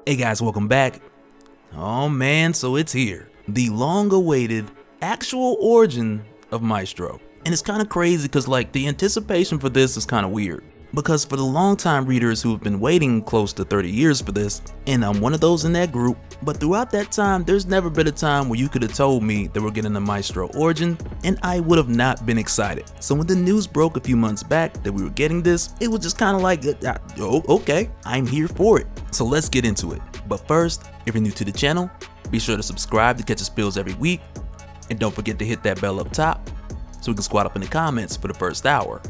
Hey guys, welcome back. Oh man, so it's here. The long-awaited actual origin of Maestro. And it's kind of crazy because the anticipation for this is kind of weird. Because for the long-time readers who have been waiting close to 30 years for this, and I'm one of those in that group, but throughout that time, there's never been a time where you could have told me that we're getting a Maestro origin, and I would have not been excited. So when the news broke a few months back that we were getting this, it was just kind of like, oh, okay, I'm here for it. So let's get into it. But first, if you're new to the channel, be sure to subscribe to catch the spills every week, and don't forget to hit that bell up top so we can squat up in the comments for the first hour.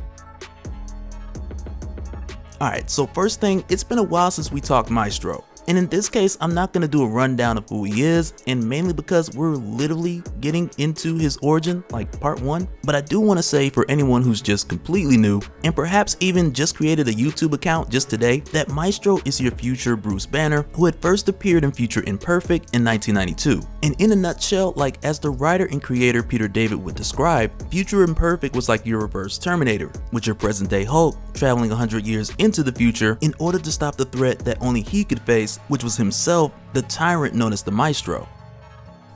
Alright, so first thing, it's been a while since we talked Maestro. And in this case, I'm not going to do a rundown of who he is, and mainly because we're literally getting into his origin, like part 1. But I do want to say for anyone who's just completely new, and perhaps even just created a YouTube account just today, that Maestro is your future Bruce Banner, who had first appeared in future Imperfect in 1992. And in a nutshell, as the writer and creator Peter David would describe, future Imperfect was like your reverse Terminator, with your present day Hulk traveling 100 years into the future in order to stop the threat that only he could face, which was himself, the tyrant known as the Maestro.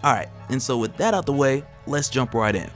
Alright, and so with that out the way, let's jump right in.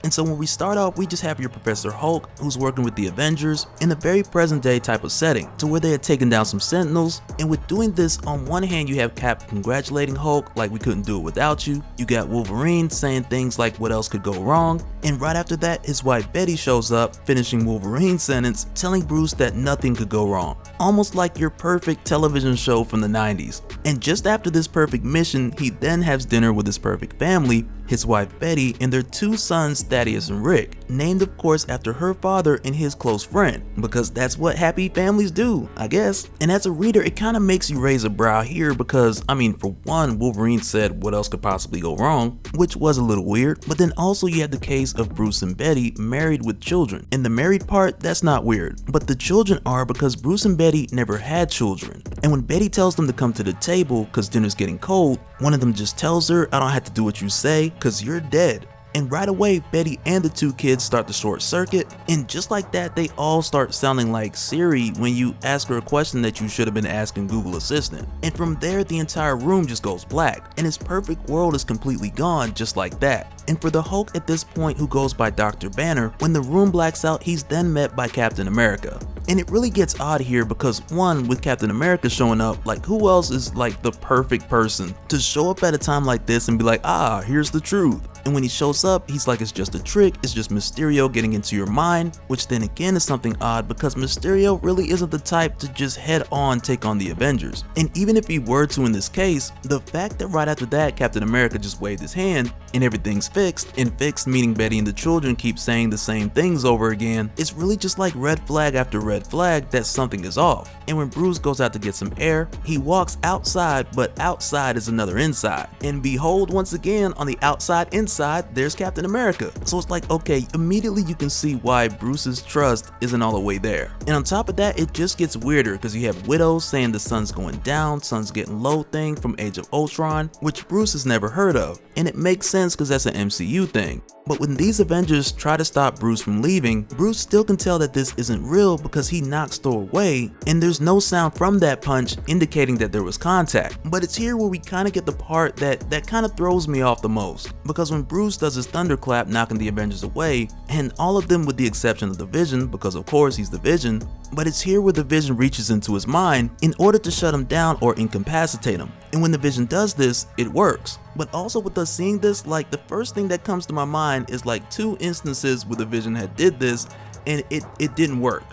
And so when we start off, we just have your Professor Hulk, who's working with the Avengers in a very present day type of setting, to where they had taken down some Sentinels. And with doing this, on one hand you have Cap congratulating Hulk like we couldn't do it without you, you got Wolverine saying things like what else could go wrong, and right after that his wife Betty shows up, finishing Wolverine's sentence, telling Bruce that nothing could go wrong. Almost like your perfect television show from the 90s. And just after this perfect mission, he then has dinner with his perfect family, his wife Betty, and their two sons Thaddeus and Rick, named of course after her father and his close friend, because that's what happy families do, I guess. And as a reader, it kind of makes you raise a brow here because, I mean, for one, Wolverine said what else could possibly go wrong, which was a little weird, but then also you had the case of Bruce and Betty married with children. And the married part, that's not weird, but the children are because Bruce and Betty never had children. And when Betty tells them to come to the table because dinner's getting cold, one of them just tells her, I don't have to do what you say because you're dead. And right away, Betty and the two kids start to short circuit, and just like that, they all start sounding like Siri when you ask her a question that you should have been asking Google Assistant. And from there, the entire room just goes black, and his perfect world is completely gone just like that. And for the Hulk at this point, who goes by Dr. Banner, when the room blacks out, he's then met by Captain America. And it really gets odd here because one, with Captain America showing up, who else is the perfect person to show up at a time like this and be like, ah, here's the truth. And when he shows up, he's like, it's just a trick, it's just Mysterio getting into your mind, which then again is something odd because Mysterio really isn't the type to just head on take on the Avengers. And even if he were to in this case, the fact that right after that Captain America just waved his hand and everything's fixed, and fixed meaning Betty and the children keep saying the same things over again, it's really just like red flag after red flag that something is off. And when Bruce goes out to get some air, he walks outside, but outside is another inside. And behold, once again, on the outside inside, there's Captain America. So it's like, okay, immediately you can see why Bruce's trust isn't all the way there. And on top of that, it just gets weirder because you have Widow saying the sun's going down, sun's getting low thing from Age of Ultron, which Bruce has never heard of. And it makes sense because that's an MCU thing. But when these Avengers try to stop Bruce from leaving, Bruce still can tell that this isn't real because he knocks Thor away, and there's no sound from that punch indicating that there was contact. But it's here where we kind of get the part that kind of throws me off the most, because when Bruce does his thunderclap knocking the Avengers away, and all of them with the exception of the Vision, because of course he's the Vision, but it's here where the Vision reaches into his mind in order to shut him down or incapacitate him. And when the Vision does this, it works. But also with us seeing this, the first thing that comes to my mind is two instances where the Vision had did this and it didn't work.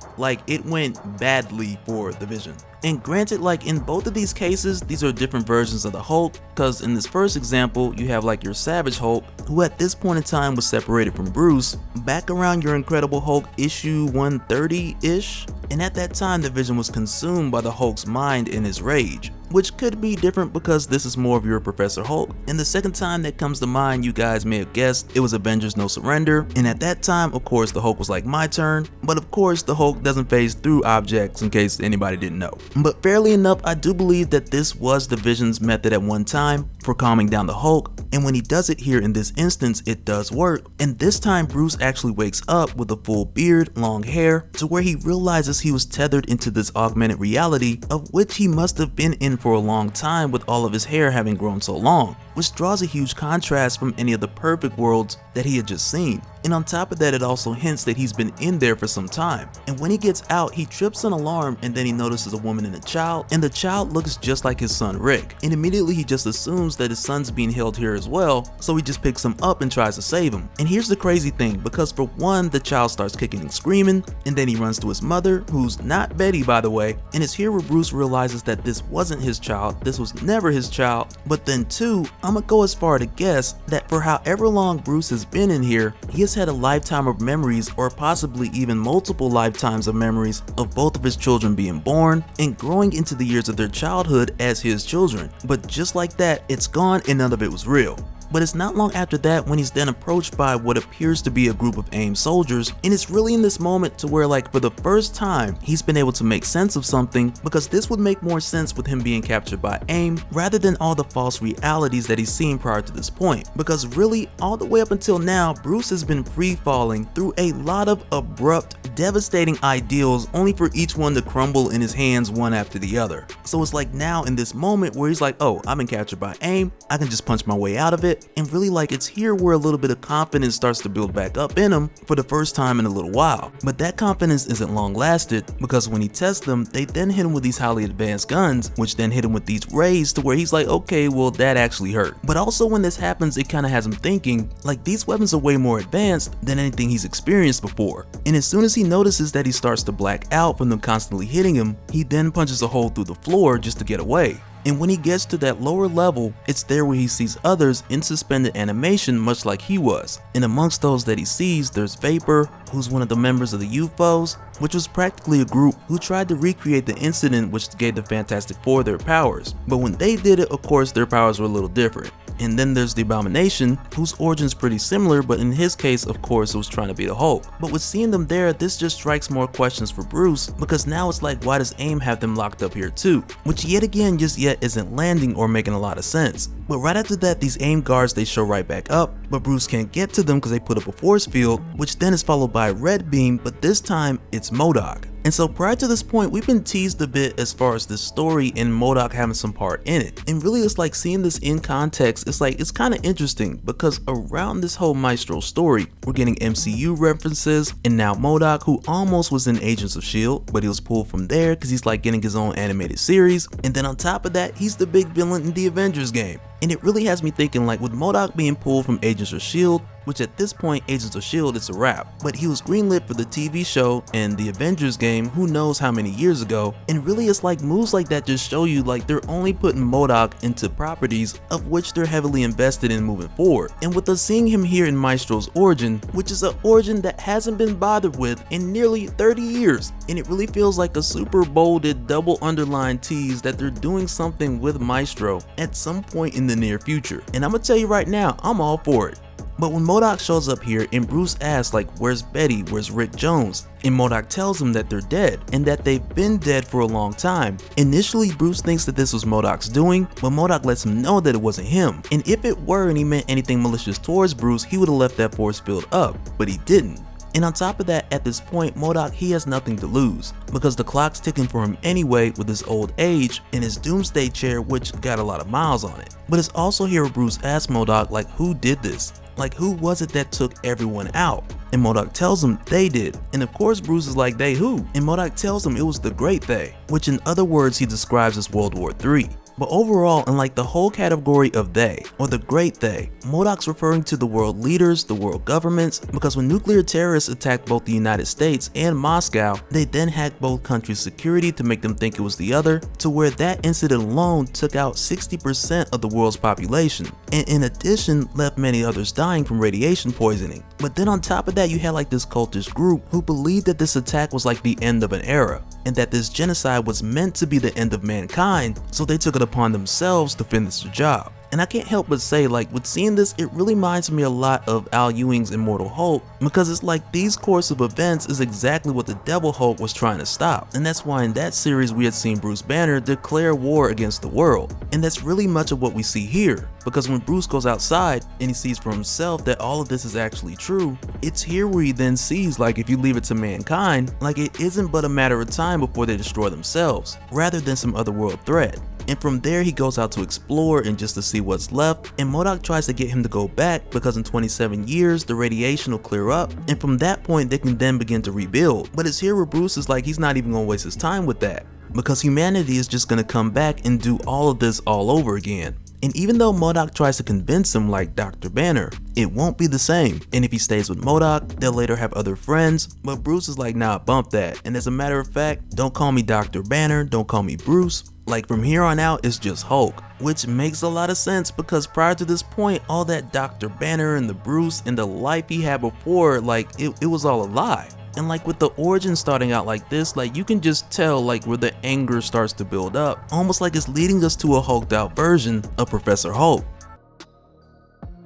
It went badly for the Vision. And granted, in both of these cases, these are different versions of the Hulk, because in this first example, you have your Savage Hulk, who at this point in time was separated from Bruce, back around your Incredible Hulk issue 130-ish, and at that time the Vision was consumed by the Hulk's mind in his rage, which could be different because this is more of your Professor Hulk. And the second time that comes to mind, you guys may have guessed, it was Avengers No Surrender, and at that time, of course, the Hulk was like, my turn, but of course the Hulk doesn't phase through objects, in case anybody didn't know. But fairly enough, I do believe that this was the Vision's method at one time, for calming down the Hulk, and when he does it here in this instance, it does work. And this time Bruce actually wakes up with a full beard, long hair, to where he realizes he was tethered into this augmented reality of which he must have been in for a long time with all of his hair having grown so long, which draws a huge contrast from any of the perfect worlds that he had just seen. And on top of that, it also hints that he's been in there for some time. And when he gets out, he trips an alarm and then he notices a woman and a child, and the child looks just like his son Rick. And immediately he just assumes that his son's being held here as well, so he just picks him up and tries to save him. And here's the crazy thing, because for one, the child starts kicking and screaming, and then he runs to his mother, who's not Betty by the way, and it's here where Bruce realizes that this wasn't his child, this was never his child. But then two, I'ma go as far to guess that for however long Bruce has been in here, he has had a lifetime of memories, or possibly even multiple lifetimes of memories, of both of his children being born and growing into the years of their childhood as his children. But just like that, it's gone and none of it was real. But it's not long after that when he's then approached by what appears to be a group of AIM soldiers, and it's really in this moment to where, like, for the first time he's been able to make sense of something, because this would make more sense with him being captured by AIM rather than all the false realities that he's seen prior to this point. Because really, all the way up until now, Bruce has been free falling through a lot of abrupt, devastating ideals, only for each one to crumble in his hands one after the other. So it's like now in this moment where he's like, oh, I've been captured by AIM, I can just punch my way out of it. And really, like, it's here where a little bit of confidence starts to build back up in him for the first time in a little while. But that confidence isn't long lasted, because when he tests them, they then hit him with these highly advanced guns, which then hit him with these rays to where he's like, okay, well, that actually hurt. But also when this happens, it kind of has him thinking, like, these weapons are way more advanced than anything he's experienced before. And as soon as he notices that he starts to black out from them constantly hitting him, he then punches a hole through the floor just to get away. And when he gets to that lower level, it's there where he sees others in suspended animation, much like he was. And amongst those that he sees, there's Vapor, who's one of the members of the UFOs, which was practically a group who tried to recreate the incident which gave the Fantastic Four their powers. But when they did it, of course, their powers were a little different. And then there's the Abomination, whose origin's pretty similar, but in his case, of course, it was trying to be the Hulk. But with seeing them there, this just strikes more questions for Bruce, because now it's like, why does AIM have them locked up here too? Which yet again, just yet isn't landing or making a lot of sense. But right after that, these AIM guards, they show right back up, but Bruce can't get to them because they put up a force field, which then is followed by a red beam, but this time it's MODOK. And so prior to this point, we've been teased a bit as far as this story and MODOK having some part in it. And really, it's like seeing this in context, it's kind of interesting, because around this whole Maestro story, we're getting MCU references, and now MODOK, who almost was in Agents of S.H.I.E.L.D., but he was pulled from there because he's like getting his own animated series. And then on top of that, he's the big villain in the Avengers game. And it really has me thinking, like, with MODOK being pulled from Agents of S.H.I.E.L.D., which at this point, Agents of S.H.I.E.L.D., it's a wrap, but he was greenlit for the TV show and the Avengers game who knows how many years ago. And really, it's like moves like that just show you, like, they're only putting MODOK into properties of which they're heavily invested in moving forward. And with us seeing him here in Maestro's origin, which is an origin that hasn't been bothered with in nearly 30 years, and it really feels like a super bolded, double underlined tease that they're doing something with Maestro at some point in the near future. And I'm gonna tell you right now, I'm all for it. But when MODOK shows up here and Bruce asks, like, where's Betty, where's Rick Jones? And MODOK tells him that they're dead, and that they've been dead for a long time. Initially, Bruce thinks that this was MODOK's doing, but MODOK lets him know that it wasn't him. And if it were and he meant anything malicious towards Bruce, he would have left that force field up, but he didn't. And on top of that, at this point, MODOK, he has nothing to lose, because the clock's ticking for him anyway with his old age and his doomsday chair, which got a lot of miles on it. But it's also here where Bruce asks MODOK, like, who did this? Like, who was it that took everyone out? And MODOK tells him they did. And of course Bruce is like, they who? And MODOK tells him it was the Great They, which in other words he describes as World War III. But overall, in like the whole category of they, or the Great They, MODOK's referring to the world leaders, the world governments, because when nuclear terrorists attacked both the United States and Moscow, they then hacked both countries' security to make them think it was the other, to where that incident alone took out 60% of the world's population, and in addition left many others dying from radiation poisoning. But then on top of that, you had like this cultist group who believed that this attack was like the end of an era, and that this genocide was meant to be the end of mankind, so they took it upon themselves to finish the job. And I can't help but say, like, with seeing this, it really reminds me a lot of Al Ewing's Immortal Hulk, because it's like these course of events is exactly what the Devil Hulk was trying to stop. And that's why in that series we had seen Bruce Banner declare war against the world. And that's really much of what we see here, because when Bruce goes outside and he sees for himself that all of this is actually true, it's here where he then sees, like, if you leave it to mankind, like, it isn't but a matter of time before they destroy themselves, rather than some other world threat. And from there he goes out to explore and just to see what's left, and MODOK tries to get him to go back because in 27 years the radiation will clear up, and from that point they can then begin to rebuild. But it's here where Bruce is like, he's not even gonna waste his time with that, because humanity is just gonna come back and do all of this all over again. And even though MODOK tries to convince him like Dr. Banner, it won't be the same. And if he stays with MODOK, they'll later have other friends, but Bruce is like, nah, bump that. And as a matter of fact, don't call me Dr. Banner, don't call me Bruce. Like, from here on out, it's just Hulk, which makes a lot of sense because prior to this point, all that Dr. Banner and the Bruce and the life he had before, like, it was all a lie. And like with the origin starting out like this, like you can just tell like where the anger starts to build up, almost like it's leading us to a hulked out version of Professor Hulk.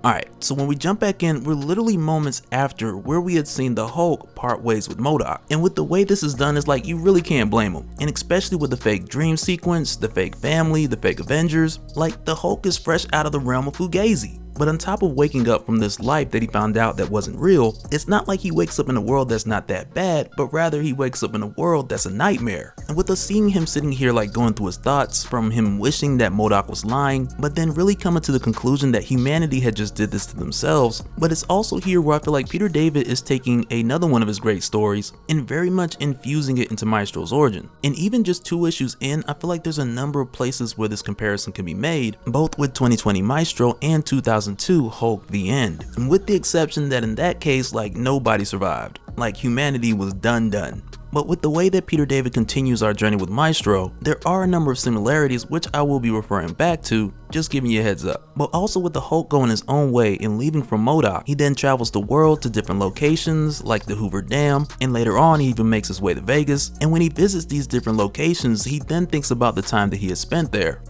Alright, so when we jump back in, we're literally moments after where we had seen the Hulk part ways with MODOK. And with the way this is done, it's like you really can't blame him. And especially with the fake dream sequence, the fake family, the fake Avengers, like the Hulk is fresh out of the realm of Fugazi. But on top of waking up from this life that he found out that wasn't real, it's not like he wakes up in a world that's not that bad, but rather he wakes up in a world that's a nightmare. And with us seeing him sitting here like going through his thoughts, from him wishing that MODOK was lying, but then really coming to the conclusion that humanity had just did this to themselves. But it's also here where I feel like Peter David is taking another one of his great stories and very much infusing it into Maestro's origin. And even just 2 issues in, I feel like there's a number of places where this comparison can be made, both with 2020 Maestro and 2002 Hulk The End. And with the exception that in that case, like nobody survived. Like humanity was done. But with the way that Peter David continues our journey with Maestro, there are a number of similarities which I will be referring back to, just giving you a heads up. But also with the Hulk going his own way and leaving from MODOK, he then travels the world to different locations like the Hoover Dam, and later on he even makes his way to Vegas. And when he visits these different locations, he then thinks about the time that he has spent there.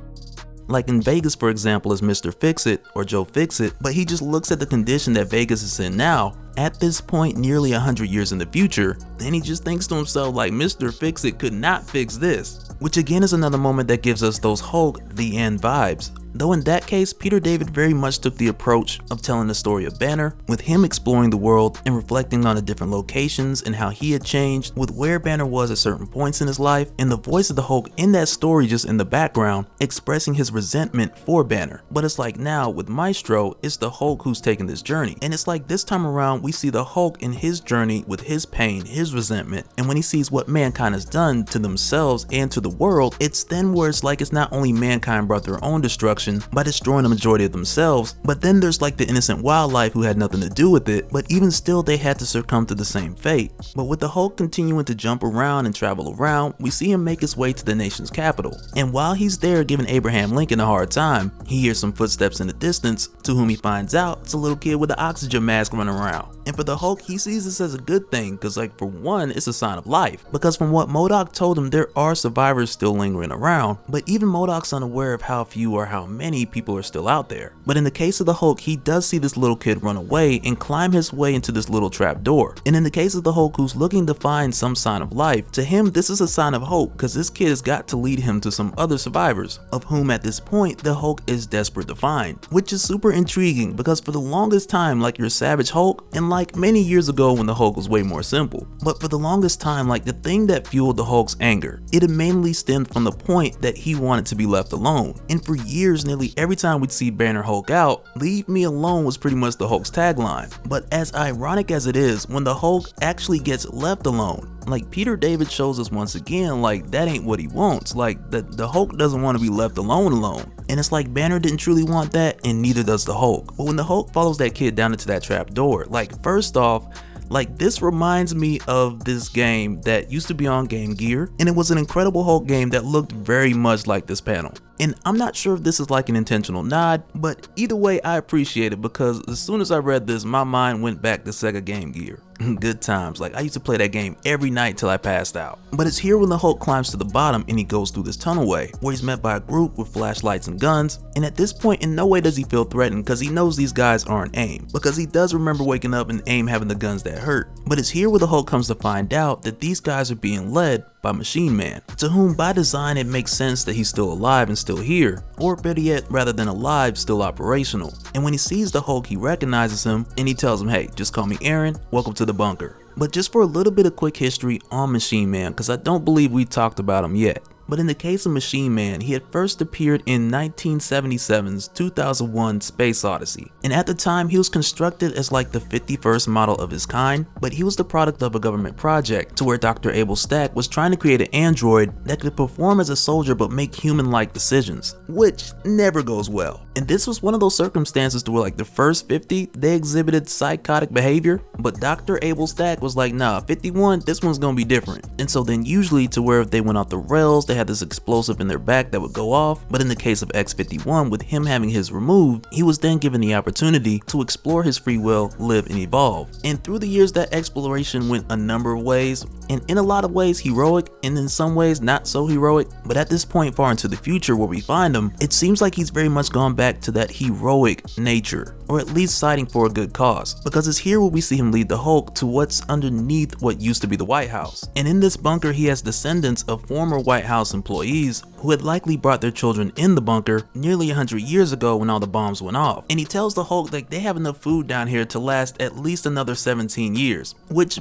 Like in Vegas, for example, as Mr. Fix-It or Joe Fix-It, but he just looks at the condition that Vegas is in now, at this point nearly 100 years in the future, and he just thinks to himself like, Mr. Fix-It could not fix this. Which again is another moment that gives us those Hulk The End vibes. Though in that case, Peter David very much took the approach of telling the story of Banner, with him exploring the world and reflecting on the different locations and how he had changed, with where Banner was at certain points in his life, and the voice of the Hulk in that story just in the background, expressing his resentment for Banner. But it's like now, with Maestro, it's the Hulk who's taking this journey. And it's like this time around, we see the Hulk in his journey with his pain, his resentment, and when he sees what mankind has done to themselves and to the world, it's then where it's like it's not only mankind brought their own destruction by destroying the majority of themselves, but then there's like the innocent wildlife who had nothing to do with it, but even still they had to succumb to the same fate. But with the Hulk continuing to jump around and travel around, we see him make his way to the nation's capital. And while he's there giving Abraham Lincoln a hard time, he hears some footsteps in the distance, to whom he finds out it's a little kid with an oxygen mask running around. And for the Hulk, he sees this as a good thing, because like for one, it's a sign of life. Because from what MODOK told him, there are survivors still lingering around, but even MODOK's unaware of how few or how many people are still out there. But in the case of the Hulk, he does see this little kid run away and climb his way into this little trap door. And in the case of the Hulk, who's looking to find some sign of life, to him this is a sign of hope, because this kid has got to lead him to some other survivors, of whom at this point the Hulk is desperate to find. Which is super intriguing, because for the longest time, like your Savage Hulk, and like many years ago when the Hulk was way more simple, but for the longest time, like the thing that fueled the Hulk's anger, it had mainly stemmed from the point that he wanted to be left alone. And for years, nearly every time we'd see Banner Hulk out, "Leave me alone" was pretty much the Hulk's tagline. But as ironic as it is, when the Hulk actually gets left alone, like Peter David shows us once again, like that ain't what he wants. Like the Hulk doesn't want to be left alone. And it's like Banner didn't truly want that, and neither does the Hulk. But when the Hulk follows that kid down into that trap door, like first off, like this reminds me of this game that used to be on Game Gear, and it was an Incredible Hulk game that looked very much like this panel. And I'm not sure if this is like an intentional nod, but either way I appreciate it because as soon as I read this, my mind went back to Sega Game Gear. Good times, like I used to play that game every night till I passed out. But it's here when the Hulk climbs to the bottom and he goes through this tunnelway, where he's met by a group with flashlights and guns, and at this point in no way does he feel threatened because he knows these guys aren't AIM, because he does remember waking up and AIM having the guns that hurt. But it's here where the Hulk comes to find out that these guys are being led by Machine Man, to whom by design it makes sense that he's still alive and still here, or better yet, rather than alive, still operational. And when he sees the Hulk, he recognizes him and he tells him, hey, just call me Aaron, welcome to the bunker. But just for a little bit of quick history on Machine Man, because I don't believe we talked about him yet. But in the case of Machine Man, he had first appeared in 1977's 2001 Space Odyssey, and at the time he was constructed as like the 51st model of his kind, but he was the product of a government project to where Dr. Abel Stack was trying to create an android that could perform as a soldier but make human-like decisions, which never goes well. And this was one of those circumstances to where like the first 50, they exhibited psychotic behavior, but Dr. Abel Stack was like, nah, 51, this one's gonna be different. And so then usually to where if they went off the rails, they had this explosive in their back that would go off, but in the case of X-51, with him having his removed, he was then given the opportunity to explore his free will, live, and evolve. And through the years, that exploration went a number of ways, and in a lot of ways heroic, and in some ways not so heroic, but at this point far into the future where we find him, it seems like he's very much gone back to that heroic nature, or at least siding for a good cause, because it's here where we see him lead the Hulk to what's underneath what used to be the White House. And in this bunker, he has descendants of former White House employees who had likely brought their children in the bunker nearly 100 years ago when all the bombs went off. And he tells the Hulk that they have enough food down here to last at least another 17 years, which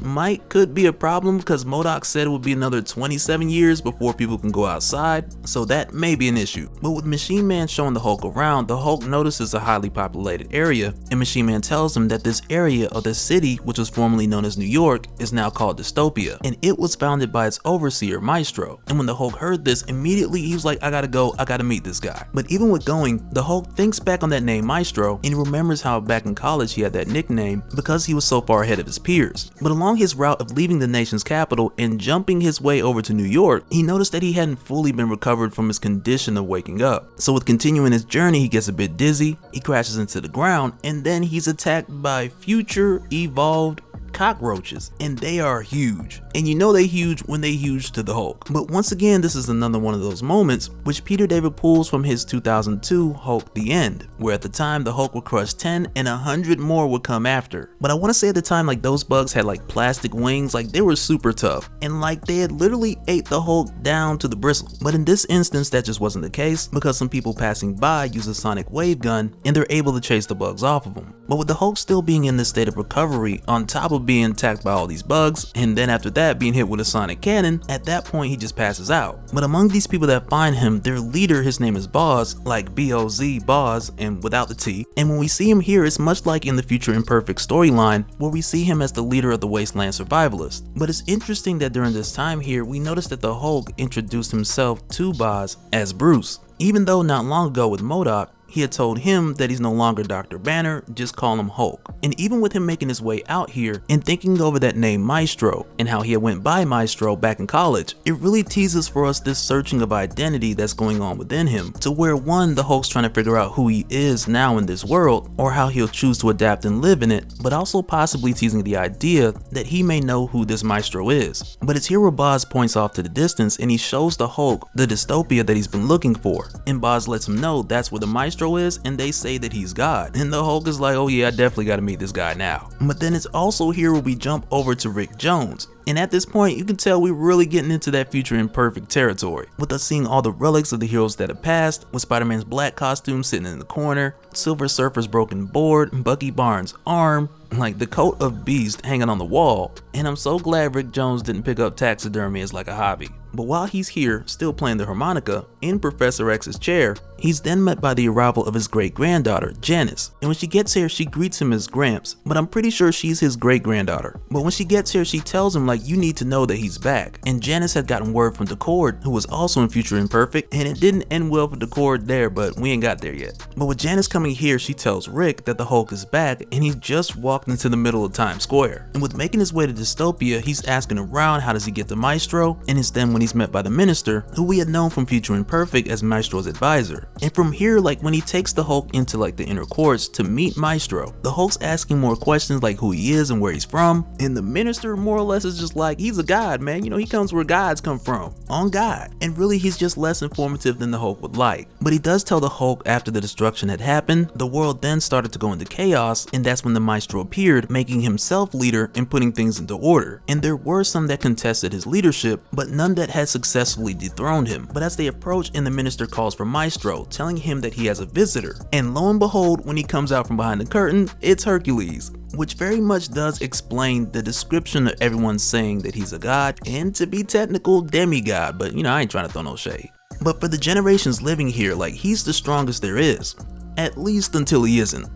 could be a problem because MODOK said it would be another 27 years before people can go outside, so that may be an issue. But with Machine Man showing the Hulk around, the Hulk notices a highly populated area, and Machine Man tells him that this area of the city, which was formerly known as New York, is now called Dystopia, and it was founded by its overseer, Maestro. And when the Hulk heard this, immediately he was like, I gotta go, I gotta meet this guy. But even with going, the Hulk thinks back on that name Maestro, and he remembers how back in college he had that nickname because he was so far ahead of his peers. But along his route of leaving the nation's capital and jumping his way over to New York, he noticed that he hadn't fully been recovered from his condition of waking up. So with continuing his journey, he gets a bit dizzy, he crashes into the ground, and then he's attacked by future evolved cockroaches, and they are huge, and you know they huge when they huge to the Hulk. But once again, this is another one of those moments which Peter David pulls from his 2002 Hulk The End, where at the time the Hulk would crush 10 and 100 more would come after. But I want to say at the time, like, those bugs had like plastic wings, like they were super tough, and like they had literally ate the Hulk down to the bristle. But in this instance that just wasn't the case, because some people passing by use a sonic wave gun and they're able to chase the bugs off of him. But with the Hulk still being in this state of recovery on top of being attacked by all these bugs, and then after that being hit with a sonic cannon, at that point he just passes out. But among these people that find him, their leader, his name is Boz, like B-O-Z, Boz, and without the T. And when we see him here, it's much like in the future Imperfect storyline, where we see him as the leader of the Wasteland Survivalists. But it's interesting that during this time here, we notice that the Hulk introduced himself to Boz as Bruce, even though not long ago with MODOK, he had told him that he's no longer Dr. Banner, just call him Hulk. And even with him making his way out here and thinking over that name Maestro and how he had went by Maestro back in college, it really teases for us this searching of identity that's going on within him, to where one, the Hulk's trying to figure out who he is now in this world or how he'll choose to adapt and live in it, but also possibly teasing the idea that he may know who this Maestro is. But it's here where Boz points off to the distance and he shows the Hulk the dystopia that he's been looking for, and Boz lets him know that's where the Maestro is, and they say that he's God. And the Hulk is like, oh yeah, I definitely gotta meet this guy now. But then it's also here where we jump over to Rick Jones. And at this point, you can tell we're really getting into that future Imperfect territory, with us seeing all the relics of the heroes that have passed, with Spider-Man's black costume sitting in the corner, Silver Surfer's broken board, Bucky Barnes' arm, like the coat of Beast hanging on the wall. And I'm so glad Rick Jones didn't pick up taxidermy as like a hobby. But while he's here, still playing the harmonica, in Professor X's chair, he's then met by the arrival of his great-granddaughter, Janice. And when she gets here, she greets him as Gramps, but I'm pretty sure she's his great-granddaughter. But when she gets here, she tells him like, you need to know that he's back. And Janice had gotten word from Decord, who was also in Future Imperfect, and it didn't end well for Decord there, but we ain't got there yet. But with Janice coming here, she tells Rick that the Hulk is back, and he just walked into the middle of Times Square. And with making his way to Dystopia, he's asking around how does he get to Maestro, and it's then when when he's met by the Minister, who we had known from future Imperfect as Maestro's advisor. And from here, like when he takes the Hulk into like the inner courts to meet Maestro, the Hulk's asking more questions like who he is and where he's from, and the Minister more or less is just like, he's a god, man, you know, he comes where gods come from, on God. And really he's just less informative than the Hulk would like. But he does tell the Hulk after the destruction had happened, the world then started to go into chaos, and that's when the Maestro appeared, making himself leader and putting things into order. And there were some that contested his leadership, but none that had successfully dethroned him. But as they approach and the Minister calls for Maestro, telling him that he has a visitor, and lo and behold, when he comes out from behind the curtain, it's Hercules, which very much does explain the description of everyone saying that he's a god, and to be technical, demigod, but you know, I ain't trying to throw no shade. But for the generations living here, like he's the strongest there is, at least until he isn't.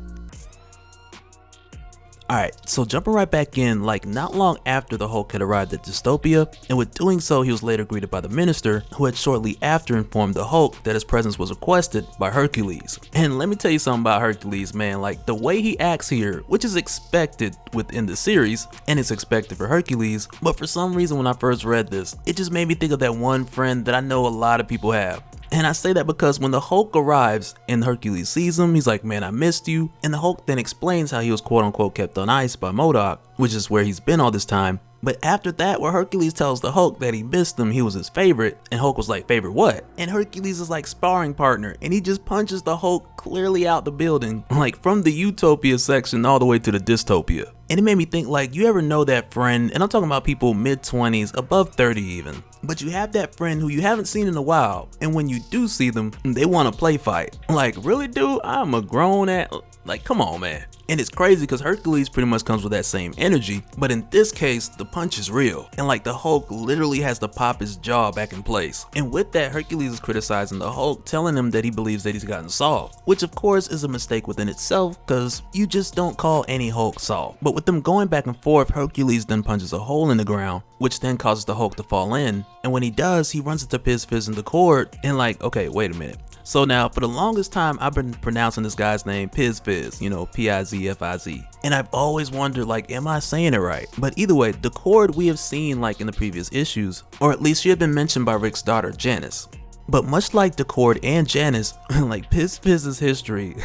Alright, so jumping right back in, like not long after the Hulk had arrived at Dystopia, and with doing so he was later greeted by the Minister, who had shortly after informed the Hulk that his presence was requested by Hercules. And let me tell you something about Hercules, man, like the way he acts here, which is expected within the series, and it's expected for Hercules, but for some reason when I first read this, it just made me think of that one friend that I know a lot of people have. And I say that because when the Hulk arrives and Hercules sees him, he's like, man, I missed you. And the Hulk then explains how he was quote unquote kept on ice by MODOK, which is where he's been all this time. But after that, where Hercules tells the Hulk that he missed him, he was his favorite, and Hulk was like, favorite what? And Hercules is like sparring partner, and he just punches the Hulk clearly out the building, like from the Utopia section all the way to the Dystopia. And it made me think, like, you ever know that friend, and I'm talking about people mid-20s, above 30 even, but you have that friend who you haven't seen in a while, and when you do see them, they want to play fight. Like, really, dude? I'm a grown-ass, like, come on, man. And it's crazy because Hercules pretty much comes with that same energy, but in this case, the punch is real. And like the Hulk literally has to pop his jaw back in place. And with that, Hercules is criticizing the Hulk, telling him that he believes that he's gotten soft, which of course is a mistake within itself because you just don't call any Hulk soft. But with them going back and forth, Hercules then punches a hole in the ground, which then causes the Hulk to fall in. And when he does, he runs into Piz in the court and like, okay, wait a minute. So now, for the longest time, I've been pronouncing this guy's name Piz, you know, P-I-Z-F-I-Z. And I've always wondered, like, am I saying it right? But either way, the Cord we have seen, like, in the previous issues, or at least she had been mentioned by Rick's daughter, Janice. But much like the Cord and Janice, like, Piz's history...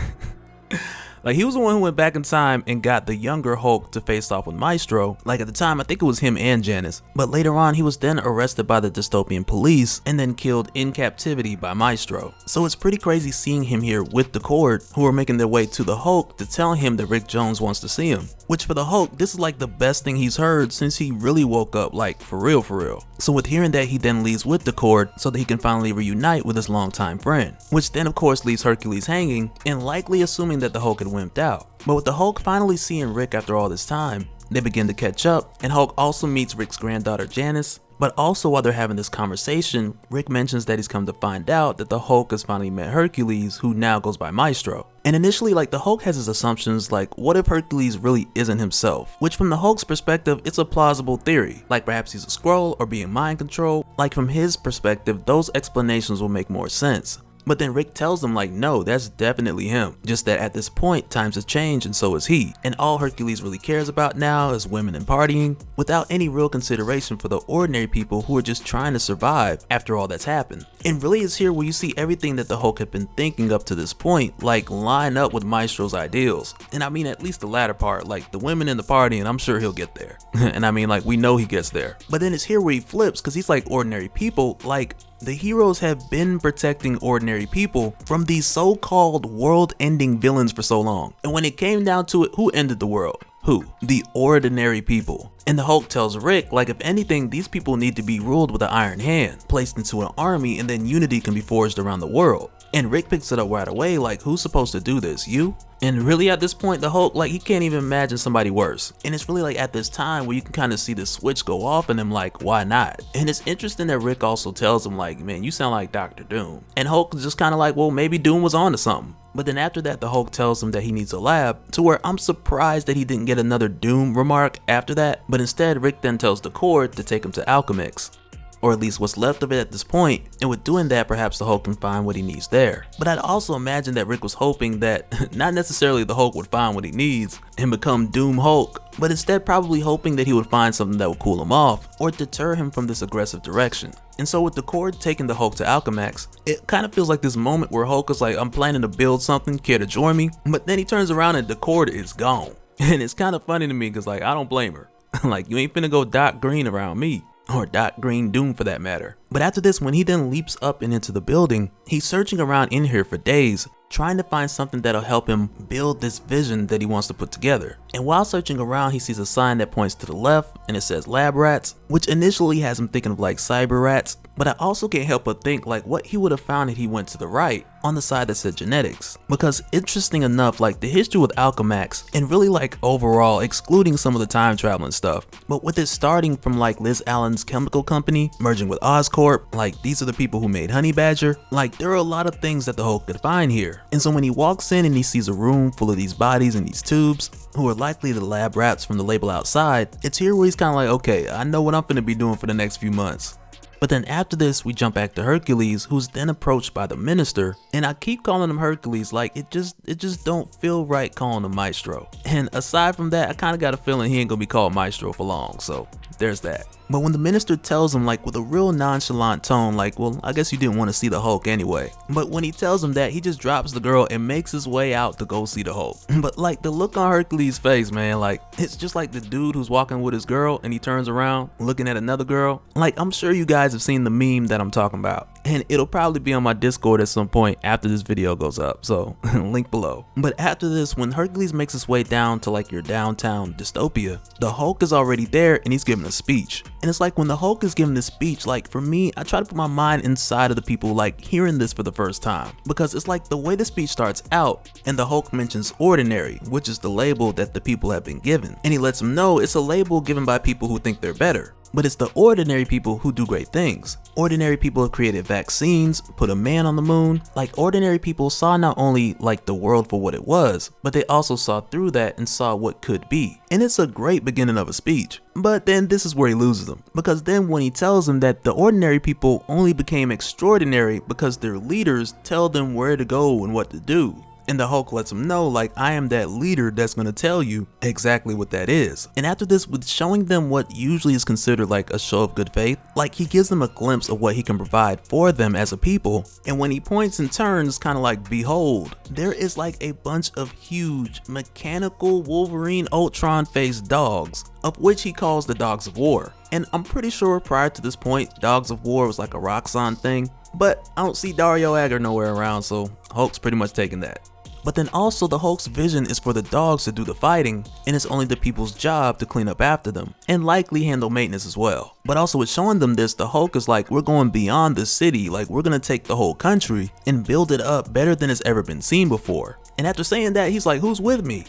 Like, he was the one who went back in time and got the younger Hulk to face off with Maestro. Like, at the time, I think it was him and Janice. But later on, he was then arrested by the dystopian police and then killed in captivity by Maestro. So it's pretty crazy seeing him here with the Cord, who are making their way to the Hulk to tell him that Rick Jones wants to see him. Which for the Hulk, this is like the best thing he's heard since he really woke up, like, for real, for real. So with hearing that, he then leaves with the Cord so that he can finally reunite with his longtime friend. Which then, of course, leaves Hercules hanging and likely assuming that the Hulk had wimped out. But with the Hulk finally seeing Rick after all this time, they begin to catch up, and Hulk also meets Rick's granddaughter Janice. But also while they're having this conversation, Rick mentions that he's come to find out that the Hulk has finally met Hercules, who now goes by Maestro. And initially, like, the Hulk has his assumptions like, what if Hercules really isn't himself? Which from the Hulk's perspective, it's a plausible theory. Like perhaps he's a Skrull or being mind controlled. Like from his perspective, those explanations will make more sense. But then Rick tells them like, no, that's definitely him. Just that at this point, times have changed and so is he. And all Hercules really cares about now is women and partying, without any real consideration for the ordinary people who are just trying to survive after all that's happened. And really it's here where you see everything that the Hulk had been thinking up to this point, like line up with Maestro's ideals. And I mean at least the latter part, like the women and the partying, I'm sure he'll get there. And I mean like we know he gets there. But then it's here where he flips because he's like ordinary people, like the heroes have been protecting ordinary people from these so-called world-ending villains for so long. And when it came down to it, who ended the world? Who? The ordinary people. And the Hulk tells Rick, like if anything, these people need to be ruled with an iron hand, placed into an army, and then unity can be forged around the world. And Rick picks it up right away, like who's supposed to do this? You? And really at this point, the Hulk, like he can't even imagine somebody worse. And it's really like at this time where you can kind of see the switch go off in him, like why not? And it's interesting that Rick also tells him like, man, you sound like Dr. Doom. And Hulk is just kind of like, well, maybe Doom was on to something. But then after that, the Hulk tells him that he needs a lab, to where I'm surprised that he didn't get another Doom remark after that. But instead, Rick then tells the Cord to take him to Alchemix, or at least what's left of it at this point, and with doing that, perhaps the Hulk can find what he needs there. But I'd also imagine that Rick was hoping that not necessarily the Hulk would find what he needs and become Doom Hulk, but instead probably hoping that he would find something that would cool him off or deter him from this aggressive direction. And so with the Cord taking the Hulk to Alchemax, it kind of feels like this moment where Hulk is like, I'm planning to build something, care to join me? But then he turns around and the Cord is gone. And it's kind of funny to me because like, I don't blame her. Like, you ain't finna go Doc Green around me. Or Doc Green Doom for that matter. But after this, when he then leaps up and into the building, he's searching around in here for days, trying to find something that'll help him build this vision that he wants to put together. And while searching around, he sees a sign that points to the left and it says lab rats, which initially has him thinking of like cyber rats, but I also can't help but think like what he would have found if he went to the right on the side that said genetics. Because interesting enough, like the history with Alchemax and really like overall excluding some of the time traveling stuff, but with it starting from like Liz Allen's chemical company merging with Oscorp, like these are the people who made Honey Badger, like there are a lot of things that the Hulk could find here. And so when he walks in and he sees a room full of these bodies and these tubes, who are likely the lab rats from the label outside, it's here where he's kind of like, okay, I know what I'm gonna be doing for the next few months. But then after this, we jump back to Hercules, who's then approached by the minister, and I keep calling him Hercules, like it just don't feel right calling him Maestro. And aside from that, I kind of got a feeling he ain't gonna be called Maestro for long, so there's that. But when the minister tells him like with a real nonchalant tone, like, well, I guess you didn't want to see the Hulk anyway. But when he tells him that, he just drops the girl and makes his way out to go see the Hulk. But like the look on Hercules' face, man, like it's just like the dude who's walking with his girl and he turns around looking at another girl. Like I'm sure you guys have seen the meme that I'm talking about. And it'll probably be on my Discord at some point after this video goes up, so link below. But after this, when Hercules makes his way down to like your downtown dystopia, the Hulk is already there and he's giving a speech. And it's like when the Hulk is giving this speech, like for me, I try to put my mind inside of the people like hearing this for the first time. Because it's like the way the speech starts out and the Hulk mentions ordinary, which is the label that the people have been given. And he lets them know it's a label given by people who think they're better. But it's the ordinary people who do great things. Ordinary people have created vaccines, put a man on the moon. Like ordinary people saw not only like the world for what it was, but they also saw through that and saw what could be. And it's a great beginning of a speech. But then this is where he loses them. Because then when he tells them that the ordinary people only became extraordinary because their leaders tell them where to go and what to do. And the Hulk lets him know, like, I am that leader that's gonna tell you exactly what that is. And after this, with showing them what usually is considered like a show of good faith, like he gives them a glimpse of what he can provide for them as a people. And when he points and turns, kind of like, behold, there is like a bunch of huge mechanical Wolverine Ultron faced dogs, of which he calls the Dogs of War. And I'm pretty sure prior to this point, Dogs of War was like a Roxxon thing, but I don't see Dario Agger nowhere around, so Hulk's pretty much taking that. But then also the Hulk's vision is for the dogs to do the fighting, and it's only the people's job to clean up after them, and likely handle maintenance as well. But also with showing them this, the Hulk is like, we're going beyond the city, like we're gonna take the whole country and build it up better than it's ever been seen before. And after saying that, he's like, who's with me?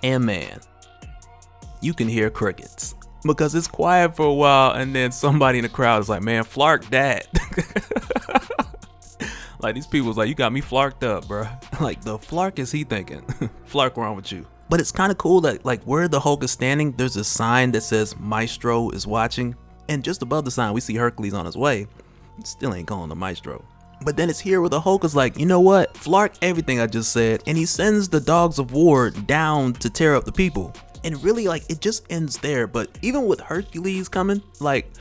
And man, you can hear crickets. Because it's quiet for a while, and then somebody in the crowd is like, man, flark that. Like these people's like, you got me flarked up, bro. Like the flark is he thinking? Flark wrong with you. But it's kind of cool that like where the Hulk is standing, there's a sign that says Maestro is watching. And just above the sign, we see Hercules on his way. Still ain't calling him Maestro. But then it's here where the Hulk is like, you know what? Flark everything I just said. And he sends the Dogs of War down to tear up the people. And really like it just ends there. But even with Hercules coming, like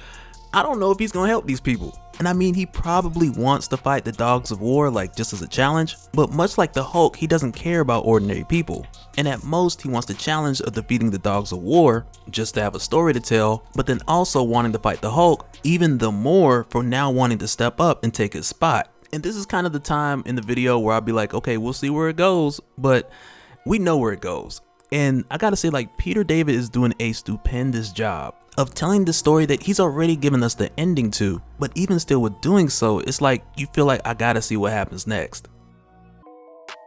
I don't know if he's gonna help these people. And I mean, he probably wants to fight the Dogs of War like just as a challenge, but much like the Hulk, he doesn't care about ordinary people. And at most, he wants the challenge of defeating the Dogs of War just to have a story to tell, but then also wanting to fight the Hulk even the more for now wanting to step up and take his spot. And this is kind of the time in the video where I'll be like, okay, we'll see where it goes, but we know where it goes. And I gotta say, like, Peter David is doing a stupendous job of telling the story that he's already given us the ending to, but even still with doing so, it's like you feel like I gotta see what happens next.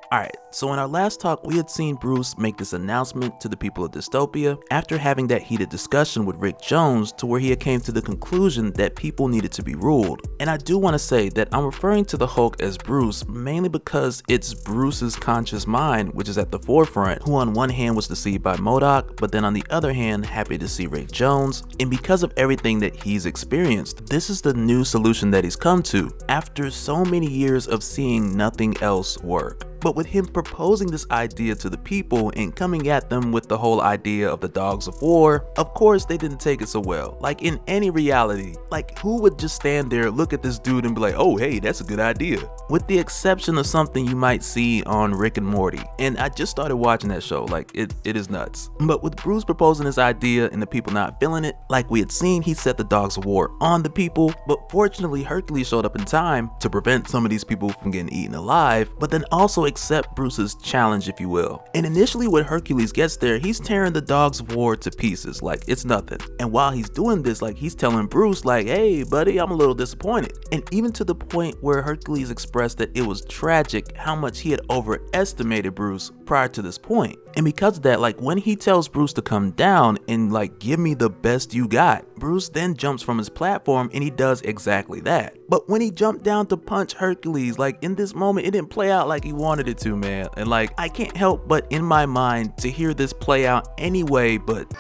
Alright, so in our last talk, we had seen Bruce make this announcement to the people of Dystopia after having that heated discussion with Rick Jones to where he had came to the conclusion that people needed to be ruled. And I do want to say that I'm referring to the Hulk as Bruce mainly because it's Bruce's conscious mind which is at the forefront, who on one hand was deceived by MODOK, but then on the other hand happy to see Rick Jones. And because of everything that he's experienced, this is the new solution that he's come to after so many years of seeing nothing else work. But with him proposing this idea to the people and coming at them with the whole idea of the dogs of war, of course they didn't take it so well. Like in any reality, like who would just stand there, look at this dude and be like, oh hey, that's a good idea? With the exception of something you might see on Rick and Morty. And I just started watching that show, like it is nuts. But with Bruce proposing his idea and the people not feeling it, like we had seen, he set the dogs of war on the people, but fortunately Hercules showed up in time to prevent some of these people from getting eaten alive, but then also accept Bruce's challenge, if you will. And initially when Hercules gets there, he's tearing the dogs of war to pieces like it's nothing. And while he's doing this, like he's telling Bruce like, hey buddy, I'm a little disappointed. And even to the point where Hercules expressed that it was tragic how much he had overestimated Bruce prior to this point. And because of that, like when he tells Bruce to come down and like give me the best you got, Bruce then jumps from his platform and he does exactly that. But when he jumped down to punch Hercules, like in this moment it didn't play out like he wanted it to, man. And like I can't help but in my mind to hear this play out anyway, but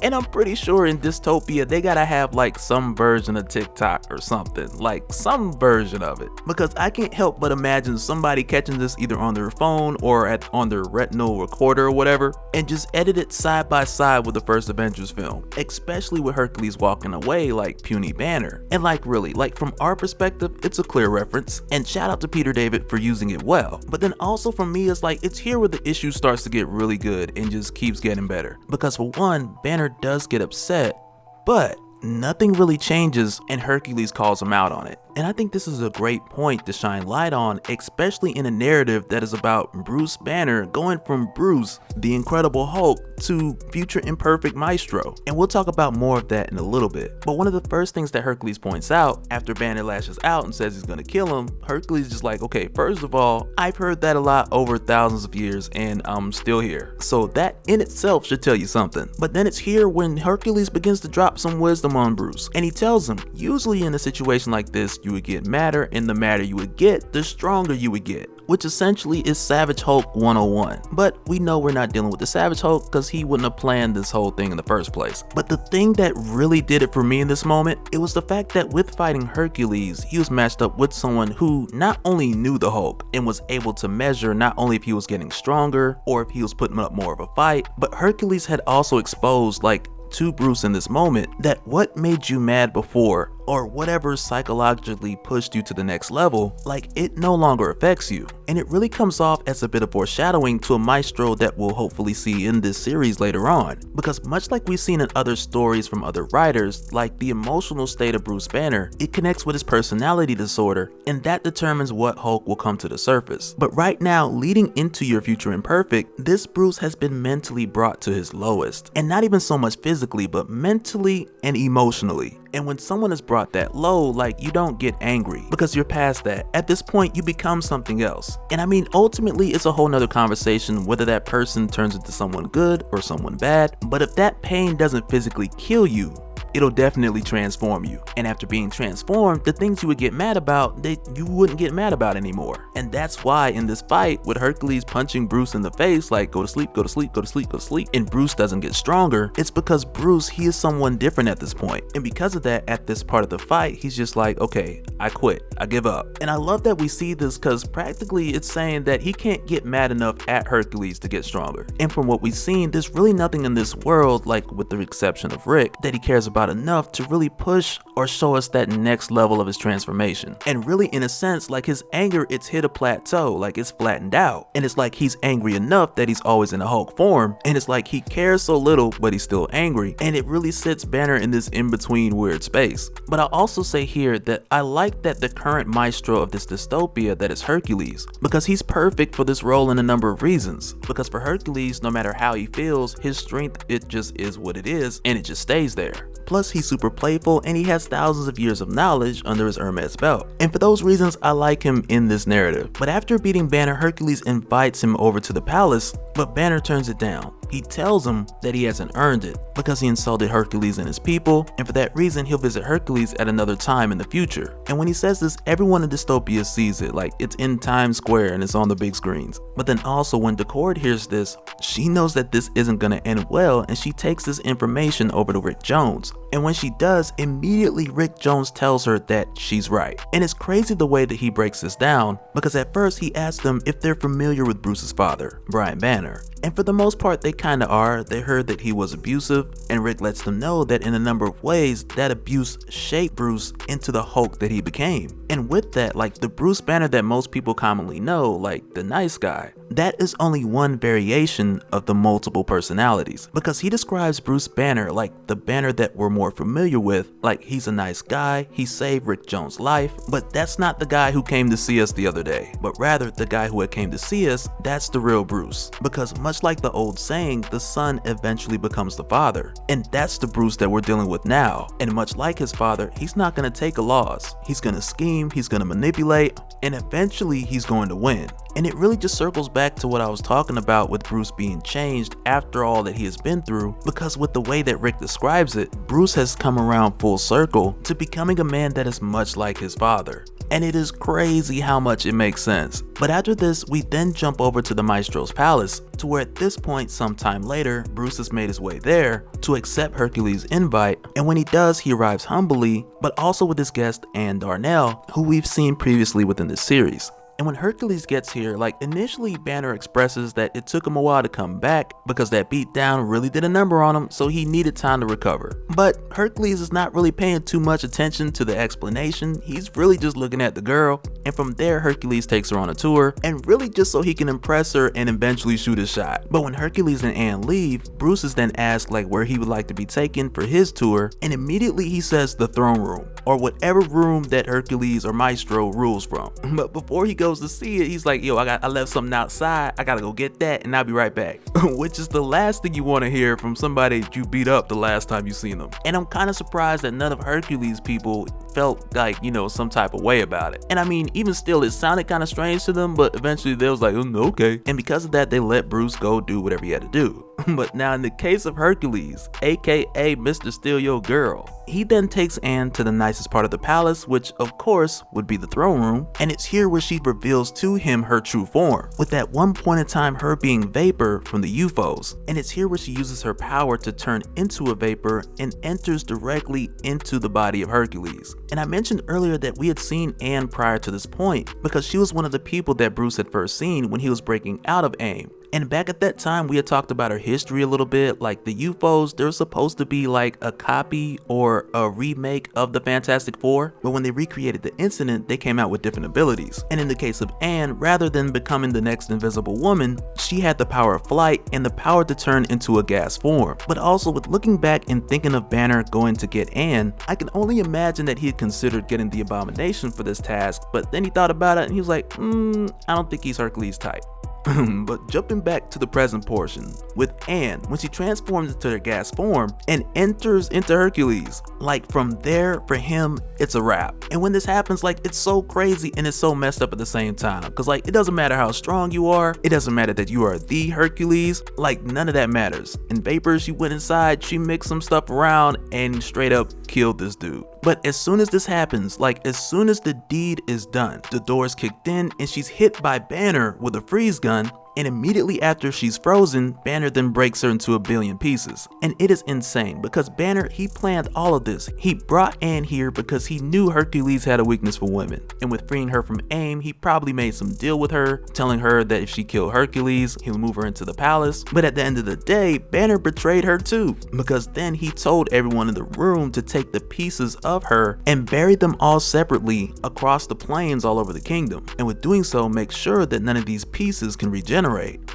and I'm pretty sure in Dystopia, they gotta have like some version of TikTok or something, like some version of it. Because I can't help but imagine somebody catching this either on their phone or on their retinal recorder or whatever, and just edit it side by side with the first Avengers film, especially with Hercules walking away like puny Banner. And like really, like from our perspective, it's a clear reference, and shout out to Peter David for using it well. But then also for me, it's like, it's here where the issue starts to get really good and just keeps getting better. Because for one, Banner does get upset, but nothing really changes and Hercules calls him out on it. And I think this is a great point to shine light on, especially in a narrative that is about Bruce Banner going from Bruce, the Incredible Hulk, to future Imperfect Maestro. And we'll talk about more of that in a little bit. But one of the first things that Hercules points out after Banner lashes out and says he's gonna kill him, Hercules is just like, okay, first of all, I've heard that a lot over thousands of years and I'm still here. So that in itself should tell you something. But then it's here when Hercules begins to drop some wisdom on Bruce. And he tells him, usually in a situation like this, you would get madder, and the madder you would get, the stronger you would get, which essentially is Savage Hulk 101. But we know we're not dealing with the Savage Hulk because he wouldn't have planned this whole thing in the first place. But the thing that really did it for me in this moment, it was the fact that with fighting Hercules, he was matched up with someone who not only knew the Hulk and was able to measure not only if he was getting stronger or if he was putting up more of a fight, but Hercules had also exposed like to Bruce in this moment that what made you mad before or whatever psychologically pushed you to the next level, like it no longer affects you. And it really comes off as a bit of foreshadowing to a Maestro that we'll hopefully see in this series later on. Because much like we've seen in other stories from other writers, like the emotional state of Bruce Banner, it connects with his personality disorder, and that determines what Hulk will come to the surface. But right now, leading into your future Imperfect, this Bruce has been mentally brought to his lowest. And not even so much physically, but mentally and emotionally. And when someone is brought that low, like you don't get angry because you're past that. At this point, you become something else. And I mean, ultimately, it's a whole nother conversation whether that person turns into someone good or someone bad. But if that pain doesn't physically kill you, it'll definitely transform you. And after being transformed, the things you would get mad about, you wouldn't get mad about anymore. And that's why in this fight with Hercules punching Bruce in the face like go to sleep, go to sleep, go to sleep, go to sleep, and Bruce doesn't get stronger, it's because Bruce, he is someone different at this point. And because of that, at this part of the fight, he's just like, okay, I quit, I give up. And I love that we see this because practically it's saying that he can't get mad enough at Hercules to get stronger. And from what we've seen, there's really nothing in this world, like with the exception of Rick, that he cares about enough to really push or show us that next level of his transformation. And really in a sense, like his anger, it's hit a plateau, like it's flattened out. And it's like he's angry enough that he's always in a Hulk form, and it's like he cares so little but he's still angry, and it really sits Banner in this in-between weird space. But I'll also say here that I like that the current Maestro of this dystopia that is Hercules, because he's perfect for this role in a number of reasons. Because for Hercules, no matter how he feels, his strength, it just is what it is, and it just stays there. Plus he's super playful and he has thousands of years of knowledge under his Hermes belt. And for those reasons, I like him in this narrative. But after beating Banner, Hercules invites him over to the palace, but Banner turns it down. He tells him that he hasn't earned it because he insulted Hercules and his people, and for that reason he'll visit Hercules at another time in the future. And when he says this, everyone in Dystopia sees it, like it's in Times Square and it's on the big screens. But then also when Decord hears this, she knows that this isn't gonna end well, and she takes this information over to Rick Jones. And when she does, immediately Rick Jones tells her that she's right. And it's crazy the way that he breaks this down, because at first he asks them if they're familiar with Bruce's father, Brian Banner. And for the most part they kinda are. They heard that he was abusive, and Rick lets them know that in a number of ways that abuse shaped Bruce into the Hulk that he became. And with that, like the Bruce Banner that most people commonly know, like the nice guy, that is only one variation of the multiple personalities, because he describes Bruce Banner like the Banner that we're more familiar with, like he's a nice guy, he saved Rick Jones' life, but that's not the guy who came to see us the other day, but rather the guy who had came to see us, that's the real Bruce. Because much like the old saying, the son eventually becomes the father, and that's the Bruce that we're dealing with now. And much like his father, he's not gonna take a loss, he's gonna scheme, he's gonna manipulate, and eventually he's going to win. And it really just circles back to what I was talking about with Bruce being changed after all that he has been through, because with the way that Rick describes it, Bruce has come around full circle to becoming a man that is much like his father. And it is crazy how much it makes sense. But after this, we then jump over to the Maestro's palace, to where at this point sometime later, Bruce has made his way there to accept Hercules' invite, and when he does, he arrives humbly, but also with his guest Anne Darnell, who we've seen previously within this series. And when Hercules gets here, like initially Banner expresses that it took him a while to come back because that beatdown really did a number on him, so he needed time to recover. But Hercules is not really paying too much attention to the explanation, he's really just looking at the girl, and from there Hercules takes her on a tour, and really just so he can impress her and eventually shoot a shot. But when Hercules and Anne leave, Bruce is then asked like where he would like to be taken for his tour, and immediately he says the throne room, or whatever room that Hercules or Maestro rules from. But before he goes to see it, he's like, yo, I left something outside, I gotta go get that and I'll be right back. Which is the last thing you want to hear from somebody that you beat up the last time you seen them. And I'm kind of surprised that none of Hercules' people felt like, you know, some type of way about it. And I mean, even still, it sounded kind of strange to them, but eventually they was like, okay. And because of that, they let Bruce go do whatever he had to do. But now in the case of Hercules, aka Mr. Steal Your Girl, he then takes Anne to the nicest part of the palace, which of course would be the throne room, and it's here where she reveals to him her true form, with at one point in time her being vapor from the UFOs, and it's here where she uses her power to turn into a vapor and enters directly into the body of Hercules. And I mentioned earlier that we had seen Anne prior to this point because she was one of the people that Bruce had first seen when he was breaking out of AIM. And back at that time, we had talked about her history a little bit, like the UFOs, they're supposed to be like a copy or a remake of the Fantastic Four, but when they recreated the incident, they came out with different abilities. And in the case of Anne, rather than becoming the next Invisible Woman, she had the power of flight and the power to turn into a gas form. But also with looking back and thinking of Banner going to get Anne, I can only imagine that he had considered getting the Abomination for this task, but then he thought about it and he was like, I don't think he's Hercules' type. But jumping back to the present portion, with Anne, when she transforms into her gas form and enters into Hercules, like from there, for him, it's a wrap. And when this happens, like it's so crazy and it's so messed up at the same time, because like it doesn't matter how strong you are, it doesn't matter that you are the Hercules, like none of that matters. In Vapor, she went inside, she mixed some stuff around and straight up killed this dude. But as soon as this happens, like as soon as the deed is done, the door is kicked in and she's hit by Banner with a freeze gun, and immediately after she's frozen, Banner then breaks her into a billion pieces. And it is insane because Banner, he planned all of this. He brought Anne here because he knew Hercules had a weakness for women. And with freeing her from AIM, he probably made some deal with her, telling her that if she killed Hercules, he'll move her into the palace. But at the end of the day, Banner betrayed her too, because then he told everyone in the room to take the pieces of her and bury them all separately across the plains all over the kingdom. And with doing so, make sure that none of these pieces can regenerate.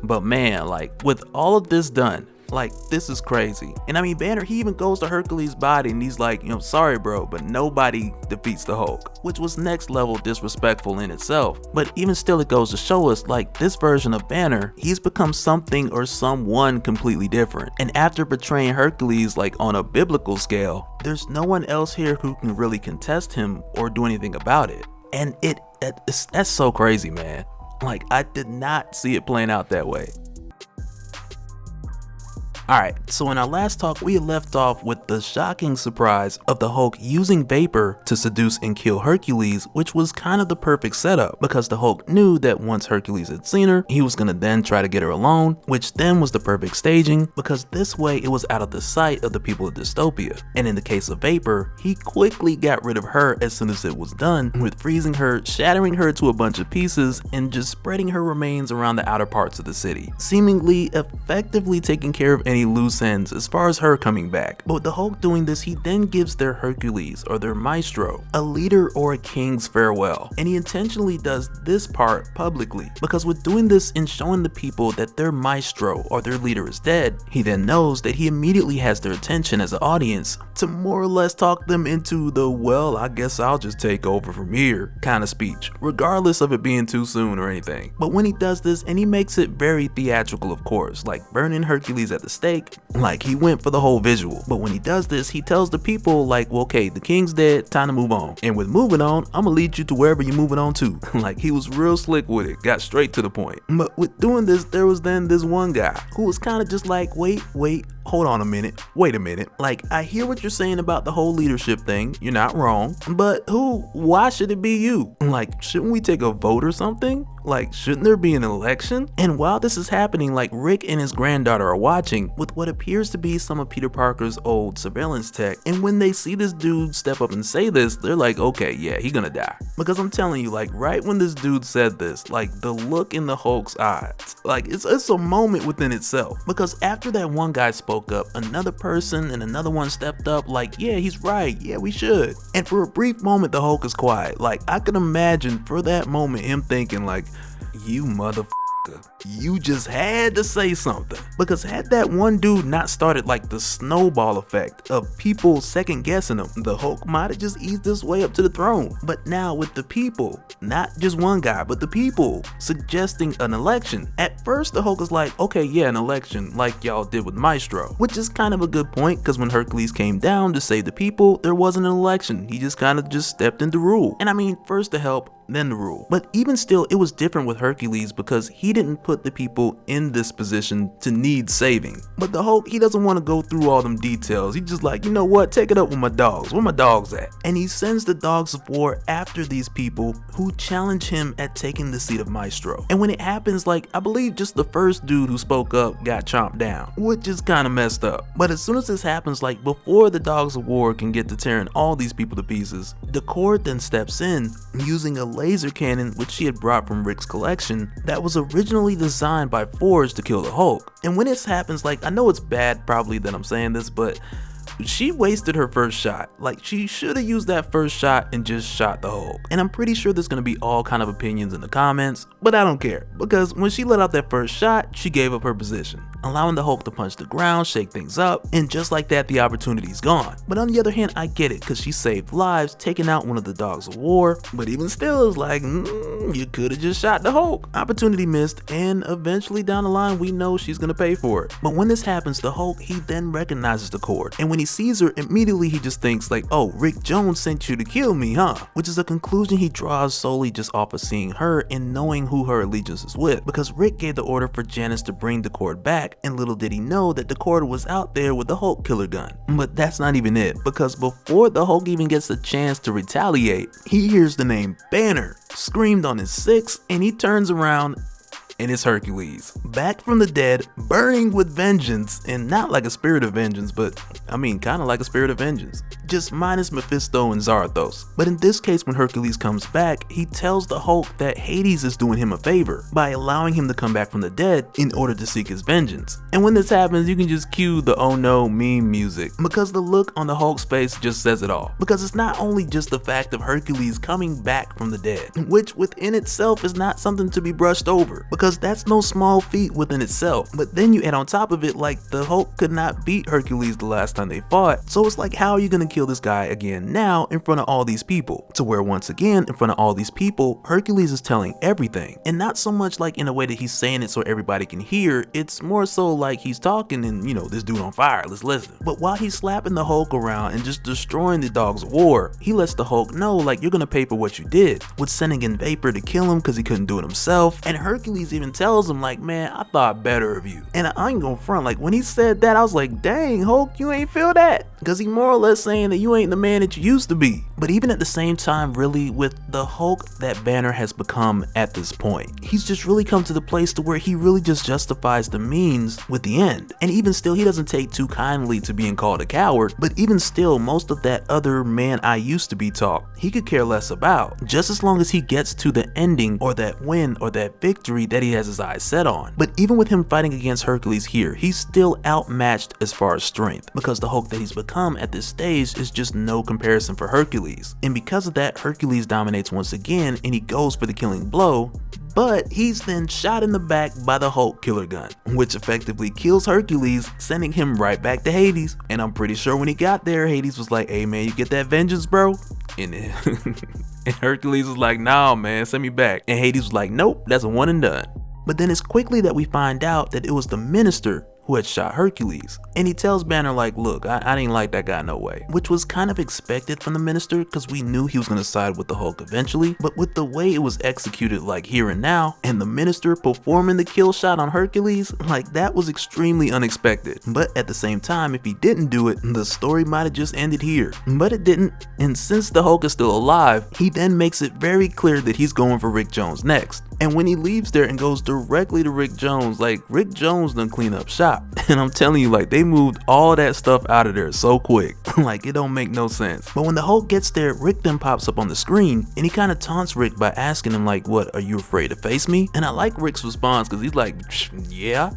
But man, like with all of this done, like this is crazy. And I mean, Banner, he even goes to Hercules' body and he's like, sorry bro, but nobody defeats the Hulk, which was next level disrespectful in itself. But even still, it goes to show us like this version of Banner, he's become something or someone completely different. And after betraying Hercules like on a biblical scale, there's no one else here who can really contest him or do anything about it. And that's so crazy, man. Like, I did not see it playing out that way. Alright, so in our last talk we left off with the shocking surprise of the Hulk using vapor to seduce and kill Hercules, which was kind of the perfect setup because the Hulk knew that once Hercules had seen her, he was gonna then try to get her alone, which then was the perfect staging because this way it was out of the sight of the people of Dystopia. And in the case of Vapor, he quickly got rid of her as soon as it was done, with freezing her, shattering her to a bunch of pieces, and just spreading her remains around the outer parts of the city, seemingly effectively taking care of any loose ends as far as her coming back. But with the Hulk doing this, he then gives their Hercules, or their Maestro, a leader or a king's farewell, and he intentionally does this part publicly, because with doing this and showing the people that their Maestro or their leader is dead, he then knows that he immediately has their attention as an audience to more or less talk them into the "well, I guess I'll just take over from here" kind of speech, regardless of it being too soon or anything. But when he does this, and he makes it very theatrical of course, like burning Hercules at the stake, like he went for the whole visual. But when he does this, he tells the people like, well, okay, the king's dead, time to move on. And with moving on, I'm gonna lead you to wherever you're moving on to. Like he was real slick with it, got straight to the point. But with doing this, there was then this one guy who was kind of just like, wait, hold on a minute, wait a minute. Like, I hear what you're saying about the whole leadership thing, you're not wrong, but why should it be you? Like, shouldn't we take a vote or something? Like, shouldn't there be an election? And while this is happening, like Rick and his granddaughter are watching with what appears to be some of Peter Parker's old surveillance tech, and when they see this dude step up and say this, they're like, okay, yeah, he gonna die. Because I'm telling you, like right when this dude said this, like the look in the Hulk's eyes, like it's a moment within itself. Because after that one guy spoke up, another person and another one stepped up like, yeah, he's right, yeah, we should. And for a brief moment the Hulk is quiet. Like I could imagine for that moment him thinking like, you motherfucker, you just had to say something. Because had that one dude not started like the snowball effect of people second guessing him, the Hulk might have just eased his way up to the throne. But now with the people, not just one guy, but the people suggesting an election, at first the Hulk is like, okay, yeah, an election like y'all did with Maestro, which is kind of a good point because when Hercules came down to save the people, there wasn't an election. He just kind of just stepped into rule. And I mean, first the help, then the rule. But even still, it was different with Hercules because he didn't put the people in this position to need saving. But the Hulk, he doesn't want to go through all them details. He's just like, you know what, take it up with my dogs. Where my dogs at? And he sends the dogs of war after these people who challenge him at taking the seat of Maestro. And when it happens, like I believe just the first dude who spoke up got chomped down, which is kind of messed up. But as soon as this happens, like before the dogs of war can get to tearing all these people to pieces, the Cord then steps in using a laser cannon which she had brought from Rick's collection that was originally designed by Forge to kill the Hulk. And when this happens, like I know it's bad probably that I'm saying this, but she wasted her first shot. Like she should have used that first shot and just shot the Hulk. And I'm pretty sure there's gonna be all kind of opinions in the comments, but I don't care because when she let out that first shot, she gave up her position, allowing the Hulk to punch the ground, shake things up, and just like that the opportunity's gone. But on the other hand, I get it because she saved lives taking out one of the dogs of war, but even still it's like you could have just shot the Hulk. Opportunity missed, and eventually down the line we know she's gonna pay for it. But when this happens, the Hulk, he then recognizes the Cord, and when he sees her, immediately he just thinks like, oh, Rick Jones sent you to kill me, huh? Which is a conclusion he draws solely just off of seeing her and knowing who her allegiance is with, because Rick gave the order for Janice to bring the Cord back, and little did he know that the Cord was out there with the Hulk killer gun. But that's not even it, because before the Hulk even gets a chance to retaliate, he hears the name Banner screamed on his 6, and he turns around and it's Hercules, back from the dead, burning with vengeance, and not like a spirit of vengeance, but I mean kind of like a spirit of vengeance, just minus Mephisto and Zarathos. But in this case, when Hercules comes back, he tells the Hulk that Hades is doing him a favor by allowing him to come back from the dead in order to seek his vengeance. And when this happens, you can just cue the oh no meme music, because the look on the Hulk's face just says it all. Because it's not only just the fact of Hercules coming back from the dead, which within itself is not something to be brushed over, because that's no small feat within itself. But then you add on top of it, like the Hulk could not beat Hercules the last time they fought, so it's like, how are you gonna kill kill this guy again now in front of all these people, to where once again in front of all these people Hercules is telling everything, and not so much like in a way that he's saying it so everybody can hear. It's more so like he's talking and this dude on fire, let's listen. But while he's slapping the Hulk around and just destroying the dog's war, he lets the Hulk know like you're gonna pay for what you did, with sending in Vapor to kill him because he couldn't do it himself. And Hercules even tells him like, man, I thought better of you. And I ain't gonna front, like when he said that I was like, dang Hulk, you ain't feel that, because he more or less saying that you ain't the man that you used to be. But even at the same time, really, with the Hulk that Banner has become at this point, he's just really come to the place to where he really just justifies the means with the end. And even still, he doesn't take too kindly to being called a coward, but even still, most of that other man I used to be talk, he could care less about, just as long as he gets to the ending or that win or that victory that he has his eyes set on. But even with him fighting against Hercules here, he's still outmatched as far as strength, because the Hulk that he's become at this stage is just no comparison for Hercules. And because of that, Hercules dominates once again and he goes for the killing blow, but he's then shot in the back by the Hulk killer gun, which effectively kills Hercules, sending him right back to Hades. And I'm pretty sure when he got there, Hades was like, hey man, you get that vengeance, bro? And Hercules was like, nah man, send me back. And Hades was like, nope, that's a one and done. But then it's quickly that we find out that it was the minister who had shot Hercules. And he tells Banner like, look, I didn't like that guy no way, which was kind of expected from the minister because we knew he was going to side with the Hulk eventually. But with the way it was executed like here and now, and the minister performing the kill shot on Hercules, like that was extremely unexpected. But at the same time, if he didn't do it, the story might have just ended here. But it didn't, and since the Hulk is still alive, he then makes it very clear that he's going for Rick Jones next. And when he leaves there and goes directly to Rick Jones, like Rick Jones done clean up shop. And I'm telling you, like they moved all that stuff out of there so quick. Like it don't make no sense. But when the Hulk gets there, Rick then pops up on the screen and he kind of taunts Rick by asking him like, what, are you afraid to face me? And I like Rick's response because he's like, yeah.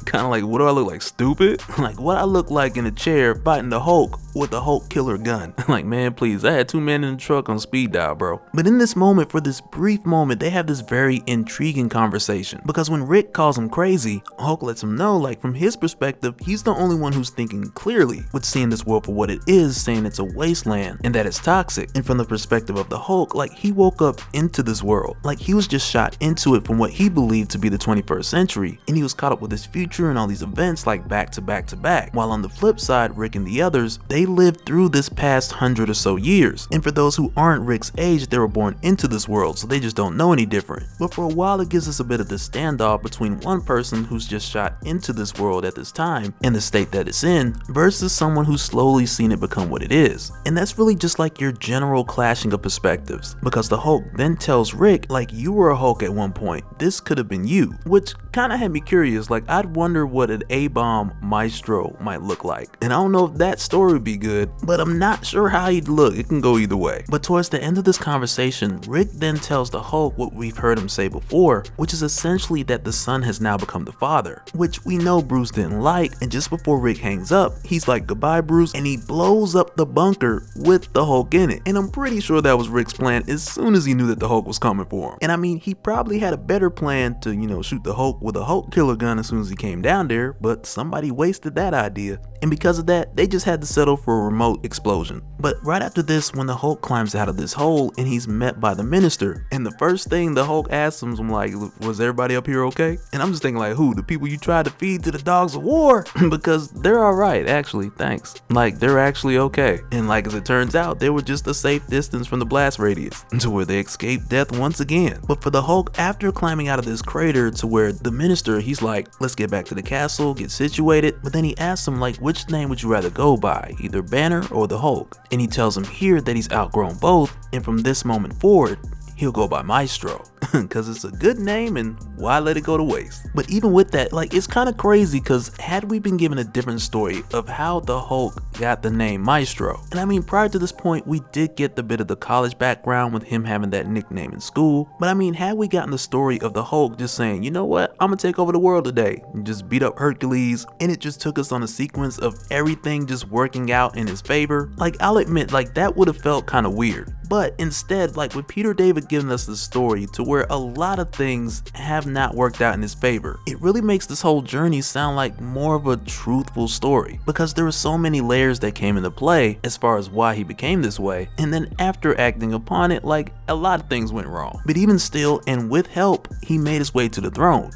Kind of like, what do I look like, stupid? Like what I look like in a chair fighting the Hulk with a Hulk killer gun. Like man, please, I had two men in the truck on speed dial, bro. But in this moment, for this brief moment, they have this very intriguing conversation, because when Rick calls him crazy, Hulk lets him know like from his perspective, he's the only one who's thinking clearly with seeing this world for what it is, saying it's a wasteland and that it's toxic. And from the perspective of the Hulk, like he woke up into this world, like he was just shot into it from what he believed to be the 21st century, and he was caught up with his future and all these events like back to back to back. While on the flip side, Rick and the others, they lived through this past 100 or so years. And for those who aren't Rick's age, they were born into this world, so they just don't know any different. But for a while, it gives us a bit of this standoff between one person who's just shot into this world at this time and the state that it's in, versus someone who's slowly seen it become what it is. And that's really just like your general clashing of perspectives, because the Hulk then tells Rick like, you were a Hulk at one point, this could have been you, which kind of had me curious. Like I'd wonder what an A-bomb Maestro might look like, and I don't know if that story would be good, but I'm not sure how he'd look. It can go either way. But towards the end of this conversation, Rick then tells the Hulk what we've heard him say before, which is essentially that the son has now become the father, which we know Bruce didn't like. And just before Rick hangs up, he's like, goodbye Bruce, and he blows up the bunker with the Hulk in it. And I'm pretty sure that was Rick's plan as soon as he knew that the Hulk was coming for him. And I mean, he probably had a better plan to, shoot the Hulk with a Hulk killer gun as soon as he came down there, but somebody wasted that idea. And because of that, they just had to settle for a remote explosion. But right after this, when the Hulk climbs out of this hole and he's met by the minister, and the first thing the Hulk asks him, I'm like, was everybody up here okay? And I'm just thinking like, who? The people you tried to feed to the dogs of war? Because they're alright, actually, thanks. Like, they're actually okay. And like, as it turns out, they were just a safe distance from the blast radius, to where they escaped death once again. But for the Hulk, after climbing out of this crater to where the minister, he's like, let's get back to the castle, get situated. But then he asks him like, which name would you rather go by, either Banner or the Hulk? And he tells him here that he's outgrown both, and from this moment forward, he'll go by Maestro, because it's a good name and why let it go to waste? But even with that, like, it's kind of crazy, because had we been given a different story of how the Hulk got the name Maestro, and I mean, prior to this point, we did get the bit of the college background with him having that nickname in school, but I mean, had we gotten the story of the Hulk just saying, you know what, I'm gonna take over the world today, and just beat up Hercules, and it just took us on a sequence of everything just working out in his favor, like, I'll admit, like, that would have felt kind of weird. But instead, like with Peter David giving us the story to where a lot of things have not worked out in his favor. It really makes this whole journey sound like more of a truthful story, because there were so many layers that came into play as far as why he became this way, and then after acting upon it, like, a lot of things went wrong. But even still, and with help, he made his way to the throne.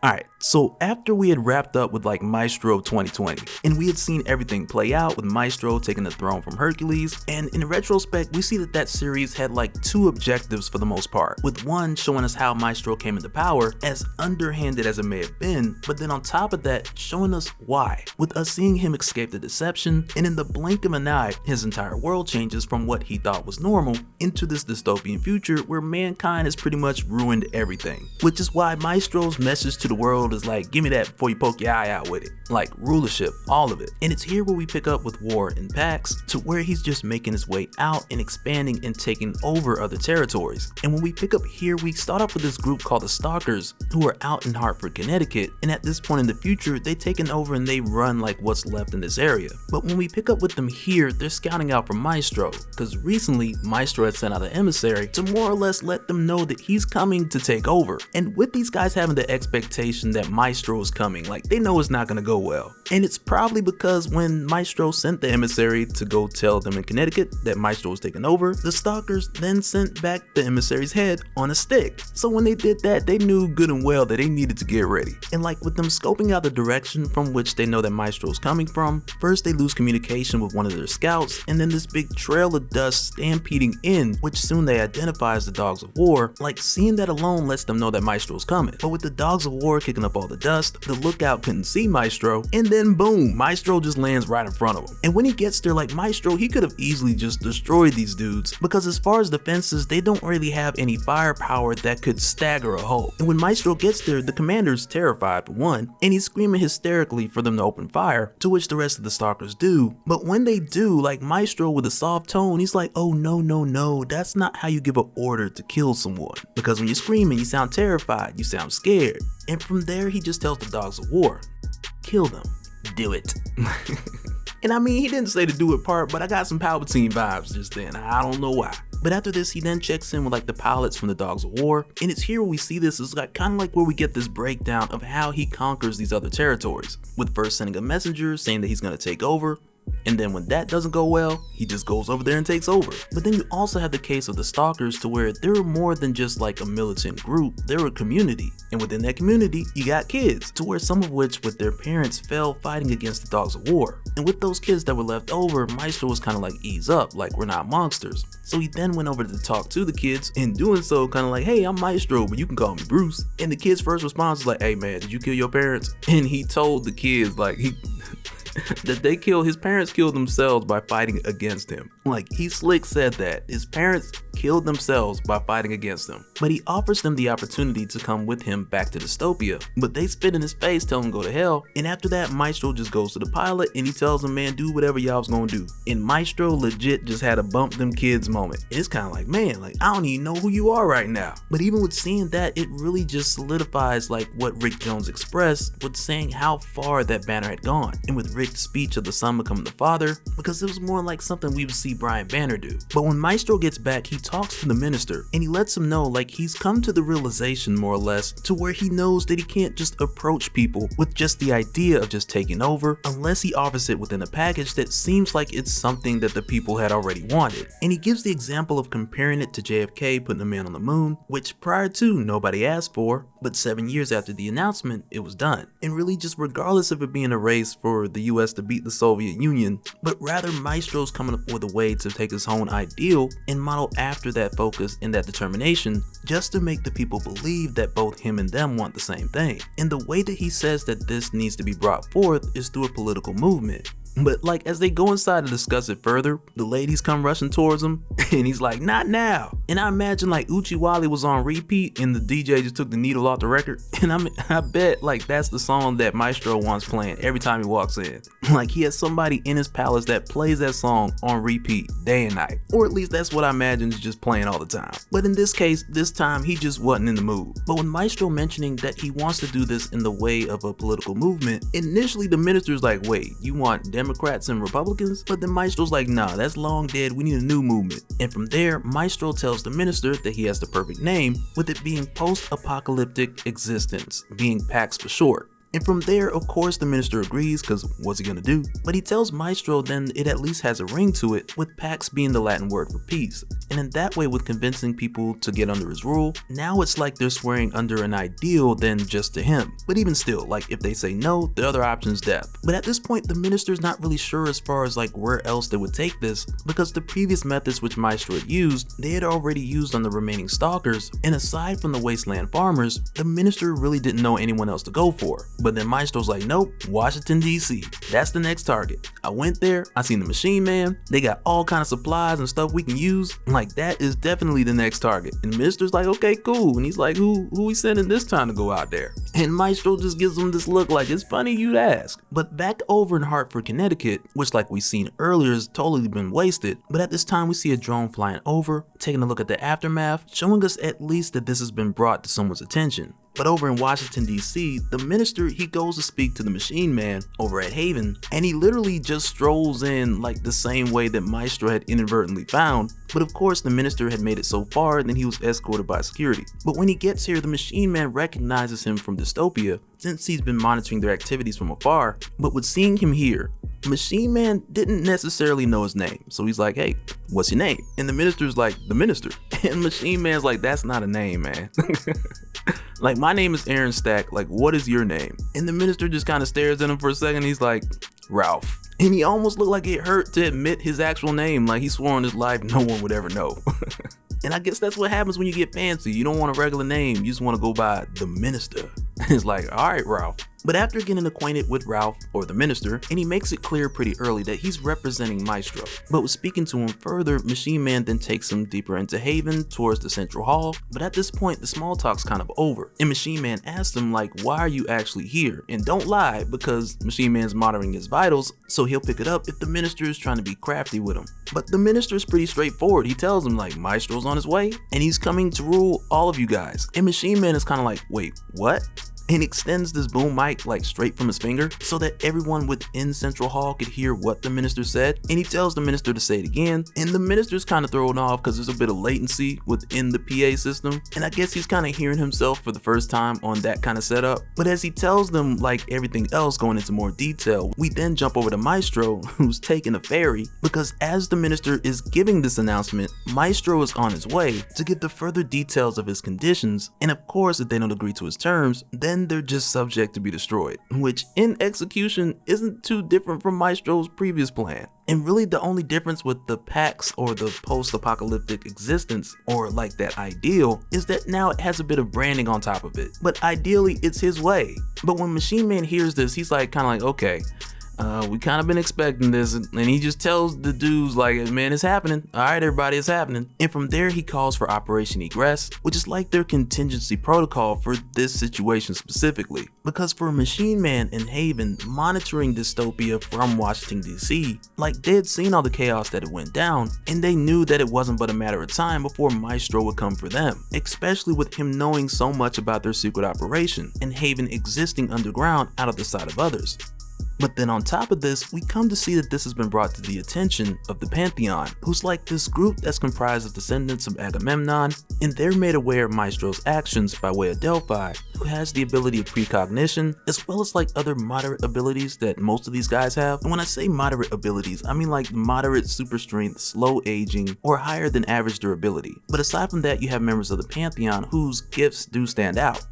Alright, so after we had wrapped up with like Maestro 2020, and we had seen everything play out with Maestro taking the throne from Hercules, and in retrospect we see that that series had like two objectives for the most part, with one showing us how Maestro came into power, as underhanded as it may have been, but then on top of that showing us why, with us seeing him escape the deception, and in the blink of an eye his entire world changes from what he thought was normal into this dystopian future where mankind has pretty much ruined everything, which is why Maestro's message to the world is like, give me that before you poke your eye out with it. Like rulership, all of it. And it's here where we pick up with War and Pax, to where he's just making his way out and expanding and taking over other territories. And when we pick up here, we start off with this group called the Stalkers, who are out in Hartford, Connecticut, and at this point in the future, they've taken over and they run like what's left in this area. But when we pick up with them here, they're scouting out for Maestro, because recently Maestro had sent out an emissary to more or less let them know that he's coming to take over. And with these guys having the expectation that Maestro is coming, like they know it's not gonna go well. And it's probably because when Maestro sent the emissary to go tell them in Connecticut that Maestro was taking over, the Stalkers then sent back the emissary's head on a stick. So when they did that, they knew good and well that they needed to get ready. And like with them scoping out the direction from which they know that Maestro is coming from, first they lose communication with one of their scouts, and then this big trail of dust stampeding in, which soon they identify as the Dogs of War. Like seeing that alone lets them know that Maestro is coming. But with the Dogs of War kicking up all the dust, the lookout couldn't see Maestro, and then boom, Maestro just lands right in front of him. And when he gets there, like Maestro, he could have easily just destroyed these dudes, because as far as defenses, they don't really have any firepower that could stagger a Hulk. And when Maestro gets there, the commander's terrified for one, and he's screaming hysterically for them to open fire, to which the rest of the Stalkers do. But when they do, like Maestro with a soft tone, he's like, oh no, that's not how you give an order to kill someone. Because when you're screaming, you sound terrified, you sound scared. And from there, he just tells the Dogs of War, kill them, do it. And I mean, he didn't say the do it part, but I got some Palpatine vibes just then, I don't know why. But after this, he then checks in with like the pilots from the Dogs of War, and it's here where we see this is like kind of like where we get this breakdown of how he conquers these other territories, with first sending a messenger saying that he's going to take over, and then when that doesn't go well, he just goes over there and takes over. But then you also have the case of the Stalkers, to where they're more than just like a militant group, they're a community. And within that community, you got kids, to where some of which with their parents fell fighting against the Dogs of War. And with those kids that were left over, Maestro was kind of like, ease up, like we're not monsters. So he then went over to talk to the kids, in doing so kind of like, hey, I'm Maestro, but you can call me Bruce. And the kid's first response was like, hey man, did you kill your parents? And he told the kids like that his parents killed themselves by fighting against him. Like, he slick said that his parents killed themselves by fighting against him. But he offers them the opportunity to come with him back to dystopia, but they spit in his face, tell him go to hell. And after that, Maestro just goes to the pilot and he tells him, man, do whatever y'all was gonna do. And Maestro legit just had a bump them kids moment. And it's kind of like, man, like I don't even know who you are right now. But even with seeing that, it really just solidifies like what Rick Jones expressed with saying how far that banner had gone. And with Rick's speech of the son becoming the father, because it was more like something we would see Brian Banner do. But when Maestro gets back, he talks to the minister and he lets him know like he's come to the realization more or less to where he knows that he can't just approach people with just the idea of just taking over unless he offers it within a package that seems like it's something that the people had already wanted. And he gives the example of comparing it to JFK putting a man on the moon, which prior to nobody asked for, but 7 years after the announcement, it was done. And really just regardless of it being a race for the US to beat the Soviet Union, but rather Maestro's coming up with a way to take his own ideal and model after that focus and that determination, just to make the people believe that both him and them want the same thing. And the way that he says that this needs to be brought forth is through a political movement. But like as they go inside to discuss it further, the ladies come rushing towards him and he's like, not now. And I imagine like Uchiwali was on repeat and the DJ just took the needle off the record. And I bet like that's the song that Maestro wants playing every time he walks in. Like he has somebody in his palace that plays that song on repeat day and night. Or at least that's what I imagine is just playing all the time. But in this case, this time he just wasn't in the mood. But when Maestro mentioning that he wants to do this in the way of a political movement, initially the minister's like, wait, you want Democrats and Republicans, but then Maestro's like, nah, that's long dead, we need a new movement. And from there, Maestro tells the minister that he has the perfect name, with it being post-apocalyptic existence, being PAX for short. And from there, of course, the minister agrees, because what's he gonna do? But he tells Maestro then it at least has a ring to it, with Pax being the Latin word for peace. And in that way, with convincing people to get under his rule, now it's like they're swearing under an ideal than just to him. But even still, like if they say no, the other option is death. But at this point, the minister's not really sure as far as like where else they would take this, because the previous methods which Maestro had used, they had already used on the remaining Stalkers, and aside from the wasteland farmers, the minister really didn't know anyone else to go for. But then Maestro's like, nope, Washington DC, that's the next target. I went there, I seen the Machine Man, they got all kind of supplies and stuff we can use, like that is definitely the next target. And the minister's like, okay, cool. And he's like, who we sending this time to go out there? And Maestro just gives him this look like, it's funny you'd ask. But back over in Hartford, Connecticut, which like we seen earlier has totally been wasted, but at this time we see a drone flying over, taking a look at the aftermath, showing us at least that this has been brought to someone's attention. But over in Washington DC, the minister, he goes to speak to the Machine Man over at Haven, and he literally just strolls in like the same way that Maestro had inadvertently found. But of course the minister had made it so far and then he was escorted by security. But when he gets here, the Machine Man recognizes him from Dystopia, since he's been monitoring their activities from afar. But with seeing him here, Machine Man didn't necessarily know his name, so he's like, hey, what's your name? And the minister's like, the minister. And Machine Man's like, that's not a name, man. Like, my name is Aaron Stack, like, what is your name? And the minister just kind of stares at him for a second, he's like, Ralph. And he almost looked like it hurt to admit his actual name, like he swore on his life no one would ever know. And I guess that's what happens when you get fancy. You don't want a regular name, you just want to go by the minister. It's like, all right, Ralph. But after getting acquainted with Ralph, or the minister, and he makes it clear pretty early that he's representing Maestro. But with speaking to him further, Machine Man then takes him deeper into Haven towards the Central Hall. But at this point, the small talk's kind of over. And Machine Man asks him like, why are you actually here? And don't lie, because Machine Man's monitoring his vitals, so he'll pick it up if the minister is trying to be crafty with him. But the minister's pretty straightforward. He tells him like, Maestro's on his way, and he's coming to rule all of you guys. And Machine Man is kind of like, wait, what? And extends this boom mic like straight from his finger so that everyone within Central Hall could hear what the minister said. And he tells the minister to say it again, and the minister's kind of thrown off because there's a bit of latency within the PA system, and I guess he's kind of hearing himself for the first time on that kind of setup. But as he tells them like everything else going into more detail, we then jump over to Maestro, who's taking a ferry, because as the minister is giving this announcement, Maestro is on his way to give the further details of his conditions, and of course if they don't agree to his terms, then they're just subject to be destroyed, which in execution isn't too different from Maestro's previous plan. And really the only difference with the PAX, or the post-apocalyptic existence, or like that ideal, is that now it has a bit of branding on top of it. But ideally it's his way. But when Machine Man hears this, he's like kind of like, okay, we kind of been expecting this, and he just tells the dudes like, man, it's happening. All right, everybody, it's happening. And from there, he calls for Operation Egress, which is like their contingency protocol for this situation specifically. Because for Machine Man and Haven monitoring Dystopia from Washington DC, like they had seen all the chaos that it went down, and they knew that it wasn't but a matter of time before Maestro would come for them, especially with him knowing so much about their secret operation, and Haven existing underground out of the sight of others. But then on top of this, we come to see that this has been brought to the attention of the Pantheon, who's like this group that's comprised of descendants of Agamemnon, and they're made aware of Maestro's actions by way of Delphi, who has the ability of precognition, as well as like other moderate abilities that most of these guys have. And when I say moderate abilities, I mean like moderate super strength, slow aging, or higher than average durability. But aside from that, you have members of the Pantheon whose gifts do stand out.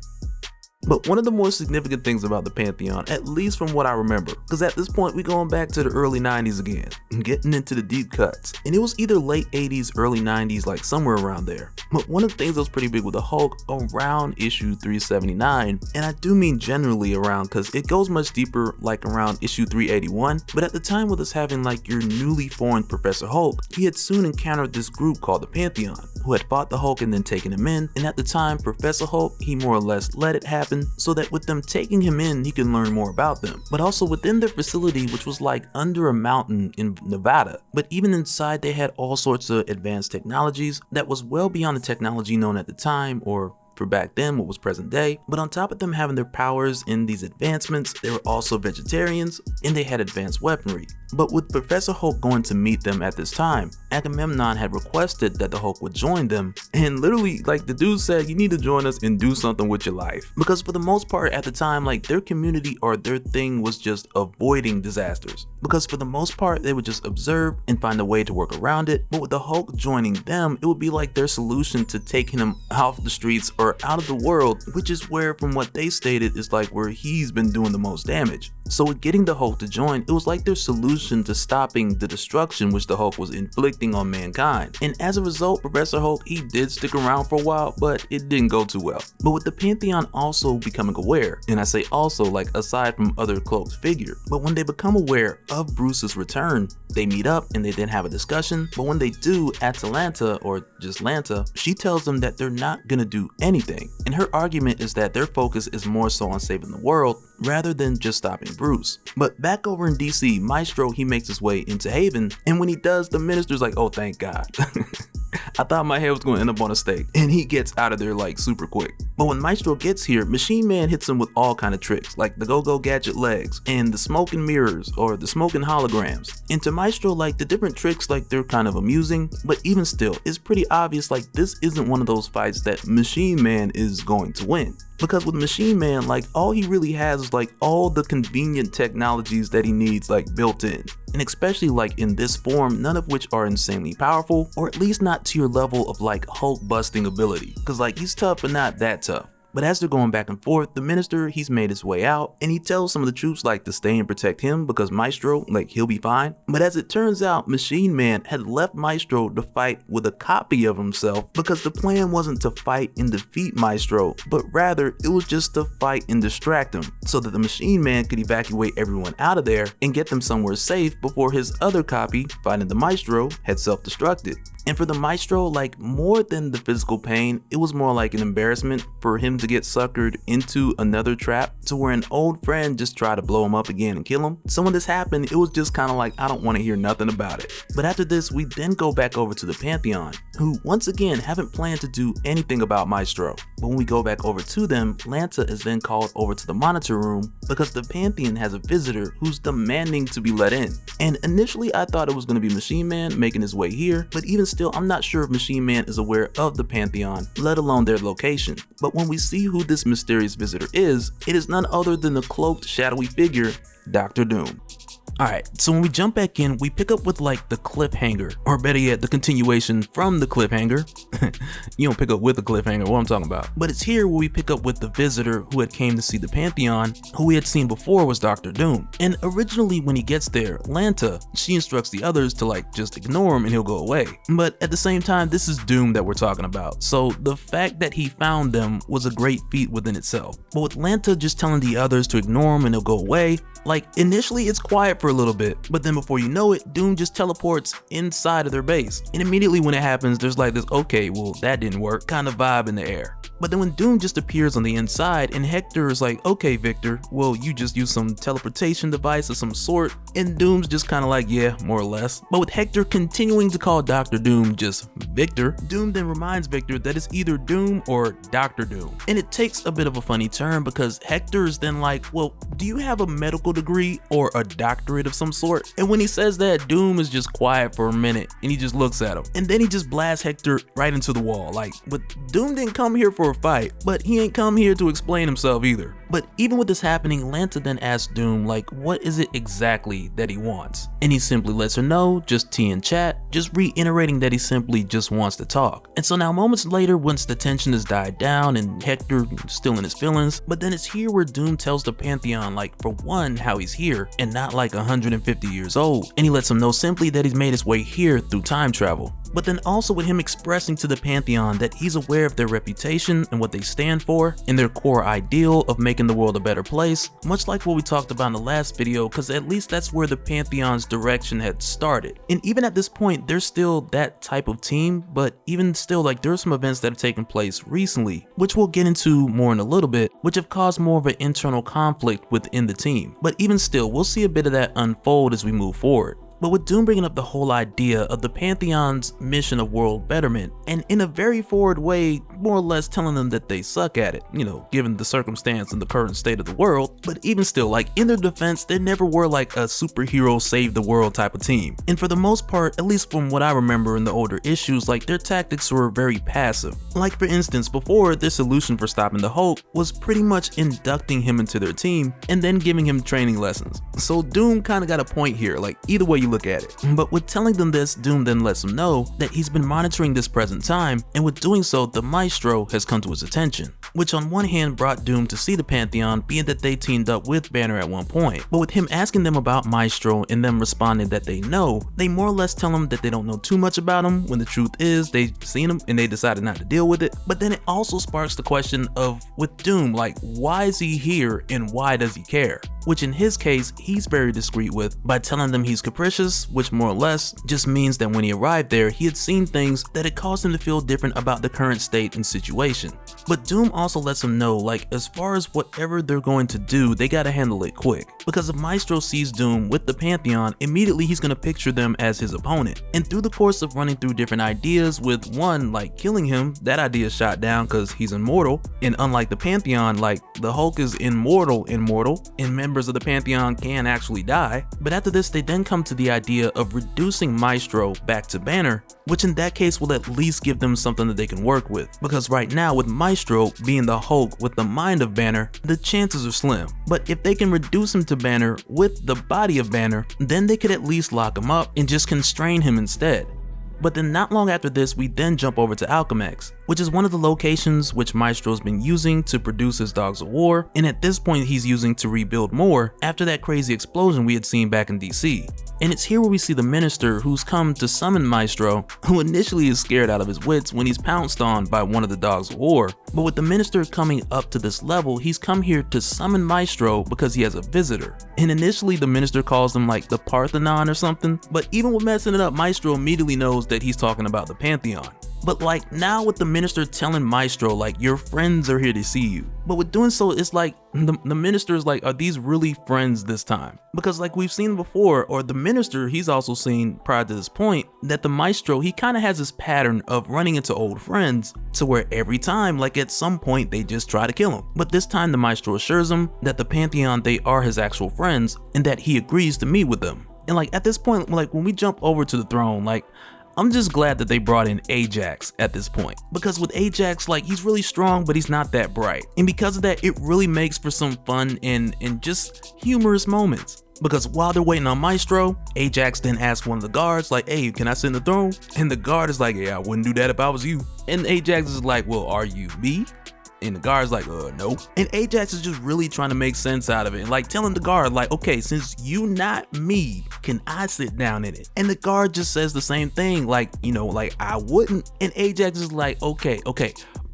But one of the more significant things about the Pantheon, at least from what I remember, because at this point we going back to the early 90s again, getting into the deep cuts, and it was either late 80s, early 90s, like somewhere around there. But one of the things that was pretty big with the Hulk around issue 379, and I do mean generally around because it goes much deeper like around issue 381, but at the time with us having like your newly formed Professor Hulk, he had soon encountered this group called the Pantheon, who had fought the Hulk and then taken him in, and at the time Professor Hulk, he more or less let it happen so that with them taking him in, he can learn more about them. But also within their facility, which was like under a mountain in Nevada, but even inside they had all sorts of advanced technologies that was well beyond the technology known at the time, or for back then what was present day. But on top of them having their powers in these advancements, they were also vegetarians and they had advanced weaponry. But with Professor Hulk going to meet them at this time, Agamemnon had requested that the Hulk would join them, and literally like the dude said, you need to join us and do something with your life. Because for the most part at the time, like their community or their thing was just avoiding disasters. Because for the most part they would just observe and find a way to work around it. But with the Hulk joining them, it would be like their solution to taking him off the streets or out of the world, which is where, from what they stated, is like where he's been doing the most damage. So with getting the Hulk to join, it was like their solution to stopping the destruction which the Hulk was inflicting on mankind. And as a result, Professor Hulk, he did stick around for a while, but it didn't go too well. But with the Pantheon also becoming aware, and I say also like aside from other cloaked figure, but when they become aware of Bruce's return, they meet up and they then have a discussion. But when they do, Atalanta, or just Lanta, she tells them that they're not gonna do anything. And her argument is that their focus is more so on saving the world rather than just stopping Bruce. But back over in DC, Maestro, he makes his way into Haven, and when he does, the minister's like, oh thank God. I thought my head was going to end up on a stake, and he gets out of there like super quick. But when Maestro gets here, Machine Man hits him with all kind of tricks, like the go-go gadget legs and the smoking mirrors or the smoking holograms. And to Maestro, like the different tricks, like they're kind of amusing, but even still, it's pretty obvious like this isn't one of those fights that Machine Man is going to win. Because with Machine Man, like all he really has is like all the convenient technologies that he needs like built in. And especially like in this form, none of which are insanely powerful, or at least not to your level of like Hulk busting ability. Cause like he's tough but not that tough. But as they're going back and forth, the minister, he's made his way out and he tells some of the troops like to stay and protect him because Maestro, like he'll be fine. But as it turns out, Machine Man had left Maestro to fight with a copy of himself because the plan wasn't to fight and defeat Maestro, but rather it was just to fight and distract him so that the Machine Man could evacuate everyone out of there and get them somewhere safe before his other copy, fighting the Maestro, had self-destructed. And for the Maestro, like more than the physical pain, it was more like an embarrassment for him to get suckered into another trap to where an old friend just tried to blow him up again and kill him. So when this happened, it was just kind of like, I don't want to hear nothing about it. But after this, we then go back over to the Pantheon, who once again haven't planned to do anything about Maestro. But when we go back over to them, Lanta is then called over to the monitor room because the Pantheon has a visitor who's demanding to be let in. And initially I thought it was going to be Machine Man making his way here, but even still, I'm not sure if Machine Man is aware of the Pantheon, let alone their location. But when we see who this mysterious visitor is, it is none other than the cloaked, shadowy figure, Dr. Doom. Alright, so when we jump back in, we pick up with like the cliffhanger, or better yet, the continuation from the cliffhanger. You don't pick up with the cliffhanger, what I'm talking about. But it's here where we pick up with the visitor who had came to see the Pantheon, who we had seen before was Dr. Doom. And originally when he gets there, Lanta, she instructs the others to like just ignore him and he'll go away. But at the same time, this is Doom that we're talking about. So the fact that he found them was a great feat within itself. But with Lanta just telling the others to ignore him and he'll go away, like initially it's quiet for a little bit, but then before you know it, Doom just teleports inside of their base. And immediately when it happens, there's like this, okay, well that didn't work kind of vibe in the air. But then when Doom just appears on the inside and Hector is like, okay Victor, well you just use some teleportation device of some sort, and Doom's just kind of like, yeah, more or less. But with Hector continuing to call Dr. Doom just Victor, Doom then reminds Victor that it's either Doom or Dr. Doom. And it takes a bit of a funny turn because Hector is then like, well, do you have a medical degree or a doctorate of some sort? And when he says that, Doom is just quiet for a minute and he just looks at him. And then he just blasts Hector right into the wall. Like, but Doom didn't come here for a fight, but he ain't come here to explain himself either. But even with this happening, Lanta then asks Doom like, what is it exactly that he wants? And he simply lets her know, just tea and chat, just reiterating that he simply just wants to talk. And so now moments later, once the tension has died down and Hector still in his feelings, but then it's here where Doom tells the Pantheon like, for one, how he's here and not like 150 years old. And he lets them know simply that he's made his way here through time travel. But then also with him expressing to the Pantheon that he's aware of their reputation and what they stand for and their core ideal of making the world a better place, much like what we talked about in the last video, because at least that's where the Pantheon's direction had started. And even at this point, they're still that type of team, but even still, like there are some events that have taken place recently, which we'll get into more in a little bit, which have caused more of an internal conflict within the team. But even still, we'll see a bit of that unfold as we move forward. But with Doom bringing up the whole idea of the Pantheon's mission of world betterment, and in a very forward way, more or less telling them that they suck at it, given the circumstance and the current state of the world. But even still, like, in their defense, they never were like a superhero save the world type of team. And for the most part, at least from what I remember in the older issues, like, their tactics were very passive. Like, for instance, before, their solution for stopping the Hulk was pretty much inducting him into their team and then giving him training lessons. So Doom kind of got a point here, like, either way you look at it. But with telling them this, Doom then lets them know that he's been monitoring this present time, and with doing so, the Maestro has come to his attention, which on one hand brought Doom to see the Pantheon, being that they teamed up with Banner at one point. But with him asking them about Maestro and them responding that they know, they more or less tell him that they don't know too much about him, when the truth is they've seen him and they decided not to deal with it. But then it also sparks the question of, with Doom, like, why is he here and why does he care? Which in his case, he's very discreet with by telling them he's capricious, which more or less just means that when he arrived there, he had seen things that had caused him to feel different about the current state and situation. But Doom also lets him know, like, as far as whatever they're going to do, they gotta handle it quick. Because if Maestro sees Doom with the Pantheon, immediately he's gonna picture them as his opponent. And through the course of running through different ideas, with one, like killing him, that idea is shot down because he's immortal. And unlike the Pantheon, like, the Hulk is immortal, and members of the Pantheon can actually die. But after this, they then come to the idea of reducing Maestro back to Banner, which in that case will at least give them something that they can work with. Because right now, with Maestro being the Hulk with the mind of Banner, the chances are slim. But if they can reduce him to Banner with the body of Banner, then they could at least lock him up and just constrain him instead. But then not long after this, we then jump over to Alchemax, which is one of the locations which Maestro's been using to produce his Dogs of War, and at this point he's using to rebuild more after that crazy explosion we had seen back in DC. And it's here where we see the Minister, who's come to summon Maestro, who initially is scared out of his wits when he's pounced on by one of the Dogs of War. But with the Minister coming up to this level, he's come here to summon Maestro because he has a visitor. And initially the Minister calls him like the Parthenon or something, but even with messing it up, Maestro immediately knows that he's talking about the Pantheon. But like now with the Minister telling Maestro like, your friends are here to see you. But with doing so, it's like the Minister is like, are these really friends this time? Because like we've seen before, or the Minister, he's also seen prior to this point, that the Maestro, he kind of has this pattern of running into old friends to where every time, like at some point, they just try to kill him. But this time the Maestro assures him that the Pantheon, they are his actual friends and that he agrees to meet with them. And like at this point, like when we jump over to the throne, like I'm just glad that they brought in Ajax at this point, because with Ajax, like he's really strong, but he's not that bright. And because of that, it really makes for some fun and just humorous moments. Because while they're waiting on Maestro, Ajax then asks one of the guards like, hey, can I sit in the throne? And the guard is like, yeah, I wouldn't do that if I was you. And Ajax is like, well, are you me? And the guard's like, no. And Ajax is just really trying to make sense out of it. And like telling the guard like, okay, since you not me, can I sit down in it? And the guard just says the same thing. Like, like I wouldn't. And Ajax is like, okay,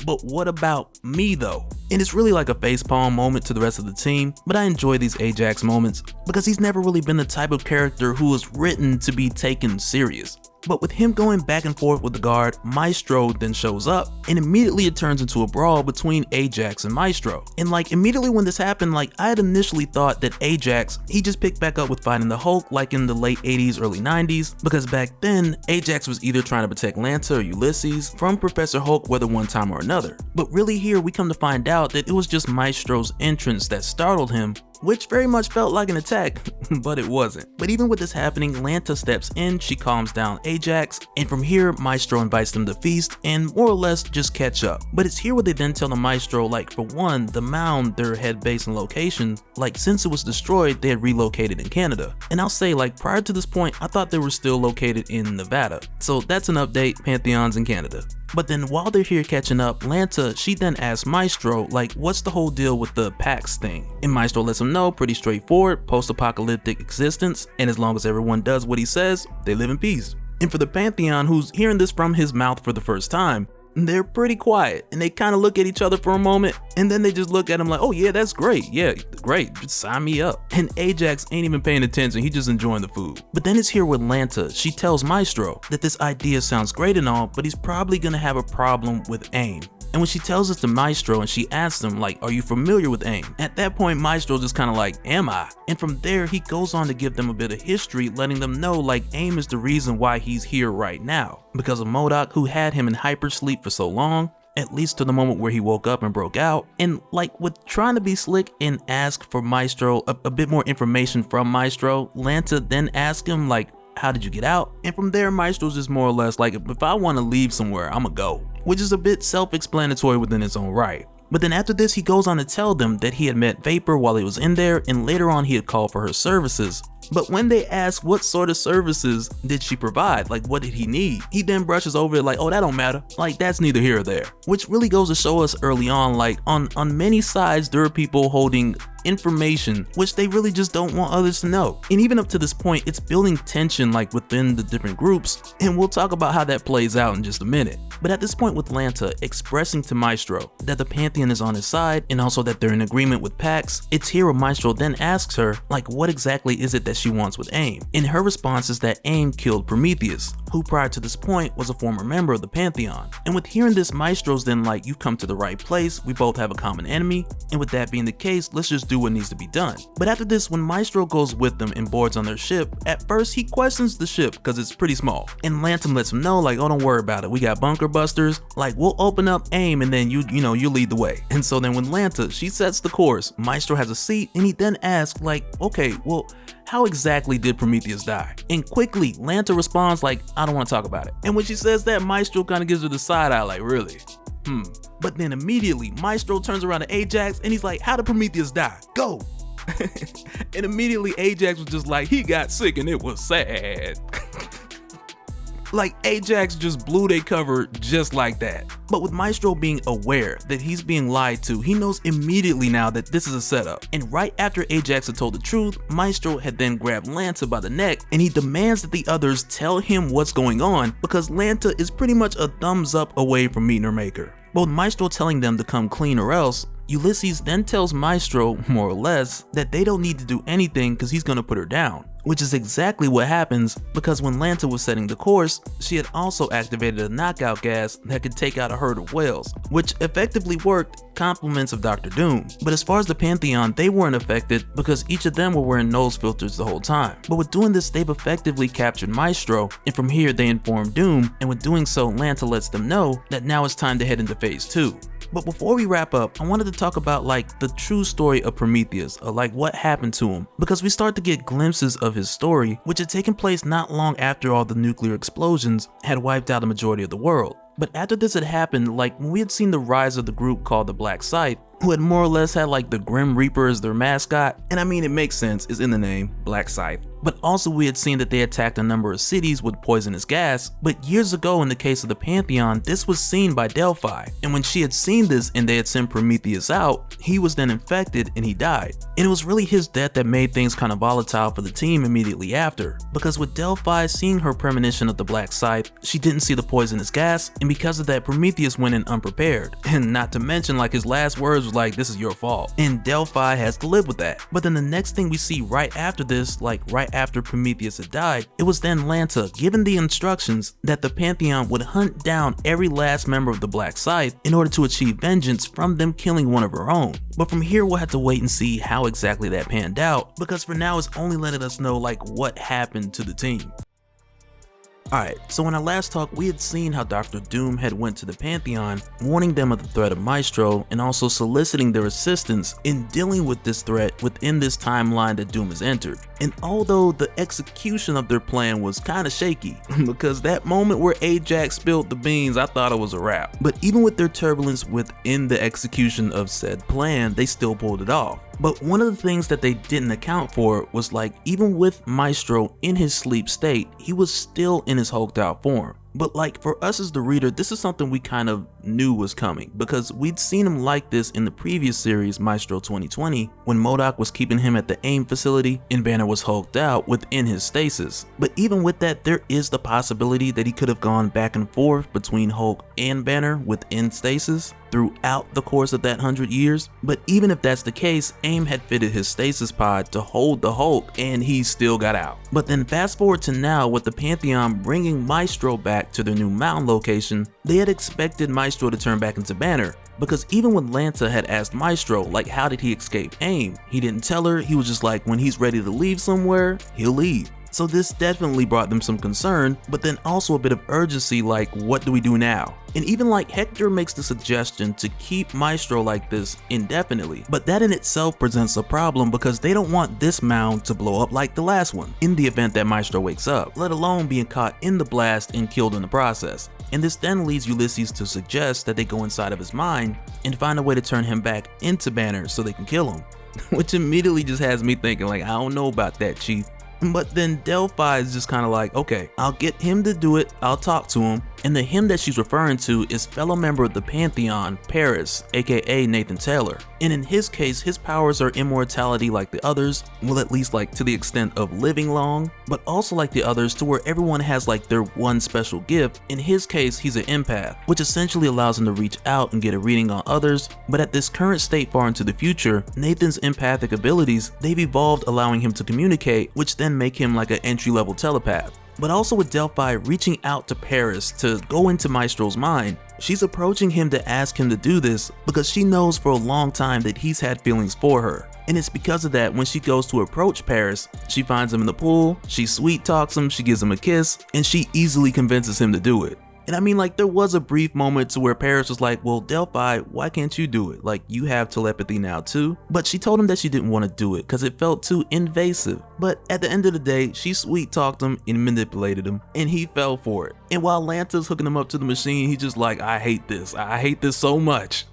but what about me though? And it's really like a facepalm moment to the rest of the team, but I enjoy these Ajax moments because he's never really been the type of character who is written to be taken serious. But with him going back and forth with the guard, Maestro then shows up, and immediately it turns into a brawl between Ajax and Maestro. And like immediately when this happened, like I had initially thought that Ajax, he just picked back up with fighting the Hulk like in the late 80s, early 90s, because back then, Ajax was either trying to protect Lanta or Ulysses from Professor Hulk, whether one time or another. But really here we come to find out that it was just Maestro's entrance that startled him, which very much felt like an attack, but it wasn't. But even with this happening, Lanta steps in, she calms down Ajax, and from here, Maestro invites them to feast and more or less just catch up. But it's here where they then tell the Maestro, like for one, the mound, their head base and location, like since it was destroyed, they had relocated in Canada. And I'll say like prior to this point, I thought they were still located in Nevada. So that's an update, Pantheon's in Canada. But then while they're here catching up, Lanta, she then asks Maestro, like, what's the whole deal with the Pax thing? And Maestro lets him know, pretty straightforward, post-apocalyptic existence, and as long as everyone does what he says, they live in peace. And for the Pantheon, who's hearing this from his mouth for the first time, they're pretty quiet, and they kind of look at each other for a moment, and then they just look at him like, oh yeah, that's great, yeah, great, just sign me up. And Ajax ain't even paying attention, he's just enjoying the food. But then it's here with Lanta, she tells Maestro that this idea sounds great and all, but he's probably gonna have a problem with aim. And when she tells this to Maestro and she asks him like, are you familiar with AIM? At that point, Maestro just kind of like, am I? And from there, he goes on to give them a bit of history, letting them know like AIM is the reason why he's here right now. Because of MODOK, who had him in hypersleep for so long, at least to the moment where he woke up and broke out. And like with trying to be slick and ask for Maestro a bit more information from Maestro, Lanta then asks him like, how did you get out? And from there, Maestro's just more or less like, if I want to leave somewhere, I'ma go. Which is a bit self-explanatory within its own right. But then after this, he goes on to tell them that he had met Vapor while he was in there, and later on he had called for her services. But when they ask what sort of services did she provide, like what did he need, he then brushes over it like, oh, that don't matter, like that's neither here or there. Which really goes to show us early on, like on many sides there are people holding information which they really just don't want others to know. And even up to this point, it's building tension like within the different groups, and we'll talk about how that plays out in just a minute. But at this point, with Lanta expressing to Maestro that the Pantheon is on his side and also that they're in agreement with Pax, it's here where Maestro then asks her like, what exactly is it that she wants with AIM? And her response is that AIM killed Prometheus, who prior to this point was a former member of the Pantheon. And with hearing this, Maestro's then like, you come to the right place, we both have a common enemy, and with that being the case, let's just do what needs to be done. But after this, when Maestro goes with them and boards on their ship, at first he questions the ship because it's pretty small, and Lanta lets him know like, oh, don't worry about it, we got bunker busters, like we'll open up AIM and then you lead the way. And so then when Lanta, she sets the course, Maestro has a seat, and he then asks like, okay, well, how exactly did Prometheus die? And quickly, Lanta responds like, I don't want to talk about it. And when she says that, Maestro kind of gives her the side eye like, really? But then immediately, Maestro turns around to Ajax and he's like, how did Prometheus die? Go! And immediately Ajax was just like, he got sick and it was sad. Like Ajax just blew their cover just like that. But with Maestro being aware that he's being lied to, he knows immediately now that this is a setup. And right after Ajax had told the truth, Maestro had then grabbed Lanta by the neck and he demands that the others tell him what's going on, because Lanta is pretty much a thumbs up away from meeting her maker. But with Maestro telling them to come clean or else, Ulysses then tells Maestro, more or less, that they don't need to do anything because he's gonna put her down. Which is exactly what happens, because when Lanta was setting the course, she had also activated a knockout gas that could take out a herd of whales, which effectively worked, compliments of Dr. Doom. But as far as the Pantheon, they weren't affected because each of them were wearing nose filters the whole time. But with doing this, they've effectively captured Maestro, and from here they inform Doom, and with doing so, Lanta lets them know that now it's time to head into phase 2. But before we wrap up, I wanted to talk about like the true story of Prometheus, or like what happened to him, because we start to get glimpses of his story, which had taken place not long after all the nuclear explosions had wiped out the majority of the world. But after this had happened, like when we had seen the rise of the group called the Black Scythe, who had more or less had like the Grim Reaper as their mascot, and I mean it makes sense, it's in the name, Black Scythe. But also we had seen that they attacked a number of cities with poisonous gas, but years ago in the case of the Pantheon, this was seen by Delphi, and when she had seen this and they had sent Prometheus out, he was then infected and he died. And it was really his death that made things kind of volatile for the team immediately after, because with Delphi seeing her premonition of the Black Scythe, she didn't see the poisonous gas, and because of that Prometheus went in unprepared, and not to mention like his last words was like, this is your fault, and Delphi has to live with that. But then the next thing we see right after this, like right after Prometheus had died, it was then Lanta given the instructions that the Pantheon would hunt down every last member of the Black Scythe in order to achieve vengeance from them killing one of her own. But from here we'll have to wait and see how exactly that panned out, because for now it's only letting us know like what happened to the team. Alright, so in our last talk, we had seen how Dr. Doom had went to the Pantheon, warning them of the threat of Maestro, and also soliciting their assistance in dealing with this threat within this timeline that Doom has entered. And although the execution of their plan was kinda shaky, because that moment where Ajax spilled the beans, I thought it was a wrap. But even with their turbulence within the execution of said plan, they still pulled it off. But one of the things that they didn't account for was like, even with Maestro in his sleep state, he was still in his hulked out form. But like for us as the reader, this is something we kind of knew was coming, because we'd seen him like this in the previous series, Maestro 2020, when MODOK was keeping him at the AIM facility and Banner was hulked out within his stasis. But even with that, there is the possibility that he could have gone back and forth between Hulk and Banner within stasis throughout the course of that 100 years. But even if that's the case, AIM had fitted his stasis pod to hold the Hulk and he still got out. But then fast forward to now with the Pantheon bringing Maestro back back to their new mountain location, they had expected Maestro to turn back into Banner, because even when Lanta had asked Maestro like how did he escape AIM, he didn't tell her. He was just like, when he's ready to leave somewhere, he'll leave. So this definitely brought them some concern, but then also a bit of urgency, like what do we do now? And even like Hector makes the suggestion to keep Maestro like this indefinitely, but that in itself presents a problem because they don't want this mound to blow up like the last one in the event that Maestro wakes up, let alone being caught in the blast and killed in the process. And this then leads Ulysses to suggest that they go inside of his mind and find a way to turn him back into Banner so they can kill him, which immediately just has me thinking like, I don't know about that, Chief. But then Delphi is just kind of like, okay, I'll get him to do it, I'll talk to him. And the him that she's referring to is fellow member of the Pantheon, Paris, aka Nathan Taylor. And in his case, his powers are immortality like the others, well at least like to the extent of living long, but also like the others to where everyone has like their one special gift. In his case, he's an empath, which essentially allows him to reach out and get a reading on others, but at this current state far into the future, Nathan's empathic abilities, they've evolved allowing him to communicate, which then make him like an entry-level telepath. But also with Delphi reaching out to Paris to go into Maestro's mind, she's approaching him to ask him to do this because she knows for a long time that he's had feelings for her. And it's because of that when she goes to approach Paris, she finds him in the pool, she sweet talks him, she gives him a kiss, and she easily convinces him to do it. And I mean, like, there was a brief moment to where Paris was like, well, Delphi, why can't you do it? Like, you have telepathy now too. But she told him that she didn't want to do it because it felt too invasive. But at the end of the day, she sweet talked him and manipulated him, and he fell for it. And while Lanta's hooking him up to the machine, he's just like, I hate this so much.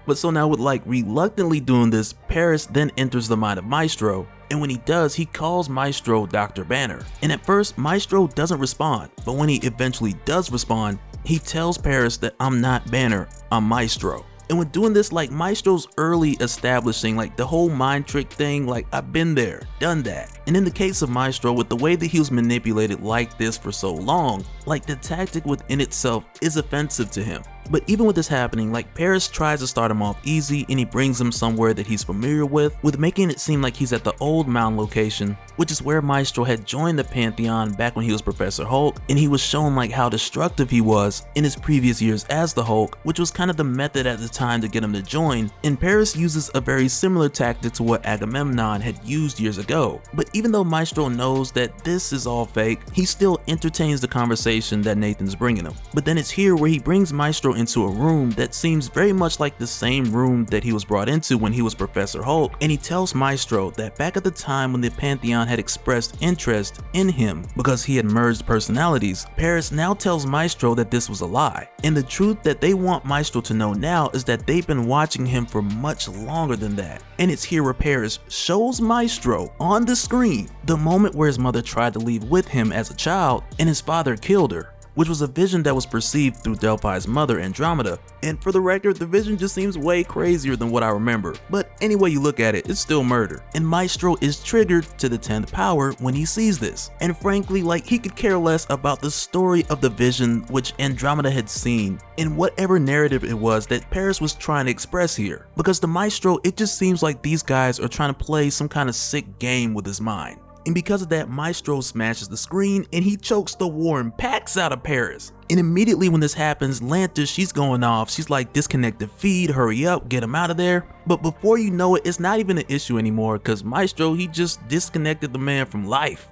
But so now with like reluctantly doing this, Paris then enters the mind of Maestro. And when he does, he calls Maestro Dr. Banner. And at first, Maestro doesn't respond, but when he eventually does respond, he tells Paris that I'm not Banner, I'm Maestro. And when doing this, like Maestro's early establishing like the whole mind trick thing, like I've been there, done that. And in the case of Maestro, with the way that he was manipulated like this for so long, like the tactic within itself is offensive to him. But even with this happening, like Paris tries to start him off easy and he brings him somewhere that he's familiar with making it seem like he's at the old mountain location, which is where Maestro had joined the Pantheon back when he was Professor Hulk, and he was shown like how destructive he was in his previous years as the Hulk, which was kind of the method at the time to get him to join. And Paris uses a very similar tactic to what Agamemnon had used years ago. But even though Maestro knows that this is all fake, he still entertains the conversation that Nathan's bringing him. But then it's here where he brings Maestro into a room that seems very much like the same room that he was brought into when he was Professor Hulk, and he tells Maestro that back at the time when the Pantheon had expressed interest in him because he had merged personalities, Paris now tells Maestro that this was a lie. And the truth that they want Maestro to know now is that they've been watching him for much longer than that. And it's here where Paris shows Maestro on the screen the moment where his mother tried to leave with him as a child and his father killed her, which was a vision that was perceived through Delphi's mother, Andromeda. And for the record, the vision just seems way crazier than what I remember. But any way you look at it, it's still murder. And Maestro is triggered to the 10th power when he sees this. And frankly, like, he could care less about the story of the vision which Andromeda had seen in whatever narrative it was that Paris was trying to express here. Because to Maestro, it just seems like these guys are trying to play some kind of sick game with his mind. And because of that, Maestro smashes the screen and he chokes the warm packs out of Paris. And immediately when this happens, Lanta, she's going off. She's like, disconnect the feed, hurry up, get him out of there. But before you know it, it's not even an issue anymore because Maestro, he just disconnected the man from life.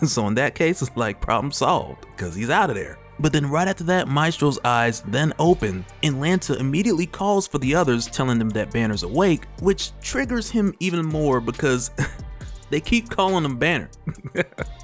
So in that case, it's like problem solved because he's out of there. But then right after that, Maestro's eyes then open and Lanta immediately calls for the others, telling them that Banner's awake, which triggers him even more because they keep calling him Banner.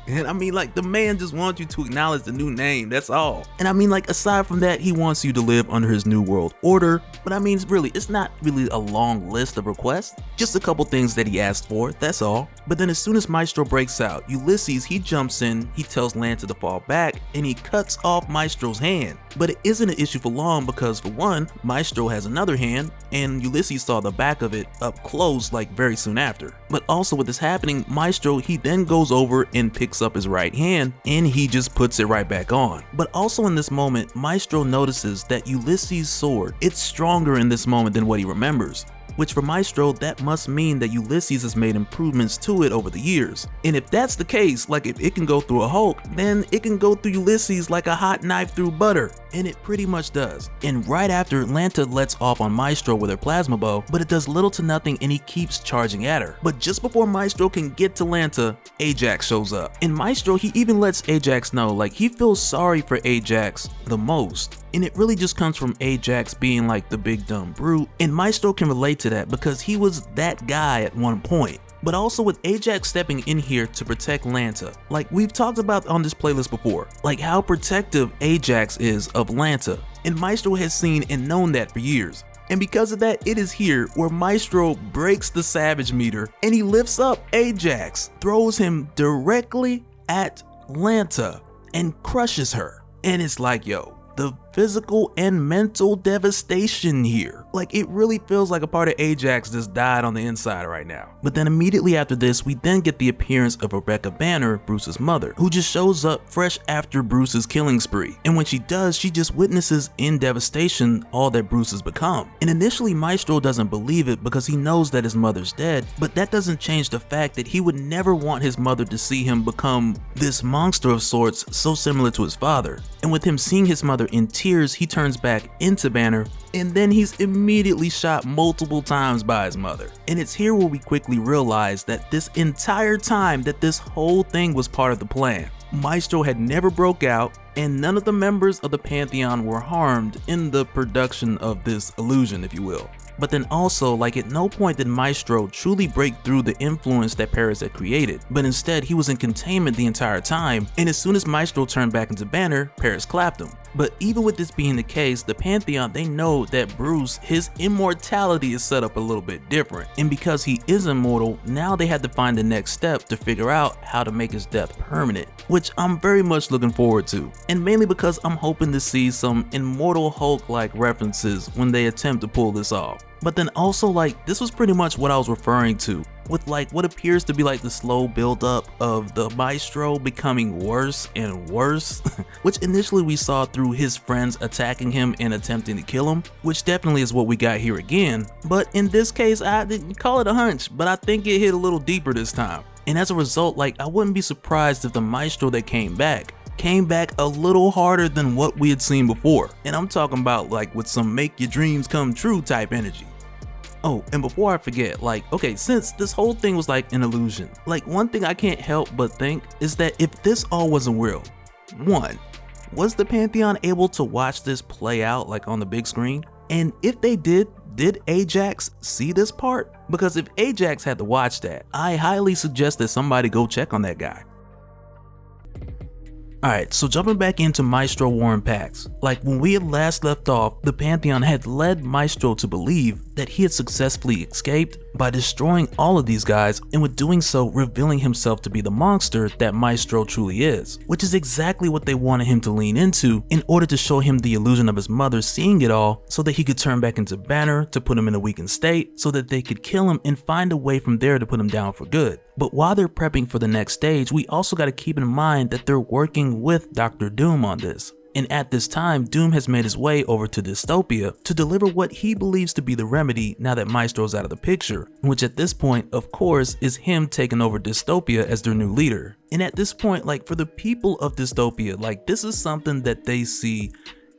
And I mean, like, the man just wants you to acknowledge the new name, that's all. And I mean, like, aside from that, he wants you to live under his new world order. But I mean, it's not really a long list of requests, just a couple things that he asked for, that's all. But then as soon as Maestro breaks out, Ulysses, he jumps in, he tells Lanta to fall back, and he cuts off Maestro's hand. But it isn't an issue for long because, for one, Maestro has another hand, and Ulysses saw the back of it up close like very soon after. But also with this happening, Maestro, he then goes over and picks up his right hand and he just puts it right back on. But also in this moment, Maestro notices that Ulysses' sword, it's stronger in this moment than what he remembers. which for Maestro, that must mean that Ulysses has made improvements to it over the years. And if that's the case, like if it can go through a Hulk, then it can go through Ulysses like a hot knife through butter. And it pretty much does. And right after, Lanta lets off on Maestro with her plasma bow, but it does little to nothing and he keeps charging at her. But just before Maestro can get to Lanta, Ajax shows up. And Maestro, he even lets Ajax know like he feels sorry for Ajax the most. And it really just comes from Ajax being like the big dumb brute. And Maestro can relate to that because he was that guy at one point. But also with Ajax stepping in here to protect Lanta. Like we've talked about on this playlist before, like how protective Ajax is of Lanta. And Maestro has seen and known that for years. And because of that, it is here where Maestro breaks the savage meter and he lifts up Ajax, throws him directly at Lanta and crushes her. And it's like, yo, the physical and mental devastation here. Like it really feels like a part of Ajax just died on the inside right now. But then immediately after this, we then get the appearance of Rebecca Banner, Bruce's mother, who just shows up fresh after Bruce's killing spree. And when she does, she just witnesses in devastation all that Bruce has become. And initially Maestro doesn't believe it because he knows that his mother's dead, but that doesn't change the fact that he would never want his mother to see him become this monster of sorts so similar to his father. And with him seeing his mother in tears, he turns back into Banner, and then he's immediately shot multiple times by his mother. And it's here where we quickly realize that this entire time that this whole thing was part of the plan. Maestro had never broke out, and none of the members of the Pantheon were harmed in the production of this illusion, if you will. But then also, like at no point did Maestro truly break through the influence that Paris had created, but instead he was in containment the entire time, and as soon as Maestro turned back into Banner, Paris clapped him. But even with this being the case, the Pantheon, they know that Bruce, his immortality is set up a little bit different, and because he is immortal, now they had to find the next step to figure out how to make his death permanent, which I'm very much looking forward to, and mainly because I'm hoping to see some Immortal Hulk like references when they attempt to pull this off. But then also, like, this was pretty much what I was referring to with like what appears to be like the slow build up of the Maestro becoming worse and worse, which initially we saw through his friends attacking him and attempting to kill him, which definitely is what we got here again. But in this case, I didn't call it a hunch, but I think it hit a little deeper this time. And as a result, like, I wouldn't be surprised if the Maestro that came back a little harder than what we had seen before. And I'm talking about like with some make your dreams come true type energy. Oh, and before I forget, like, okay, since this whole thing was like an illusion, like one thing I can't help but think is that if this all wasn't real, one, was the Pantheon able to watch this play out like on the big screen? And if they did Ajax see this part? Because if Ajax had to watch that, I highly suggest that somebody go check on that guy. Alright, so jumping back into Maestro War and Pax, like when we had last left off, the Pantheon had led Maestro to believe that he had successfully escaped by destroying all of these guys, and with doing so revealing himself to be the monster that Maestro truly is, which is exactly what they wanted him to lean into in order to show him the illusion of his mother seeing it all so that he could turn back into Banner to put him in a weakened state so that they could kill him and find a way from there to put him down for good. But while they're prepping for the next stage, we also got to keep in mind that they're working with Dr. Doom on this. And at this time, Doom has made his way over to Dystopia to deliver what he believes to be the remedy now that Maestro's out of the picture, which at this point, of course, is him taking over Dystopia as their new leader. And at this point, like for the people of Dystopia, like this is something that they see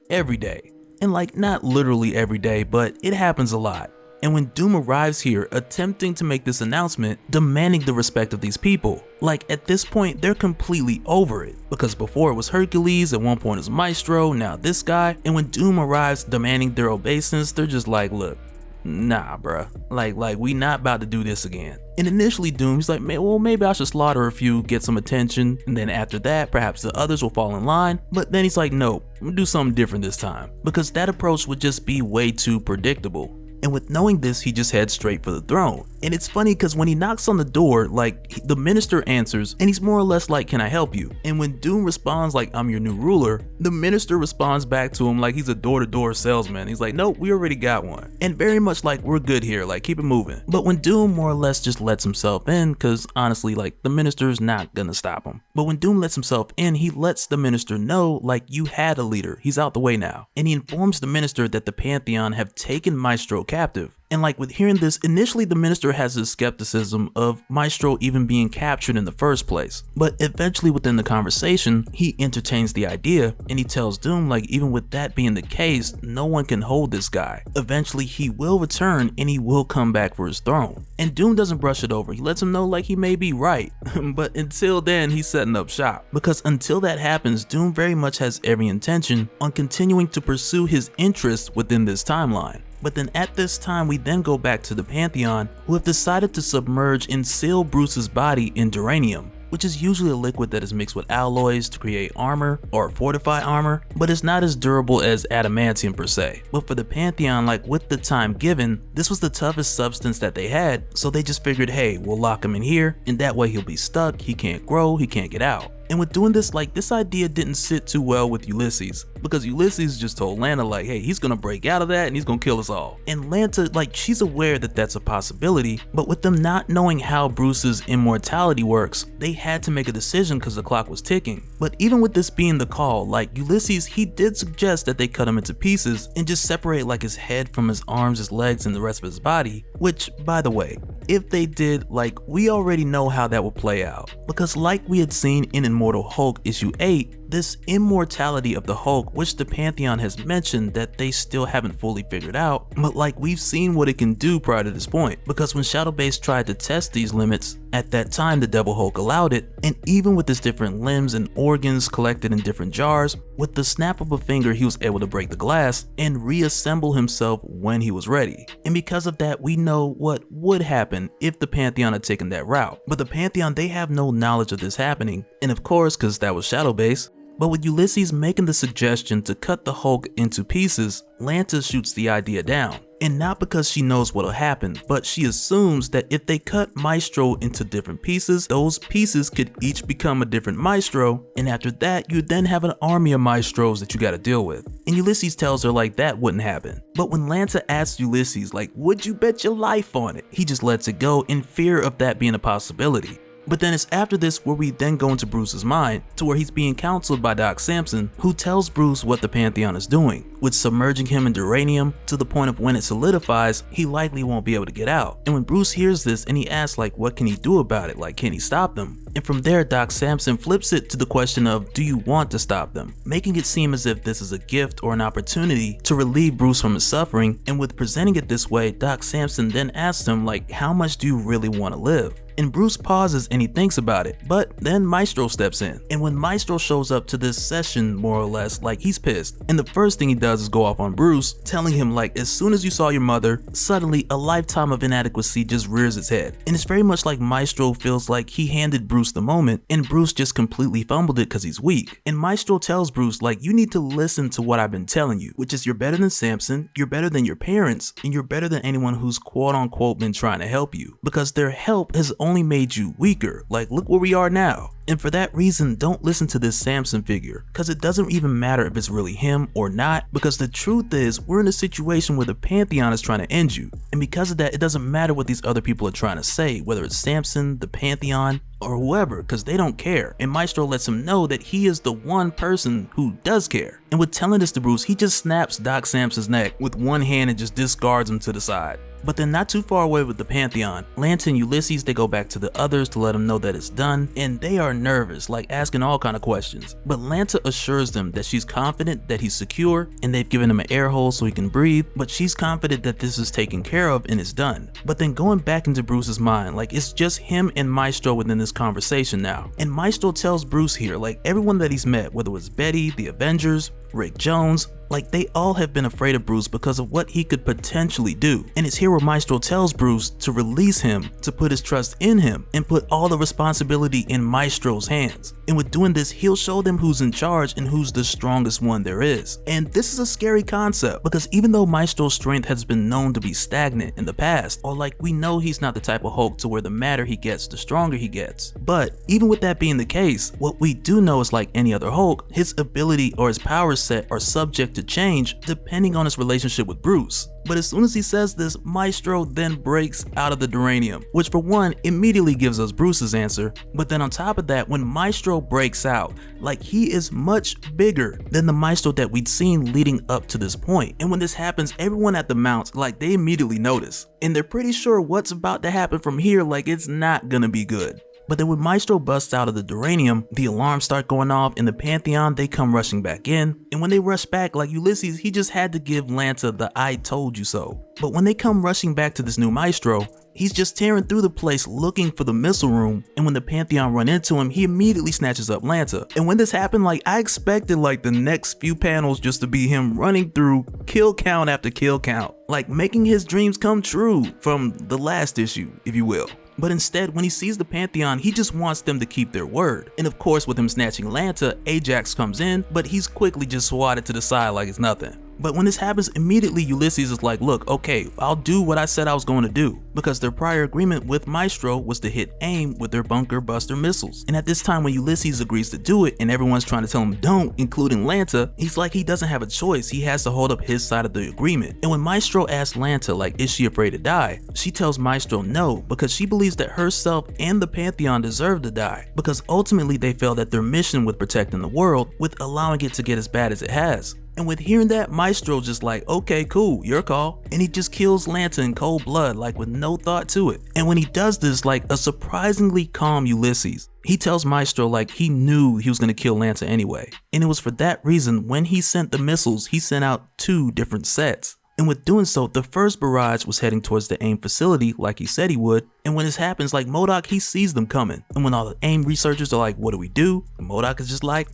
every day. And like not literally every day, but it happens a lot. And when Doom arrives here, attempting to make this announcement, demanding the respect of these people, like at this point, they're completely over it. Because before it was Hercules, at one point it was Maestro, now this guy, and when Doom arrives demanding their obeisance, they're just like, look, nah bruh, like we not about to do this again. And initially Doom, he's like, well maybe I should slaughter a few, get some attention, and then after that, perhaps the others will fall in line. But then he's like, nope, I'm gonna do something different this time. Because that approach would just be way too predictable. And with knowing this, he just heads straight for the throne. And it's funny because when he knocks on the door, like the minister answers and he's more or less like, can I help you? And when Doom responds like, I'm your new ruler, the minister responds back to him like he's a door-to-door salesman. He's like, nope, we already got one. And very much like, we're good here, like keep it moving. But when Doom more or less just lets himself in, because honestly, like the minister's not gonna stop him. But when Doom lets himself in, he lets the minister know like you had a leader, he's out the way now. And he informs the minister that the Pantheon have taken Maestro captive. And like with hearing this, initially the minister has his skepticism of Maestro even being captured in the first place. But eventually within the conversation, he entertains the idea and he tells Doom like even with that being the case, no one can hold this guy. Eventually he will return and he will come back for his throne. And Doom doesn't brush it over. He lets him know like he may be right. But until then, he's setting up shop. Because until that happens, Doom very much has every intention on continuing to pursue his interests within this timeline. But then at this time, we then go back to the Pantheon, who have decided to submerge and seal Bruce's body in duranium, which is usually a liquid that is mixed with alloys to create armor or fortify armor, but it's not as durable as adamantium per se. But for the Pantheon, like with the time given, this was the toughest substance that they had, so they just figured, hey, we'll lock him in here, and that way he'll be stuck, he can't grow, he can't get out. And with doing this, like this idea didn't sit too well with Ulysses, because Ulysses just told Lanta like, hey, he's gonna break out of that and he's gonna kill us all. And Lanta, like she's aware that that's a possibility, but with them not knowing how Bruce's immortality works, they had to make a decision because the clock was ticking. But even with this being the call, like Ulysses, he did suggest that they cut him into pieces and just separate like his head from his arms, his legs, and the rest of his body, which by the way, if they did, like we already know how that would play out, because like we had seen in Immortal Hulk issue 8, this immortality of the Hulk, which the Pantheon has mentioned that they still haven't fully figured out, but like we've seen what it can do prior to this point, because when Shadowbase tried to test these limits, at that time the Devil Hulk allowed it, and even with his different limbs and organs collected in different jars, with the snap of a finger he was able to break the glass and reassemble himself when he was ready. And because of that, we know what would happen if the Pantheon had taken that route. But the Pantheon, they have no knowledge of this happening, and of course, because that was Shadowbase. But with Ulysses making the suggestion to cut the Hulk into pieces, Lanta shoots the idea down. And not because she knows what'll happen, but she assumes that if they cut Maestro into different pieces, those pieces could each become a different Maestro, and after that, you then have an army of Maestros that you gotta deal with. And Ulysses tells her like that wouldn't happen. But when Lanta asks Ulysses like, would you bet your life on it? He just lets it go in fear of that being a possibility. But then it's after this where we then go into Bruce's mind, to where he's being counseled by Doc Samson, who tells Bruce what the Pantheon is doing, with submerging him in duranium to the point of when it solidifies, he likely won't be able to get out. And when Bruce hears this and he asks like, what can he do about it? Like, can he stop them? And from there, Doc Samson flips it to the question of, do you want to stop them? Making it seem as if this is a gift or an opportunity to relieve Bruce from his suffering. And with presenting it this way, Doc Samson then asks him like, how much do you really want to live? And Bruce pauses and he thinks about it, but then Maestro steps in. And when Maestro shows up to this session, more or less, like he's pissed. And the first thing he does is go off on Bruce, telling him like, as soon as you saw your mother, suddenly a lifetime of inadequacy just rears its head. And it's very much like Maestro feels like he handed Bruce the moment and Bruce just completely fumbled it because he's weak. And Maestro tells Bruce like, you need to listen to what I've been telling you, which is you're better than Samson, you're better than your parents, and you're better than anyone who's quote unquote been trying to help you, because their help has only made you weaker. Like, look where we are now. And for that reason, don't listen to this Samson figure, because it doesn't even matter if it's really him or not, because the truth is we're in a situation where the Pantheon is trying to end you. And because of that, it doesn't matter what these other people are trying to say, whether it's Samson, the Pantheon, or whoever, because they don't care. And Maestro lets him know that he is the one person who does care. And with telling this to Bruce, he just snaps Doc Samson's neck with one hand and just discards him to the side. But then not too far away with the Pantheon, Lanta and Ulysses, they go back to the others to let them know that it's done, and they are nervous, like asking all kind of questions. But Lanta assures them that she's confident that he's secure, and they've given him an air hole so he can breathe, but she's confident that this is taken care of and it's done. But then going back into Bruce's mind, like it's just him and Maestro within this conversation now. And Maestro tells Bruce here, like everyone that he's met, whether it was Betty, the Avengers, Rick Jones, like they all have been afraid of Bruce because of what he could potentially do. And it's here where Maestro tells Bruce to release him, to put his trust in him, and put all the responsibility in Maestro's hands. And with doing this, he'll show them who's in charge and who's the strongest one there is. And this is a scary concept, because even though Maestro's strength has been known to be stagnant in the past, or like we know he's not the type of Hulk to where the madder he gets, the stronger he gets. But even with that being the case, what we do know is like any other Hulk, his ability or his power set are subject to change depending on his relationship with Bruce. But as soon as he says this, Maestro then breaks out of the Duranium, which for one immediately gives us Bruce's answer. But then on top of that, when Maestro breaks out, like he is much bigger than the Maestro that we'd seen leading up to this point. And when this happens, everyone at the mount, like they immediately notice. And they're pretty sure what's about to happen from here, like it's not gonna be good. But then when Maestro busts out of the Duranium, the alarms start going off and the Pantheon, they come rushing back in. And when they rush back, like Ulysses, he just had to give Lanta the "I told you so." But when they come rushing back to this new Maestro, he's just tearing through the place looking for the missile room, and when the Pantheon run into him, he immediately snatches up Lanta. And when this happened, like I expected like the next few panels just to be him running through kill count after kill count, like making his dreams come true from the last issue, if you will. But instead, when he sees the Pantheon, he just wants them to keep their word. And of course, with him snatching Lanta, Ajax comes in, but he's quickly just swatted to the side like it's nothing. But when this happens, immediately Ulysses is like, look, okay, I'll do what I said I was going to do, because their prior agreement with Maestro was to hit AIM with their bunker buster missiles. And at this time when Ulysses agrees to do it and everyone's trying to tell him don't, including Lanta, he's like he doesn't have a choice, he has to hold up his side of the agreement. And when Maestro asks Lanta like, is she afraid to die? She tells Maestro no, because she believes that herself and the Pantheon deserve to die, because ultimately they felt that their mission with protecting the world, with allowing it to get as bad as it has. And with hearing that, Maestro just like, okay, cool, your call. And he just kills Lanta in cold blood, like with no thought to it. And when he does this, like a surprisingly calm Ulysses, he tells Maestro like he knew he was gonna kill Lanta anyway. And it was for that reason when he sent the missiles, he sent out 2 different sets. And with doing so, the first barrage was heading towards the AIM facility like he said he would. And when this happens, like MODOK, he sees them coming. And when all the AIM researchers are like, what do we do? And MODOK is just like,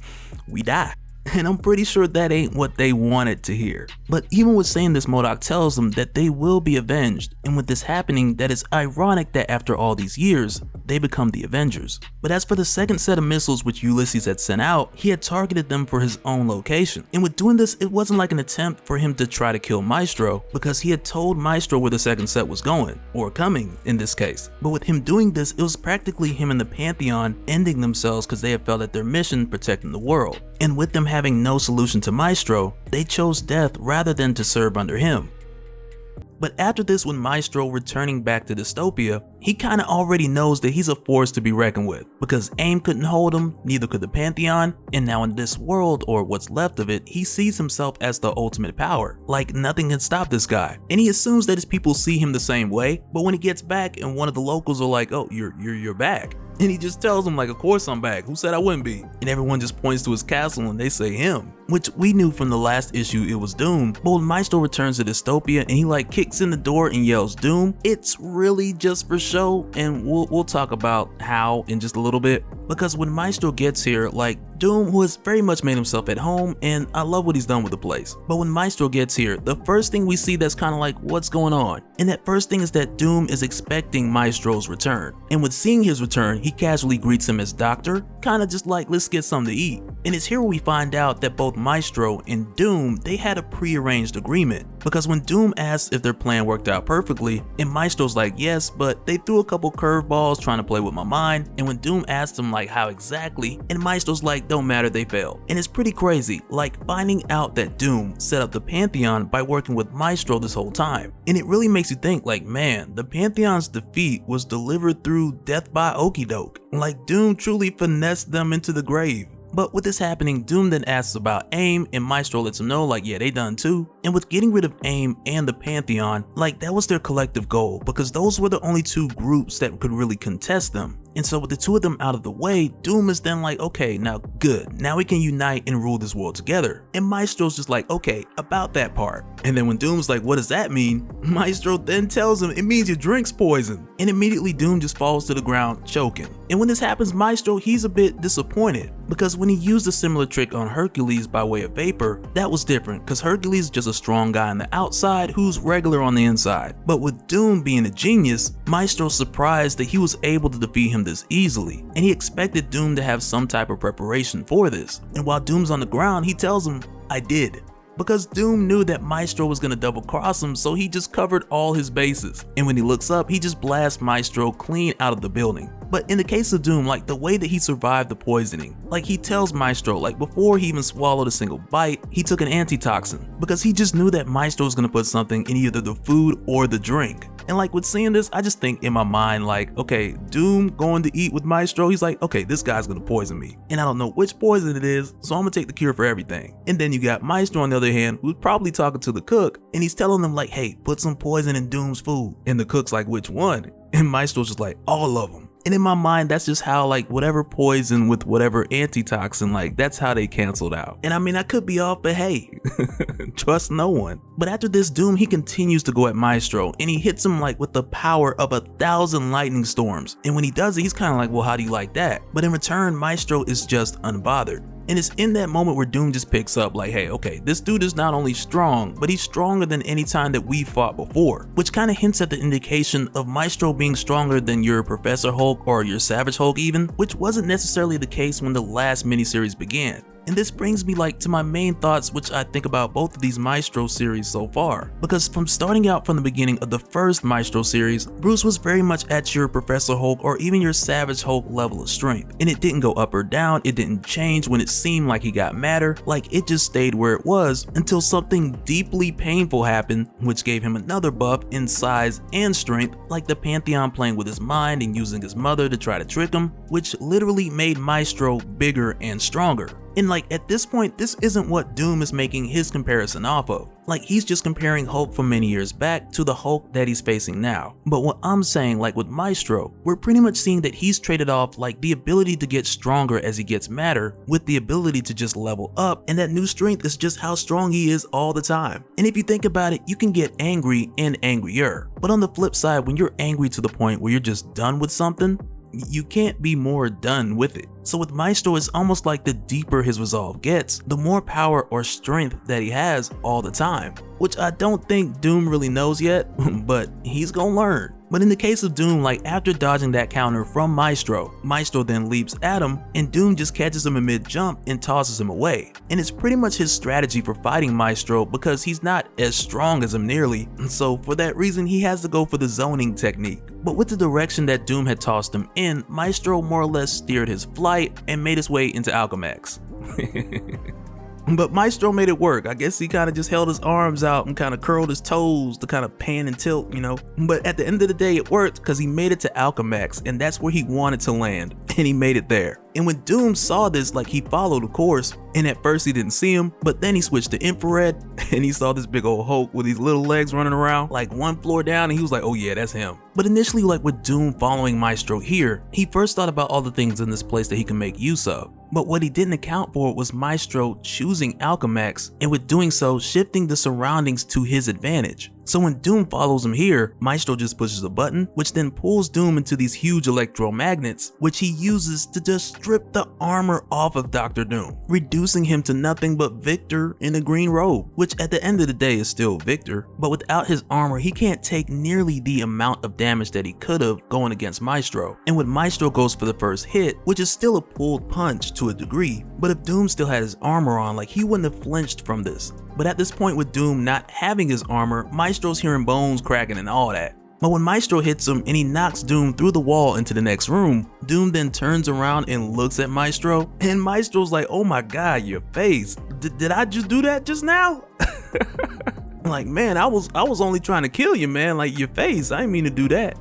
we die. And I'm pretty sure that ain't what they wanted to hear. But even with saying this, MODOK tells them that they will be avenged. And with this happening, that is ironic that after all these years, they become the Avengers. But as for the second set of missiles which Ulysses had sent out, he had targeted them for his own location. And with doing this, it wasn't like an attempt for him to try to kill Maestro, because he had told Maestro where the second set was going, or coming in this case. But with him doing this, it was practically him and the Pantheon ending themselves because they had failed at their mission protecting the world. And with them having no solution to Maestro, they chose death rather than to serve under him. But after this, when Maestro returning back to Dystopia, he kinda already knows that he's a force to be reckoned with, because AIM couldn't hold him, neither could the Pantheon, and now in this world, or what's left of it, he sees himself as the ultimate power. Like nothing can stop this guy. And he assumes that his people see him the same way, but when he gets back and one of the locals are like, oh, you're back. And he just tells them like, of course I'm back, who said I wouldn't be? And everyone just points to his castle and they say him. Which we knew from the last issue it was Doom, but when Maestro returns to Dystopia and he like kicks in the door and yells Doom, it's really just for show, and we'll talk about how in just a little bit. Because when Maestro gets here, like Doom, who has very much made himself at home, and I love what he's done with the place. But when Maestro gets here, the first thing we see that's kind of like, what's going on? And that first thing is that Doom is expecting Maestro's return. And with seeing his return, he casually greets him as Doctor, kind of just like, let's get something to eat. And it's here where we find out that both Maestro and Doom, they had a pre-arranged agreement. Because when Doom asks if their plan worked out perfectly, and Maestro's like, yes, but they threw a couple curveballs trying to play with my mind. And when Doom asks him like how exactly, and Maestro's like, don't matter, they failed. And it's pretty crazy, like finding out that Doom set up the Pantheon by working with Maestro this whole time. And it really makes you think like, man, the Pantheon's defeat was delivered through death by okie doke. Like Doom truly finessed them into the grave. But with this happening, Doom then asks about AIM, and Maestro lets him know like, yeah, they done too. And with getting rid of AIM and the Pantheon, like that was their collective goal, because those were the only 2 groups that could really contest them. And so with the 2 of them out of the way, Doom is then like, okay, now good, now we can unite and rule this world together. And Maestro's just like, okay, about that part. And then when Doom's like, what does that mean? Maestro then tells him it means your drink's poison. And immediately Doom just falls to the ground choking. And when this happens, Maestro, he's a bit disappointed, because when he used a similar trick on Hercules by way of vapor, that was different, because Hercules is just a strong guy on the outside who's regular on the inside. But with Doom being a genius, Maestro's surprised that he was able to defeat him this easily, and he expected Doom to have some type of preparation for this. And while Doom's on the ground, he tells him, I did. because Doom knew that Maestro was gonna double cross him, so he just covered all his bases. And when he looks up, he just blasts Maestro clean out of the building. But in the case of Doom, like the way that he survived the poisoning, like he tells Maestro, like before he even swallowed a single bite, he took an antitoxin because he just knew that Maestro was gonna put something in either the food or the drink. And like with seeing this, I just think in my mind like, okay, Doom going to eat with Maestro, he's like, okay, this guy's gonna poison me. And I don't know which poison it is, so I'm gonna take the cure for everything. And then you got Maestro on the other hand, who's probably talking to the cook, and he's telling them like, hey, put some poison in Doom's food. And the cook's like, which one? And Maestro's just like, all of them. And in my mind, that's just how like whatever poison with whatever antitoxin, like that's how they canceled out. And I mean, I could be off, but hey, trust no one. But after this, Doom, he continues to go at Maestro and he hits him like with the power of 1,000 lightning storms. And when he does it, he's kind of like, well, how do you like that? But in return, Maestro is just unbothered. And it's in that moment where Doom just picks up like, hey, okay, this dude is not only strong, but he's stronger than any time that we fought before, which kind of hints at the indication of Maestro being stronger than your Professor Hulk or your Savage Hulk even, which wasn't necessarily the case when the last miniseries began. And this brings me like to my main thoughts, which I think about both of these Maestro series so far. Because from starting out from the beginning of the first Maestro series, Bruce was very much at your Professor Hulk or even your Savage Hulk level of strength. And it didn't go up or down, it didn't change when it seemed like he got madder, like it just stayed where it was until something deeply painful happened, which gave him another buff in size and strength, like the Pantheon playing with his mind and using his mother to try to trick him, which literally made Maestro bigger and stronger. And like at this point, this isn't what Doom is making his comparison off of. Like he's just comparing Hulk from many years back to the Hulk that he's facing now. But what I'm saying, like with Maestro, we're pretty much seeing that he's traded off like the ability to get stronger as he gets madder with the ability to just level up, and that new strength is just how strong he is all the time. And if you think about it, you can get angry and angrier. But on the flip side, when you're angry to the point where you're just done with something, you can't be more done with it. So with Maestro, it's almost like the deeper his resolve gets, the more power or strength that he has all the time, which I don't think Doom really knows yet, but he's gonna learn. But in the case of Doom, like after dodging that counter from Maestro, Maestro then leaps at him and Doom just catches him in mid-jump and tosses him away. And it's pretty much his strategy for fighting Maestro because he's not as strong as him nearly, so for that reason he has to go for the zoning technique. But with the direction that Doom had tossed him in, Maestro more or less steered his flight and made his way into Alchemax. But Maestro made it work. I guess he kind of just held his arms out and kind of curled his toes to kind of pan and tilt, you know. But at the end of the day, it worked because he made it to Alchemax, and that's where he wanted to land, and he made it there. And when Doom saw this, like he followed of course, and at first he didn't see him, but then he switched to infrared and he saw this big old Hulk with these little legs running around like one floor down, and he was like, oh yeah, that's him. But initially, like with Doom following Maestro here, he first thought about all the things in this place that he can make use of. But what he didn't account for was Maestro choosing Alchemax, and with doing so, shifting the surroundings to his advantage. So when Doom follows him here, Maestro just pushes a button, which then pulls Doom into these huge electromagnets, which he uses to just strip the armor off of Dr. Doom, reducing him to nothing but Victor in a green robe, which at the end of the day is still Victor, but without his armor, he can't take nearly the amount of damage that he could have going against Maestro. And when Maestro goes for the first hit, which is still a pulled punch to a degree, but if Doom still had his armor on, like he wouldn't have flinched from this. But at this point with Doom not having his armor, Maestro's hearing bones cracking and all that. But when Maestro hits him and he knocks Doom through the wall into the next room, Doom then turns around and looks at Maestro, and Maestro's like, oh my god, your face. Did I just do that just now? Like, man, I was only trying to kill you, man. Like, your face, I didn't mean to do that.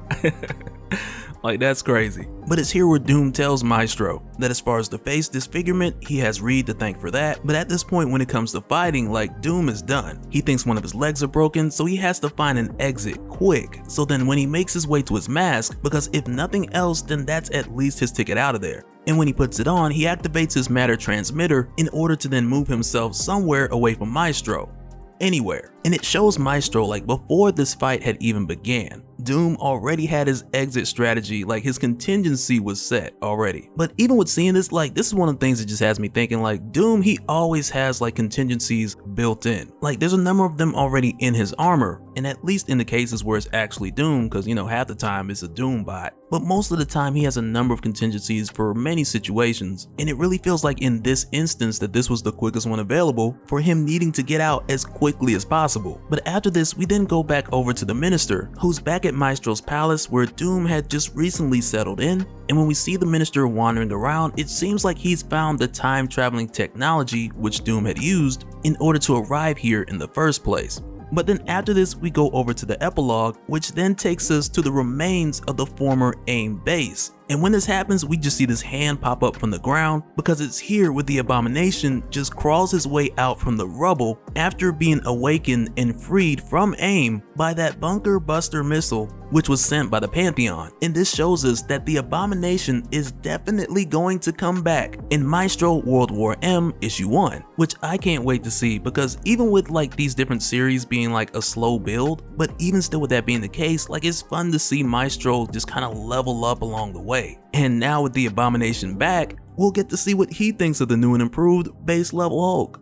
Like, that's crazy. But it's here where Doom tells Maestro that as far as the face disfigurement, he has Reed to thank for that. But at this point when it comes to fighting, like, Doom is done. He thinks one of his legs are broken, so he has to find an exit quick. So then when he makes his way to his mask, because if nothing else, then that's at least his ticket out of there. And when he puts it on, he activates his matter transmitter in order to then move himself somewhere away from Maestro. Anywhere. And it shows Maestro like before this fight had even began, Doom already had his exit strategy, like his contingency was set already. But even with seeing this, like this is one of the things that just has me thinking like Doom, he always has like contingencies built in. Like there's a number of them already in his armor, and at least in the cases where it's actually Doom, because half the time it's a Doom bot. But most of the time he has a number of contingencies for many situations, and it really feels like in this instance that this was the quickest one available for him needing to get out as quickly as possible. But after this, we then go back over to the Minister, who's back at Maestro's palace where Doom had just recently settled in, and when we see the Minister wandering around, it seems like he's found the time-traveling technology which Doom had used in order to arrive here in the first place. But then after this, we go over to the epilogue, which then takes us to the remains of the former AIM base. And when this happens, we just see this hand pop up from the ground, because it's here where the Abomination just crawls his way out from the rubble after being awakened and freed from AIM by that bunker buster missile which was sent by the Pantheon. And this shows us that the Abomination is definitely going to come back in Maestro World War M issue 1, which I can't wait to see, because even with like these different series being like a slow build, but even still with that being the case, like it's fun to see Maestro just kind of level up along the way. And now with the Abomination back, we'll get to see what he thinks of the new and improved base level Hulk.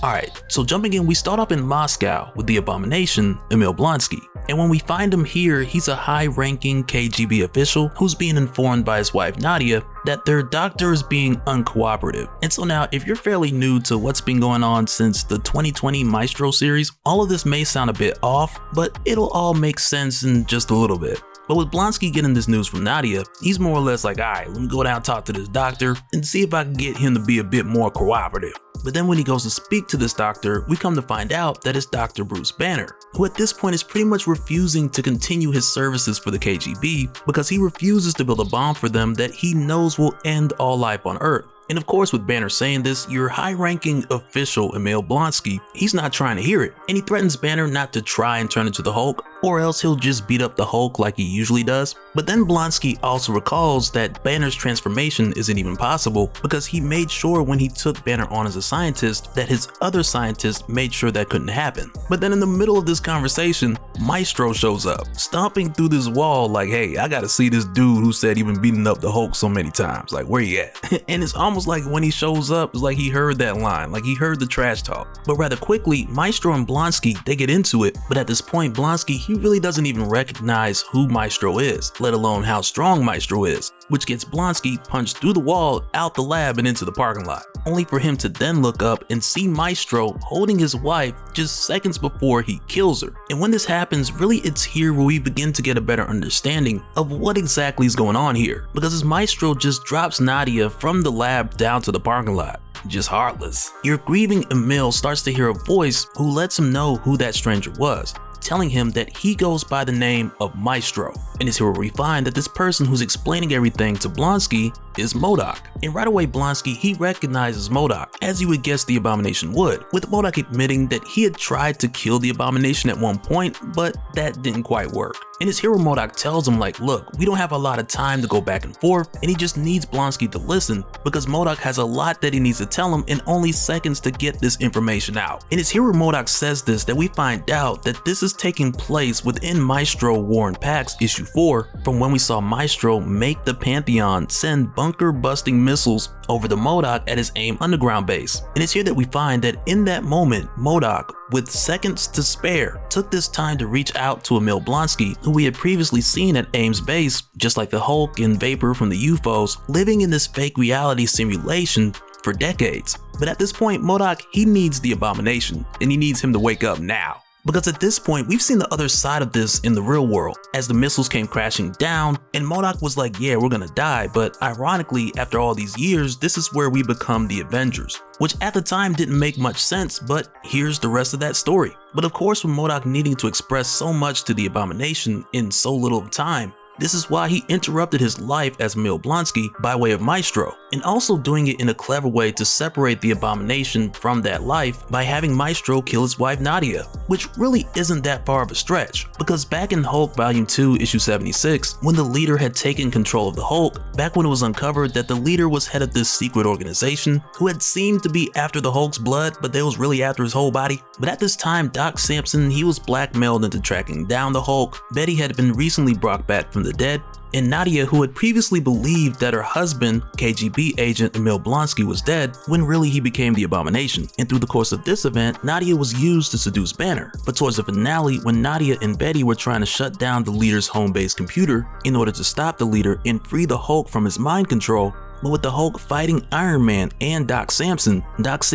Alright, so jumping in, we start off in Moscow with the Abomination, Emil Blonsky. And when we find him here, he's a high-ranking KGB official who's being informed by his wife Nadia that their doctor is being uncooperative. And so now, if you're fairly new to what's been going on since the 2020 Maestro series, all of this may sound a bit off, but it'll all make sense in just a little bit. But with Blonsky getting this news from Nadia, he's more or less like, alright, let me go down and talk to this doctor and see if I can get him to be a bit more cooperative. But then when he goes to speak to this doctor, we come to find out that it's Dr. Bruce Banner, who at this point is pretty much refusing to continue his services for the KGB because he refuses to build a bomb for them that he knows will end all life on Earth. And of course, with Banner saying this, your high-ranking official Emil Blonsky, he's not trying to hear it, and he threatens Banner not to try and turn into the Hulk, or else he'll just beat up the Hulk like he usually does. But then Blonsky also recalls that Banner's transformation isn't even possible because he made sure when he took Banner on as a scientist that his other scientists made sure that couldn't happen. But then in the middle of this conversation, Maestro shows up, stomping through this wall like, hey, I gotta see this dude who said he been beating up the Hulk so many times, like where he at? And it's almost like when he shows up, it's like he heard that line, like he heard the trash talk. But rather quickly, Maestro and Blonsky, they get into it, but at this point, Blonsky, he really doesn't even recognize who Maestro is, let alone how strong Maestro is, which gets Blonsky punched through the wall, out the lab, and into the parking lot, only for him to then look up and see Maestro holding his wife just seconds before he kills her. And when this happens, really it's here where we begin to get a better understanding of what exactly is going on here, because as Maestro just drops Nadia from the lab down to the parking lot, just heartless, your grieving Emil starts to hear a voice who lets him know who that stranger was, telling him that he goes by the name of Maestro. And it's here where we find that this person who's explaining everything to Blonsky is MODOK. And right away Blonsky, he recognizes MODOK, as you would guess the Abomination would, with MODOK admitting that he had tried to kill the Abomination at one point, but that didn't quite work. And it's here where MODOK tells him like, look, we don't have a lot of time to go back and forth, and he just needs Blonsky to listen because MODOK has a lot that he needs to tell him in only seconds to get this information out. And it's here where MODOK says this that we find out that this is taking place within Maestro War and Pax issue 4, from when we saw Maestro make the Pantheon send bunker busting missiles over the MODOK at his AIM underground base. And it's here that we find that in that moment, MODOK, with seconds to spare, took this time to reach out to Emil Blonsky, who we had previously seen at AIM's base, just like the Hulk and Vapor from the UFOs, living in this fake reality simulation for decades. But at this point, MODOK, he needs the Abomination, and he needs him to wake up now. Because at this point, we've seen the other side of this in the real world, as the missiles came crashing down, and MODOK was like, yeah, we're gonna die, but ironically, after all these years, this is where we become the Avengers, which at the time didn't make much sense, but here's the rest of that story. But of course, with MODOK needing to express so much to the Abomination in so little time, this is why he interrupted his life as Emil Blonsky by way of Maestro, and also doing it in a clever way to separate the Abomination from that life by having Maestro kill his wife Nadia, which really isn't that far of a stretch, because back in Hulk Volume 2 issue 76, when the leader had taken control of the Hulk, back when it was uncovered that the leader was head of this secret organization who had seemed to be after the Hulk's blood, but they was really after his whole body. But at this time, Doc Samson, he was blackmailed into tracking down the Hulk. Betty had been recently brought back from the dead, And Nadia, who had previously believed that her husband, KGB agent Emil Blonsky, was dead, when really he became the Abomination. And through the course of this event, Nadia was used to seduce Banner. But towards the finale, when Nadia and Betty were trying to shut down the leader's home-based computer in order to stop the leader and free the Hulk from his mind control, but with the Hulk fighting Iron Man and Doc Samson knocks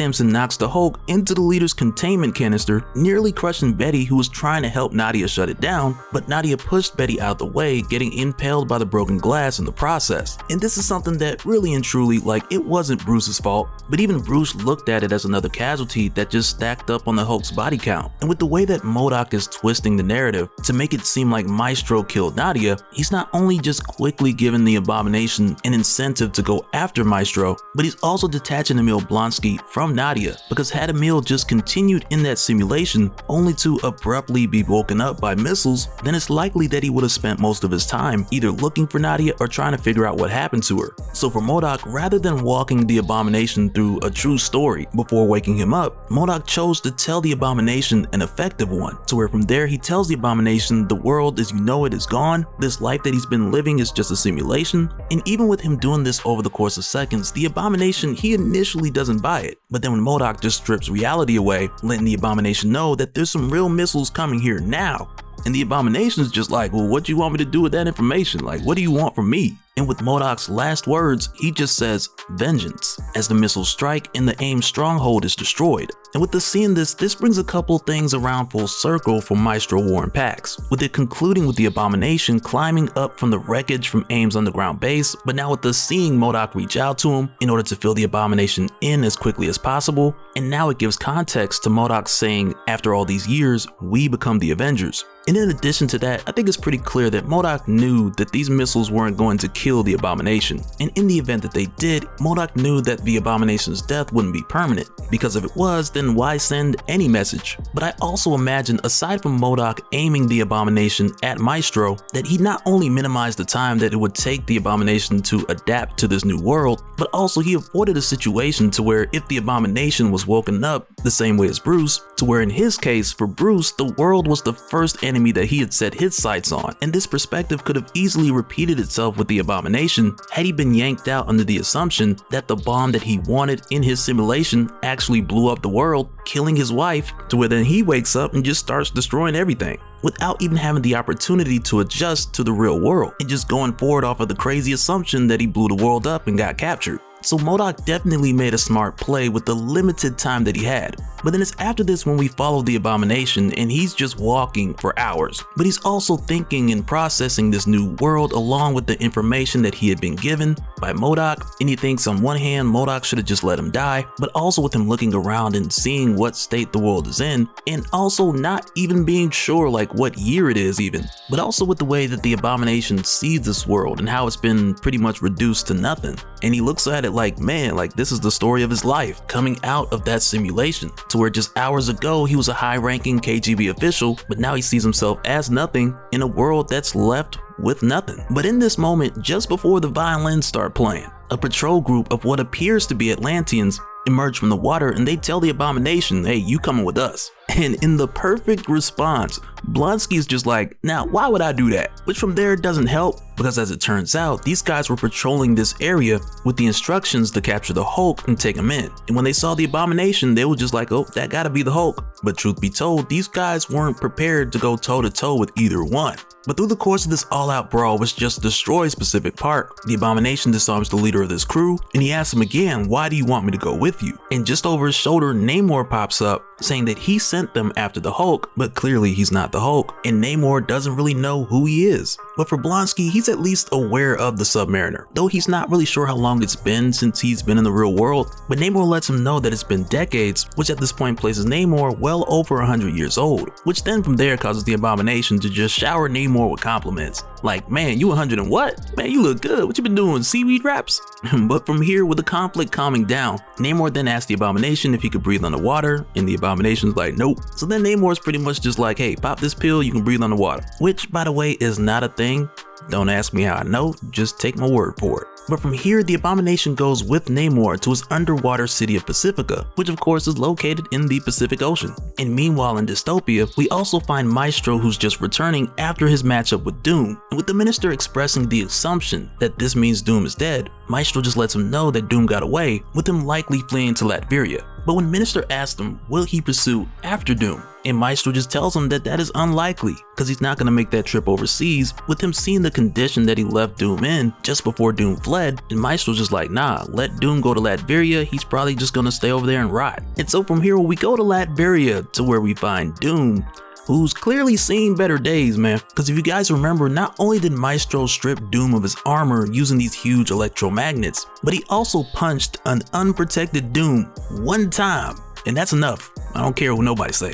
the Hulk into the leader's containment canister, nearly crushing Betty, who was trying to help Nadia shut it down, but Nadia pushed Betty out of the way, getting impaled by the broken glass in the process. And this is something that really and truly, like, it wasn't Bruce's fault, but even Bruce looked at it as another casualty that just stacked up on the Hulk's body count. And with the way that MODOK is twisting the narrative to make it seem like Maestro killed Nadia, he's not only just quickly giving the Abomination an incentive to go after Maestro, but he's also detaching Emil Blonsky from Nadia, because had Emil just continued in that simulation only to abruptly be woken up by missiles, then it's likely that he would have spent most of his time either looking for Nadia or trying to figure out what happened to her. So for MODOK, rather than walking the Abomination through a true story before waking him up, MODOK chose to tell the Abomination an effective one, to where from there he tells the Abomination the world as you know it is gone, this life that he's been living is just a simulation. And even with him doing this over the course of seconds, the Abomination, he initially doesn't buy it. But then when MODOK just strips reality away, letting the Abomination know that there's some real missiles coming here now, and the Abomination's just like, well, what do you want me to do with that information? Like, what do you want from me? And with MODOK's last words, he just says, vengeance, as the missiles strike and the AIM stronghold is destroyed. And with us seeing this brings a couple things around full circle for Maestro War and Pax, with it concluding with the Abomination climbing up from the wreckage from AIM's underground base, but now with us seeing MODOK reach out to him in order to fill the Abomination in as quickly as possible, and now it gives context to MODOK saying, after all these years, we become the Avengers. And in addition to that, I think it's pretty clear that MODOK knew that these missiles weren't going to kill the Abomination, and in the event that they did, MODOK knew that the Abomination's death wouldn't be permanent, because if it was, then why send any message? But I also imagine, aside from MODOK aiming the Abomination at Maestro, that he not only minimized the time that it would take the Abomination to adapt to this new world, but also he avoided a situation to where if the Abomination was woken up the same way as Bruce, to where in his case, for Bruce, the world was the first enemy that he had set his sights on, and this perspective could have easily repeated itself with the Abomination had he been yanked out under the assumption that the bomb that he wanted in his simulation actually blew up the world, killing his wife, to where then he wakes up and just starts destroying everything, without even having the opportunity to adjust to the real world, and just going forward off of the crazy assumption that he blew the world up and got captured. So MODOK definitely made a smart play with the limited time that he had. But then it's after this when we follow the Abomination and he's just walking for hours. But he's also thinking and processing this new world along with the information that he had been given by MODOK. And he thinks on one hand MODOK should have just let him die, but also with him looking around and seeing what state the world is in, and also not even being sure like what year it is even, but also with the way that the Abomination sees this world and how it's been pretty much reduced to nothing. And he looks at it like, man, like this is the story of his life coming out of that simulation, to where just hours ago he was a high-ranking KGB official, but now he sees himself as nothing in a world that's left with nothing. But in this moment, just before the violins start playing, a patrol group of what appears to be Atlanteans emerge from the water and they tell the Abomination, hey, you coming with us. And in the perfect response, Blonsky's just like, now why would I do that? Which from there doesn't help, because as it turns out, these guys were patrolling this area with the instructions to capture the Hulk and take him in. And when they saw the Abomination, they were just like, oh, that gotta be the Hulk. But truth be told, these guys weren't prepared to go toe to toe with either one. But through the course of this all-out brawl, which just destroys Pacific Park, the Abomination disarms the leader of this crew, and he asks him again, why do you want me to go with you? And just over his shoulder, Namor pops up, saying that he sent them after the Hulk, but clearly he's not the Hulk, and Namor doesn't really know who he is. But for Blonsky, he's at least aware of the Submariner, though he's not really sure how long it's been since he's been in the real world, but Namor lets him know that it's been decades, which at this point places Namor well over 100 years old, which then from there causes the Abomination to just shower Namor with compliments. Like, man, you 100 and what? Man, you look good. What you been doing, seaweed wraps? But from here, with the conflict calming down, Namor then asks the Abomination if he could breathe underwater, and the Abomination's like, nope. So then Namor's pretty much just like, hey, pop this pill, you can breathe underwater. Which, by the way, is not a thing. Don't ask me how I know, just take my word for it. But from here, the Abomination goes with Namor to his underwater city of Pacifica, which of course is located in the Pacific Ocean. And meanwhile in Dystopia, we also find Maestro, who's just returning after his matchup with Doom, and with the Minister expressing the assumption that this means Doom is dead, Maestro just lets him know that Doom got away, with him likely fleeing to Latveria. But when Minister asks him, will he pursue after Doom? And Maestro just tells him that that is unlikely, because he's not going to make that trip overseas, with him seeing the condition that he left Doom in just before Doom fled, and Maestro's just like, nah, let Doom go to Latveria, he's probably just going to stay over there and rot. And so from here we go to Latveria, to where we find Doom, who's clearly seen better days, man. Because if you guys remember, not only did Maestro strip Doom of his armor using these huge electromagnets, but he also punched an unprotected Doom one time. And that's enough. I don't care what nobody say.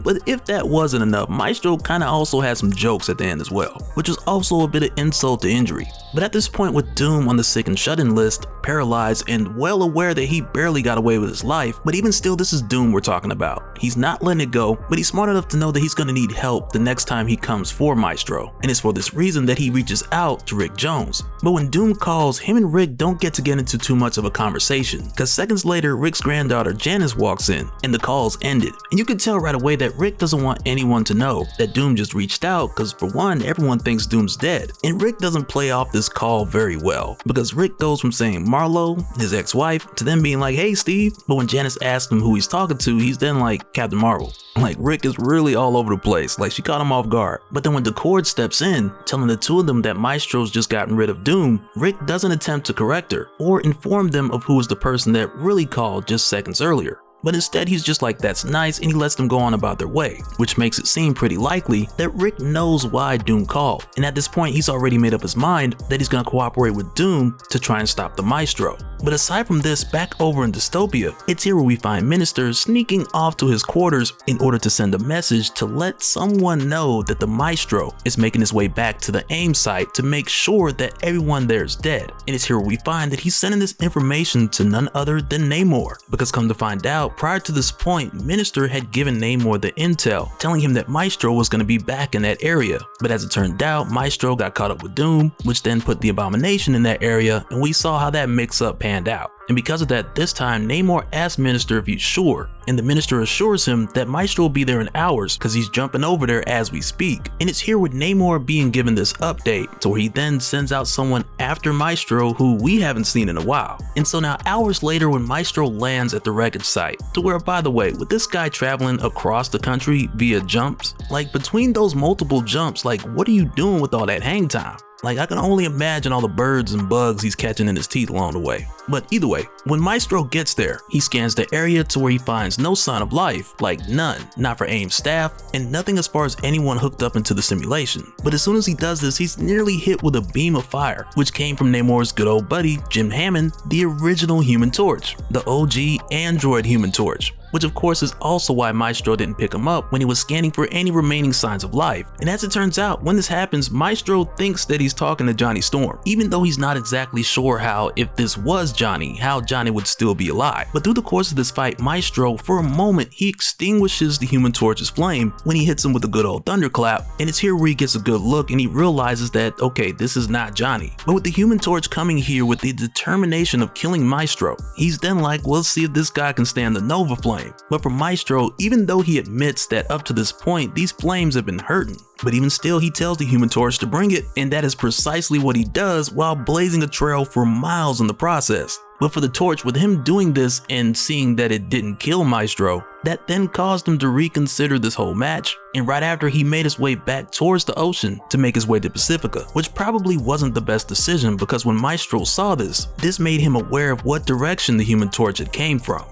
But if that wasn't enough, Maestro kinda also had some jokes at the end as well, which was also a bit of insult to injury. But at this point, with Doom on the sick and shut-in list, paralyzed and well aware that he barely got away with his life, but even still, this is Doom we're talking about. He's not letting it go, but he's smart enough to know that he's gonna need help the next time he comes for Maestro. And it's for this reason that he reaches out to Rick Jones. But when Doom calls, him and Rick don't get into too much of a conversation, because seconds later, Rick's granddaughter Janice walks in, and the call's ended. And you can tell right away that Rick doesn't want anyone to know that Doom just reached out, because for one, everyone thinks Doom's dead. And Rick doesn't play off this call very well, because Rick goes from saying Marlo, his ex-wife, to then being like, hey Steve. But when Janice asks him who he's talking to, he's then like, Captain Marvel. Like, Rick is really all over the place, like she caught him off guard. But then when Decord steps in, telling the two of them that Maestro's just gotten rid of Doom, Rick doesn't attempt to correct her or inform them of who was the person that really called just seconds earlier. But instead, he's just like, that's nice, and he lets them go on about their way, which makes it seem pretty likely that Rick knows why Doom called. And at this point, he's already made up his mind that he's gonna cooperate with Doom to try and stop the Maestro. But aside from this, back over in Dystopia, it's here where we find Minister sneaking off to his quarters in order to send a message to let someone know that the Maestro is making his way back to the AIM site to make sure that everyone there is dead. And it's here where we find that he's sending this information to none other than Namor, because come to find out, prior to this point, Minister had given Namor the intel, telling him that Maestro was going to be back in that area. But as it turned out, Maestro got caught up with Doom, which then put the Abomination in that area, and we saw how that mix-up panned out. And because of that, this time Namor asks Minister if he's sure, and the Minister assures him that Maestro will be there in hours because he's jumping over there as we speak. And it's here with Namor being given this update, to where he then sends out someone after Maestro who we haven't seen in a while. And so now hours later, when Maestro lands at the wreckage site, to where, by the way, with this guy traveling across the country via jumps, like between those multiple jumps, like what are you doing with all that hang time? Like, I can only imagine all the birds and bugs he's catching in his teeth along the way. But either way, when Maestro gets there, he scans the area to where he finds no sign of life, like none, not for AIM staff, and nothing as far as anyone hooked up into the simulation. But as soon as he does this, he's nearly hit with a beam of fire, which came from Namor's good old buddy, Jim Hammond, the original Human Torch, the OG Android Human Torch. Which of course is also why Maestro didn't pick him up when he was scanning for any remaining signs of life. And as it turns out, when this happens, Maestro thinks that he's talking to Johnny Storm, even though he's not exactly sure how, if this was Johnny, how Johnny would still be alive. But through the course of this fight, Maestro, for a moment, he extinguishes the Human Torch's flame when he hits him with a good old thunderclap, and it's here where he gets a good look and he realizes that, okay, this is not Johnny. But with the Human Torch coming here with the determination of killing Maestro, he's then like, well, let's see if this guy can stand the Nova Flame. But for Maestro, even though he admits that up to this point, these flames have been hurting, but even still, he tells the Human Torch to bring it, and that is precisely what he does while blazing a trail for miles in the process. But for the Torch, with him doing this and seeing that it didn't kill Maestro, that then caused him to reconsider this whole match, and right after, he made his way back towards the ocean to make his way to Pacifica, which probably wasn't the best decision, because when Maestro saw this made him aware of what direction the Human Torch had came from.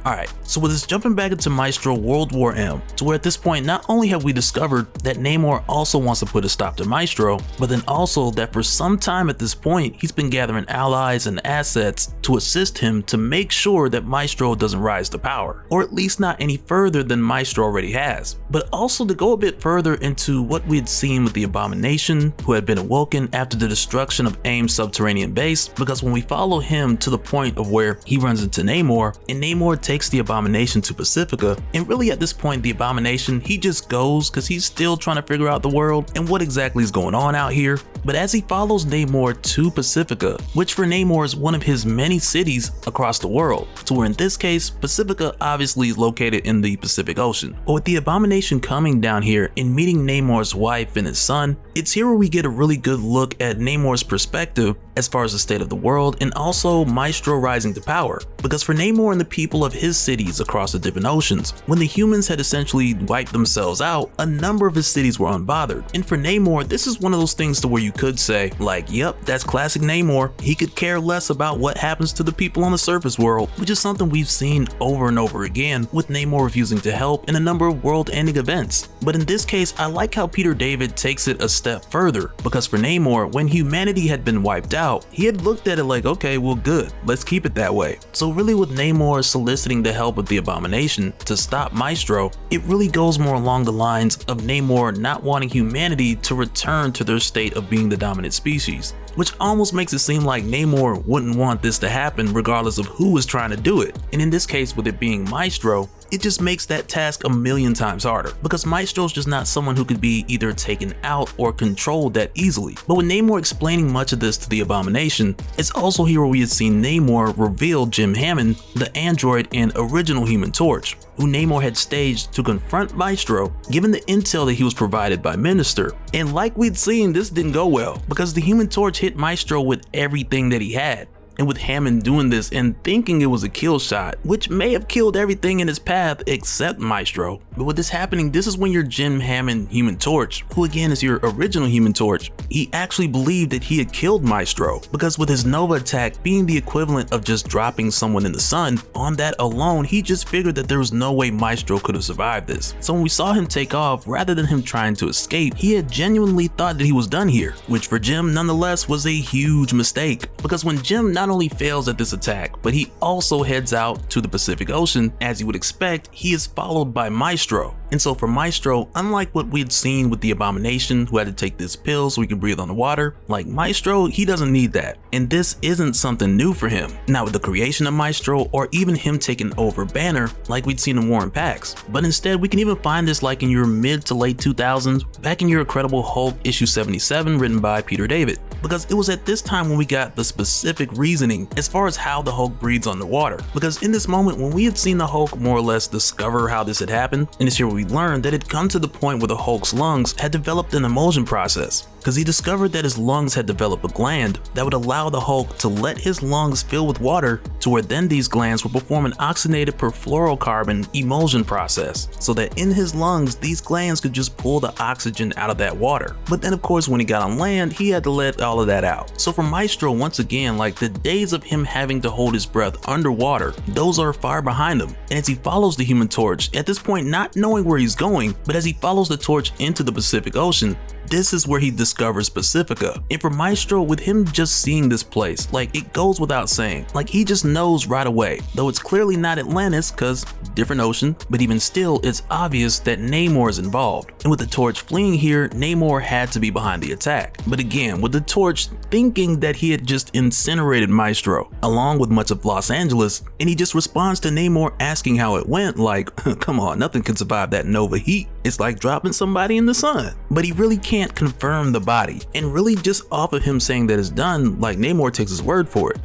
Alright, so with us jumping back into Maestro World War M, to where at this point not only have we discovered that Namor also wants to put a stop to Maestro, but then also that for some time at this point he's been gathering allies and assets to assist him to make sure that Maestro doesn't rise to power, or at least not any further than Maestro already has, but also to go a bit further into what we had seen with the Abomination, who had been awoken after the destruction of AIM's subterranean base, because when we follow him to the point of where he runs into Namor, and Namor takes the Abomination to Pacifica, and really at this point the Abomination, he just goes because he's still trying to figure out the world and what exactly is going on out here. But as he follows Namor to Pacifica, which for Namor is one of his many cities across the world, so where in this case, Pacifica obviously is located in the Pacific Ocean. But with the Abomination coming down here and meeting Namor's wife and his son, it's here where we get a really good look at Namor's perspective as far as the state of the world and also Maestro rising to power. Because for Namor and the people of his cities across the different oceans, when the humans had essentially wiped themselves out, a number of his cities were unbothered. And for Namor, this is one of those things to where you could say, like, yep, that's classic Namor. He could care less about what happens to the people on the surface world, which is something we've seen over and over again with Namor refusing to help in a number of world-ending events. But in this case, I like how Peter David takes it a step further, because for Namor, when humanity had been wiped out, he had looked at it like, okay, well good, let's keep it that way. So really with Namor soliciting the help of the Abomination to stop Maestro, it really goes more along the lines of Namor not wanting humanity to return to their state of being the dominant species, which almost makes it seem like Namor wouldn't want this to happen regardless of who was trying to do it. And in this case, with it being Maestro, it just makes that task a million times harder, because Maestro's just not someone who could be either taken out or controlled that easily. But with Namor explaining much of this to the Abomination, it's also here where we had seen Namor reveal Jim Hammond, the android and original Human Torch, who Namor had staged to confront Maestro, given the intel that he was provided by Minister. And like we'd seen, this didn't go well, because the Human Torch hit Maestro with everything that he had. And with Hammond doing this and thinking it was a kill shot, which may have killed everything in his path except Maestro. But with this happening, this is when your Jim Hammond Human Torch, who again is your original Human Torch, he actually believed that he had killed Maestro, because with his Nova attack being the equivalent of just dropping someone in the sun, on that alone he just figured that there was no way Maestro could have survived this. So when we saw him take off, rather than him trying to escape, he had genuinely thought that he was done here, which for Jim nonetheless was a huge mistake, because when Jim not only fails at this attack, but he also heads out to the Pacific Ocean. As you would expect, he is followed by Maestro. And so for Maestro, unlike what we had seen with the Abomination, who had to take this pill so he can breathe on the water, like Maestro, he doesn't need that. And this isn't something new for him. Not with the creation of Maestro or even him taking over Banner like we'd seen in War and Pax. But instead, we can even find this like in your mid to late 2000s, back in your Incredible Hulk issue 77 written by Peter David. Because it was at this time when we got the specific reasoning as far as how the Hulk breathes underwater. Because in this moment, when we had seen the Hulk more or less discover how this had happened, and it's here where we learned that it had come to the point where the Hulk's lungs had developed an emulsion process. Because he discovered that his lungs had developed a gland that would allow the Hulk to let his lungs fill with water, to where then these glands would perform an oxygenated perfluorocarbon emulsion process, so that in his lungs these glands could just pull the oxygen out of that water. But then of course when he got on land, he had to let all of that out. So for Maestro, once again, like the days of him having to hold his breath underwater, those are far behind him. And as he follows the Human Torch, at this point not knowing where he's going, but as he follows the torch into the Pacific Ocean, this is where he discovers Pacifica. And for Maestro, with him just seeing this place, like it goes without saying, like he just knows right away, though it's clearly not Atlantis cause different ocean, but even still it's obvious that Namor is involved. And with the torch fleeing here, Namor had to be behind the attack. But again, with the torch thinking that he had just incinerated Maestro, along with much of Los Angeles, and he just responds to Namor asking how it went like, come on, nothing can survive that Nova heat. It's like dropping somebody in the sun. But he really can't confirm the body, and really just off of him saying that it's done, like Namor takes his word for it.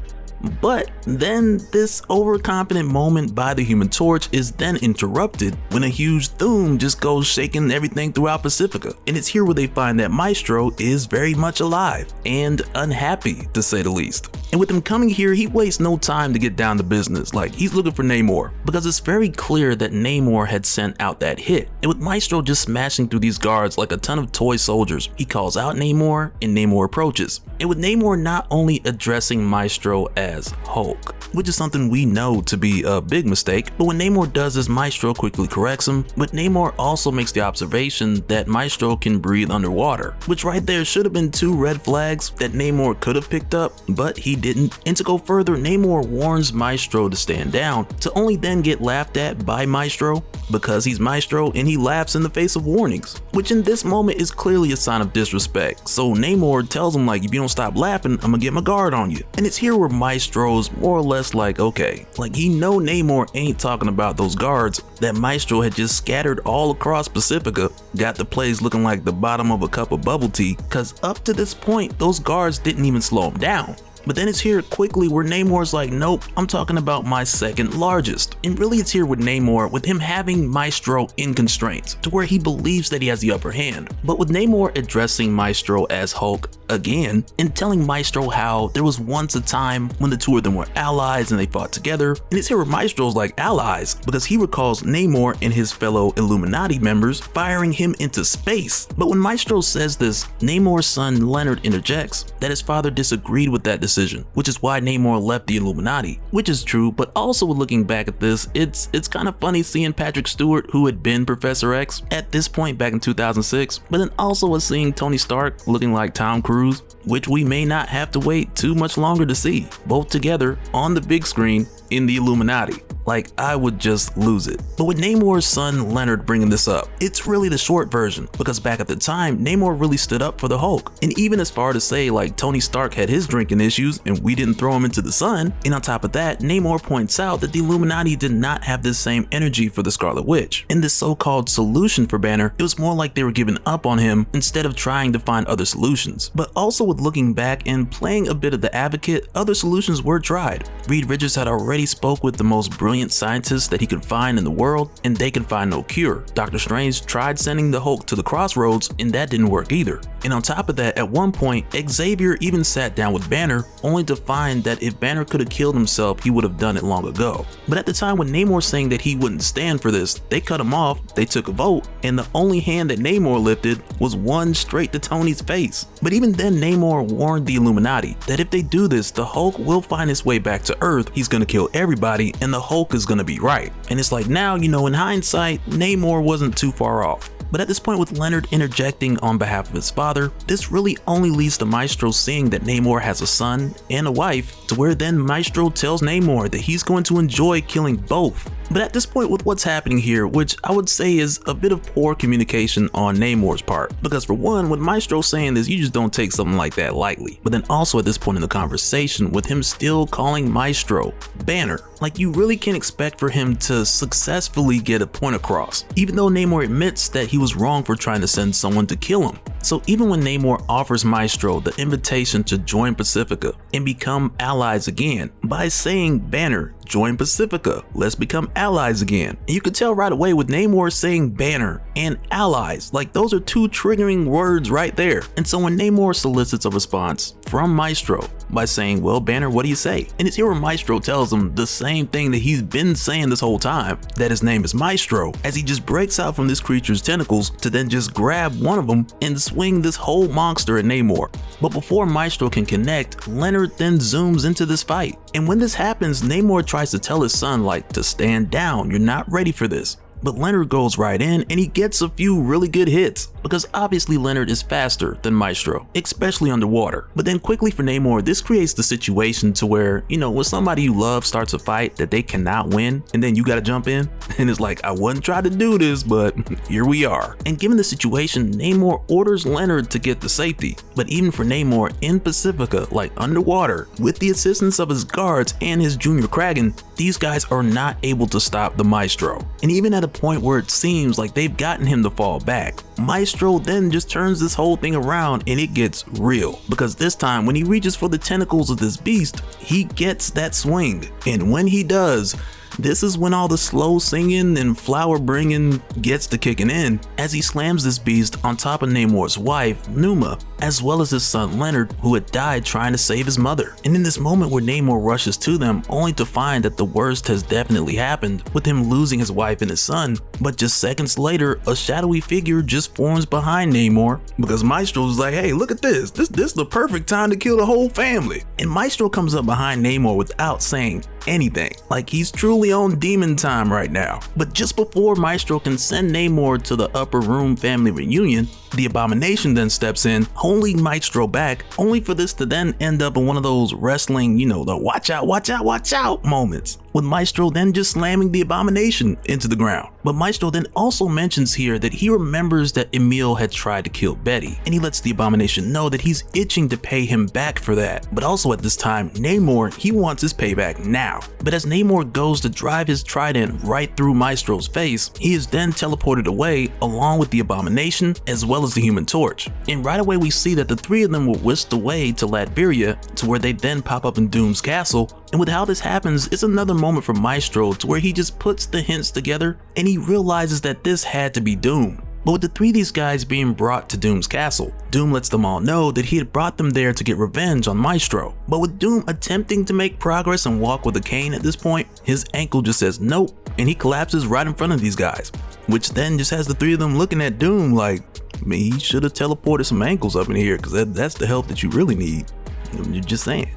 But then this overconfident moment by the Human Torch is then interrupted when a huge Doom just goes shaking everything throughout Pacifica. And it's here where they find that Maestro is very much alive and unhappy, to say the least. And with him coming here, he wastes no time to get down to business, like he's looking for Namor, because it's very clear that Namor had sent out that hit. And with Maestro just smashing through these guards like a ton of toy soldiers, he calls out Namor and Namor approaches. And with Namor not only addressing Maestro as as Hulk, which is something we know to be a big mistake. But when Namor does this, Maestro quickly corrects him, but Namor also makes the observation that Maestro can breathe underwater, which right there should have been 2 red flags that Namor could have picked up, but he didn't. And to go further, Namor warns Maestro to stand down, to only then get laughed at by Maestro because he's Maestro and he laughs in the face of warnings, which in this moment is clearly a sign of disrespect. So Namor tells him, like, if you don't stop laughing, I'm gonna get my guard on you. And it's here where Maestro's more or less like, okay, like he know Namor ain't talking about those guards that Maestro had just scattered all across Pacifica, got the place looking like the bottom of a cup of bubble tea, cause up to this point, those guards didn't even slow him down. But then it's here quickly where Namor's like, nope, I'm talking about my second largest. And really it's here with Namor, with him having Maestro in constraints, to where he believes that he has the upper hand. But with Namor addressing Maestro as Hulk again, and telling Maestro how there was once a time when the 2 of them were allies and they fought together. And it's here where Maestro's like allies, because he recalls Namor and his fellow Illuminati members firing him into space. But when Maestro says this, Namor's son Leonard interjects that his father disagreed with that decision, which is why Namor left the Illuminati, which is true. But also looking back at this, it's kind of funny seeing Patrick Stewart, who had been Professor X at this point back in 2006, but then also was seeing Tony Stark looking like Tom Cruise, which we may not have to wait too much longer to see, both together on the big screen in the Illuminati. Like, I would just lose it. But with Namor's son Leonard bringing this up, it's really the short version, because back at the time, Namor really stood up for the Hulk. And even as far to say, like, Tony Stark had his drinking issues and we didn't throw him into the sun. And on top of that, Namor points out that the Illuminati did not have the same energy for the Scarlet Witch. In this so-called solution for Banner, it was more like they were giving up on him instead of trying to find other solutions. But also with looking back and playing a bit of the advocate, other solutions were tried. Reed Richards had already spoke with the most brilliant scientists that he could find in the world, and they could find no cure. Doctor Strange tried sending the Hulk to the crossroads, and that didn't work either. And on top of that, at one point, Xavier even sat down with Banner, only to find that if Banner could have killed himself, he would have done it long ago. But at the time when Namor saying that he wouldn't stand for this, they cut him off, they took a vote, and the only hand that Namor lifted was one straight to Tony's face. But even then, Namor warned the Illuminati that if they do this, the Hulk will find his way back to Earth, he's gonna kill everybody, and the Hulk is gonna be right. And it's like, now, you know, in hindsight, Namor wasn't too far off. But at this point, with Leonard interjecting on behalf of his father, this really only leads to Maestro seeing that Namor has a son and a wife, to where then Maestro tells Namor that he's going to enjoy killing both. But at this point, with what's happening here, which I would say is a bit of poor communication on Namor's part, because for one, with Maestro saying this, you just don't take something like that lightly. But then also at this point in the conversation, with him still calling Maestro Banner, like you really can't expect for him to successfully get a point across, even though Namor admits that he was wrong for trying to send someone to kill him. So even when Namor offers Maestro the invitation to join Pacifica and become allies again by saying, Banner, join Pacifica, let's become allies again. And you could tell right away with Namor saying Banner and allies, like those are 2 triggering words right there. And so when Namor solicits a response from Maestro by saying, well, Banner, what do you say? And it's here where Maestro tells him the same thing that he's been saying this whole time, that his name is Maestro, as he just breaks out from this creature's tentacles to then just grab one of them and swing this whole monster at Namor. But before Maestro can connect, Leonard then zooms into this fight. And when this happens, Namor tries to tell his son, like, to stand down, you're not ready for this. But Leonard goes right in and he gets a few really good hits, because obviously Leonard is faster than Maestro, especially underwater. But then quickly for Namor, this creates the situation to where, you know, when somebody you love starts a fight that they cannot win, and then you gotta jump in, and it's like, I wouldn't try to do this, but here we are. And given the situation, Namor orders Leonard to get to safety. But even for Namor in Pacifica, like underwater, with the assistance of his guards and his junior Kragan, these guys are not able to stop the Maestro. And even at a point where it seems like they've gotten him to fall back, Maestro then just turns this whole thing around and it gets real, because this time when he reaches for the tentacles of this beast, he gets that swing. And when he does, this is when all the slow singing and flower bringing gets to kicking in, as he slams this beast on top of Namor's wife, Numa. as well as his son Leonard, who had died trying to save his mother. And in this moment where Namor rushes to them, only to find that the worst has definitely happened, with him losing his wife and his son. But just seconds later, a shadowy figure just forms behind Namor, because Maestro's like, hey, look at this. This is the perfect time to kill the whole family. And Maestro comes up behind Namor without saying anything, like he's truly on demon time right now. But just before Maestro can send Namor to the upper room family reunion, the Abomination then steps in, holding Maestro back, only for this to then end up in one of those wrestling, the watch out, watch out, watch out moments, with Maestro then just slamming the Abomination into the ground. But Maestro then also mentions here that he remembers that Emil had tried to kill Betty, and he lets the Abomination know that he's itching to pay him back for that. But also at this time, Namor, he wants his payback now. But as Namor goes to drive his trident right through Maestro's face, he is then teleported away along with the Abomination as well as the Human Torch. And right away we see that the three of them were whisked away to Latveria, to where they then pop up in Doom's castle. And with how this happens, it's another moment for Maestro to where he just puts the hints together and he realizes that this had to be Doom. But with the three of these guys being brought to Doom's castle, Doom lets them all know that he had brought them there to get revenge on Maestro. But with Doom attempting to make progress and walk with a cane at this point, his ankle just says nope, and he collapses right in front of these guys, which then just has the three of them looking at Doom like, man, he should have teleported some ankles up in here, because that's the help that you really need. You're just saying.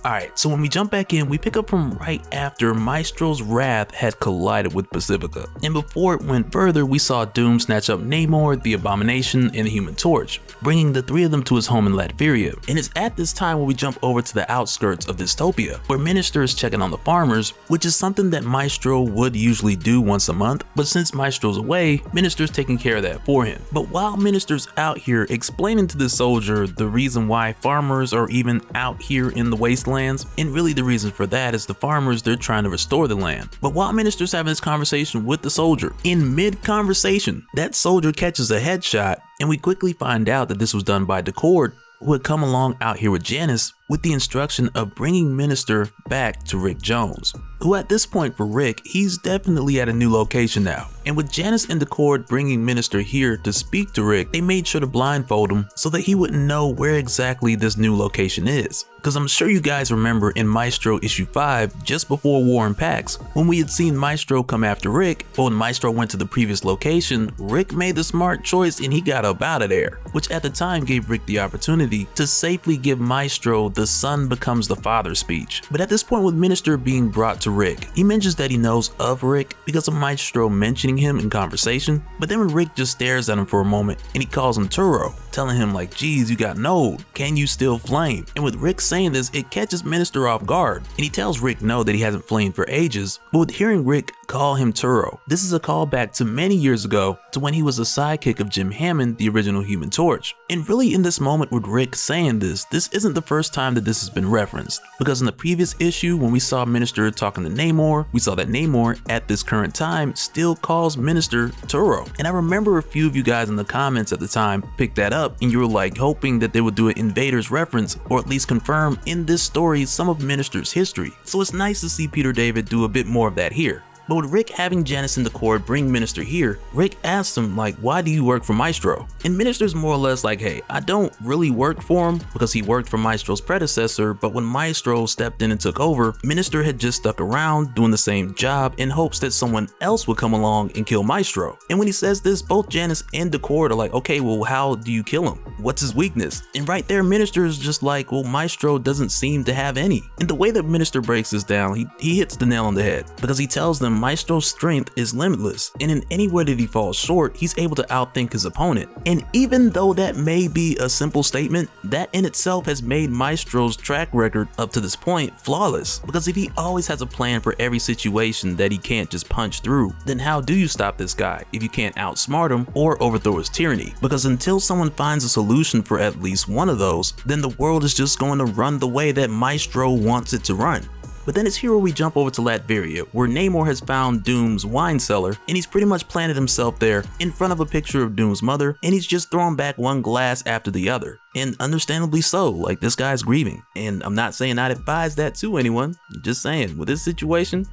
Alright, so when we jump back in, we pick up from right after Maestro's wrath had collided with Pacifica. And before it went further, we saw Doom snatch up Namor, the Abomination, and the Human Torch, bringing the three of them to his home in Latveria. And it's at this time where we jump over to the outskirts of Dystopia, where Minister is checking on the farmers, which is something that Maestro would usually do once a month, but since Maestro's away, Minister's taking care of that for him. But while Minister's out here explaining to the soldier the reason why farmers are even out here in the wasteland, and really the reason for that is the farmers, they're trying to restore the land. But while Minister's having this conversation with the soldier, in mid-conversation, that soldier catches a headshot, and we quickly find out that this was done by Decord, who had come along out here with Janice with the instruction of bringing Minister back to Rick Jones, who at this point for Rick, he's definitely at a new location now. And with Janice and Decord bringing Minister here to speak to Rick, they made sure to blindfold him so that he wouldn't know where exactly this new location is. Because I'm sure you guys remember in Maestro issue 5, just before War and Pax, when we had seen Maestro come after Rick, but when Maestro went to the previous location, Rick made the smart choice and he got up out of there, which at the time gave Rick the opportunity to safely give Maestro the son becomes the father speech. But at this point, with Minister being brought to Rick, he mentions that he knows of Rick because of Maestro mentioning him in conversation. But then when Rick just stares at him for a moment and he calls him Turo, telling him like, geez, you got node, can you still flame? And with Rick saying this, it catches Minister off guard, and he tells Rick no, that he hasn't flamed for ages. But with hearing Rick call him Turo, this is a callback to many years ago to when he was a sidekick of Jim Hammond, the original Human Torch. And really in this moment with Rick saying this isn't the first time that this has been referenced, because in the previous issue when we saw Minister talking to Namor, we saw that Namor at this current time still calls Minister Turo. And I remember a few of you guys in the comments at the time picked that up, and you were like hoping that they would do an Invaders reference, or at least confirm in this story some of Minister's history. So it's nice to see Peter David do a bit more of that here. But with Rick having Janice and Decord bring Minister here, Rick asks him like, why do you work for Maestro? And Minister's more or less like, hey, I don't really work for him because he worked for Maestro's predecessor, but when Maestro stepped in and took over, Minister had just stuck around doing the same job in hopes that someone else would come along and kill Maestro. And when he says this, both Janice and Decord are like, okay, well, how do you kill him? What's his weakness? And right there, Minister is just like, well, Maestro doesn't seem to have any. And the way that Minister breaks this down, he hits the nail on the head, because he tells them Maestro's strength is limitless, and in anywhere that he falls short, he's able to outthink his opponent. And even though that may be a simple statement, that in itself has made Maestro's track record up to this point flawless, because if he always has a plan for every situation that he can't just punch through, then how do you stop this guy if you can't outsmart him or overthrow his tyranny? Because until someone finds a solution for at least one of those, then the world is just going to run the way that Maestro wants it to run. But then it's here where we jump over to Latveria, where Namor has found Doom's wine cellar, and he's pretty much planted himself there in front of a picture of Doom's mother, and he's just throwing back one glass after the other. And understandably so, like this guy's grieving. And I'm not saying I'd advise that to anyone, just saying, with this situation,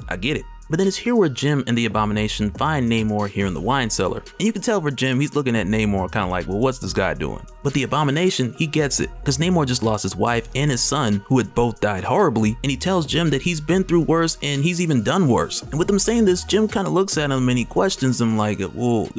I get it. But then it's here where Jim and the Abomination find Namor here in the wine cellar. And you can tell for Jim, he's looking at Namor kind of like, well, what's this guy doing? But the Abomination, he gets it, because Namor just lost his wife and his son, who had both died horribly, and he tells Jim that he's been through worse and he's even done worse. And with him saying this, Jim kind of looks at him and he questions him like, well,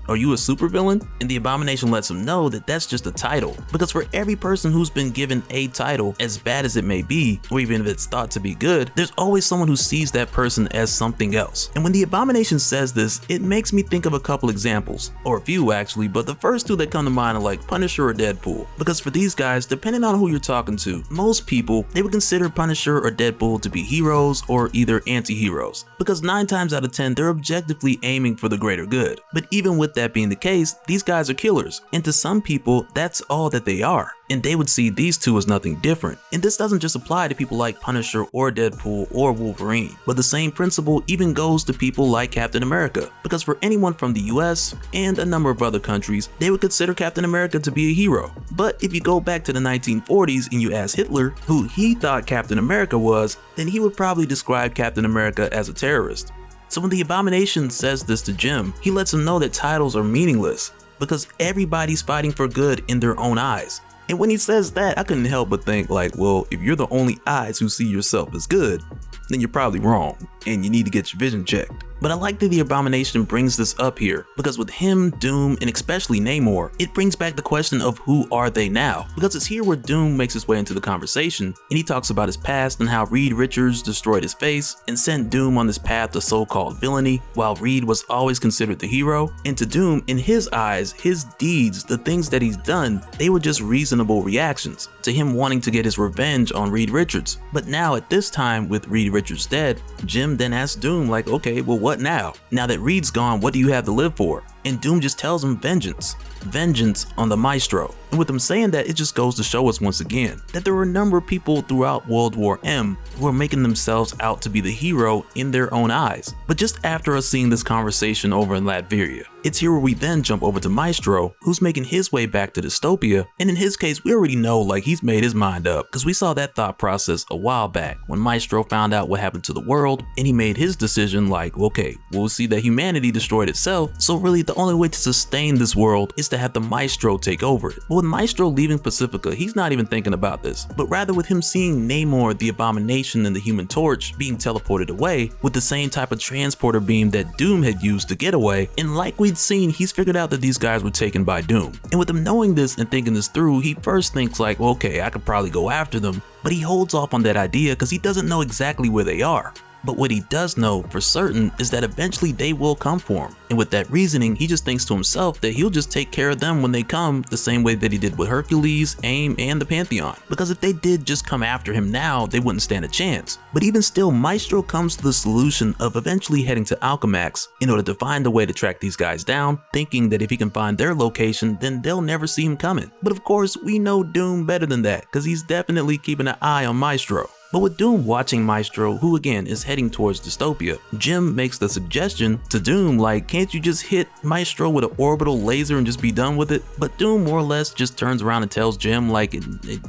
are you a supervillain? And the Abomination lets him know that that's just a title, because for every person who's been given a title, as bad as it may be, or even if it's thought to be good, there's always someone who sees that person as something else. And when the Abomination says this, it makes me think of a couple examples, or a few actually, but the first two that come to mind are like Punisher or Deadpool, because for these guys, depending on who you're talking to, most people, they would consider Punisher or Deadpool to be heroes or either anti-heroes, because 9 times out of 10, they're objectively aiming for the greater good. But even with that being the case, these guys are killers, and to some people, that's all that they are. And they would see these two as nothing different. And this doesn't just apply to people like Punisher or Deadpool or Wolverine, but the same principle even goes to people like Captain America, because for anyone from the US and a number of other countries, they would consider Captain America to be a hero. But if you go back to the 1940s and you ask Hitler who he thought Captain America was, then he would probably describe Captain America as a terrorist. So when the Abomination says this to Jim, he lets him know that titles are meaningless, because everybody's fighting for good in their own eyes. And when he says that, I couldn't help but think like, well, if you're the only eyes who see yourself as good, then you're probably wrong and you need to get your vision checked. But I like that the Abomination brings this up here, because with him, Doom, and especially Namor, it brings back the question of who are they now? Because it's here where Doom makes his way into the conversation, and he talks about his past and how Reed Richards destroyed his face and sent Doom on this path to so-called villainy, while Reed was always considered the hero. And to Doom, in his eyes, his deeds, the things that he's done, they were just reasonable reactions to him wanting to get his revenge on Reed Richards. But now at this time, with Reed Richards dead, Jim then asks Doom like, okay, well, what now? Now that Reed's gone, what do you have to live for? And Doom just tells him vengeance. Vengeance on the Maestro. And with him saying that, it just goes to show us once again that there were a number of people throughout World War M who are making themselves out to be the hero in their own eyes. But just after us seeing this conversation over in Latveria, it's here where we then jump over to Maestro, who's making his way back to dystopia. And in his case, we already know like he's made his mind up, because we saw that thought process a while back when Maestro found out what happened to the world, and he made his decision like, okay, we'll see that humanity destroyed itself, so really the only way to sustain this world is to have the Maestro take over it. But with Maestro leaving Pacifica, he's not even thinking about this, but rather with him seeing Namor, the Abomination, and the Human Torch being teleported away with the same type of transporter beam that Doom had used to get away, and like we'd seen, he's figured out that these guys were taken by Doom. And with him knowing this and thinking this through, he first thinks like, well, okay, I could probably go after them, but he holds off on that idea because he doesn't know exactly where they are. But what he does know for certain is that eventually they will come for him. And with that reasoning, he just thinks to himself that he'll just take care of them when they come, the same way that he did with Hercules, AIM, and the Pantheon. Because if they did just come after him now, they wouldn't stand a chance. But even still, Maestro comes to the solution of eventually heading to Alchemax in order to find a way to track these guys down, thinking that if he can find their location, then they'll never see him coming. But of course, we know Doom better than that, because he's definitely keeping an eye on Maestro. But with Doom watching Maestro, who again is heading towards dystopia, Jim makes the suggestion to Doom like, can't you just hit Maestro with an orbital laser and just be done with it? But Doom more or less just turns around and tells Jim like,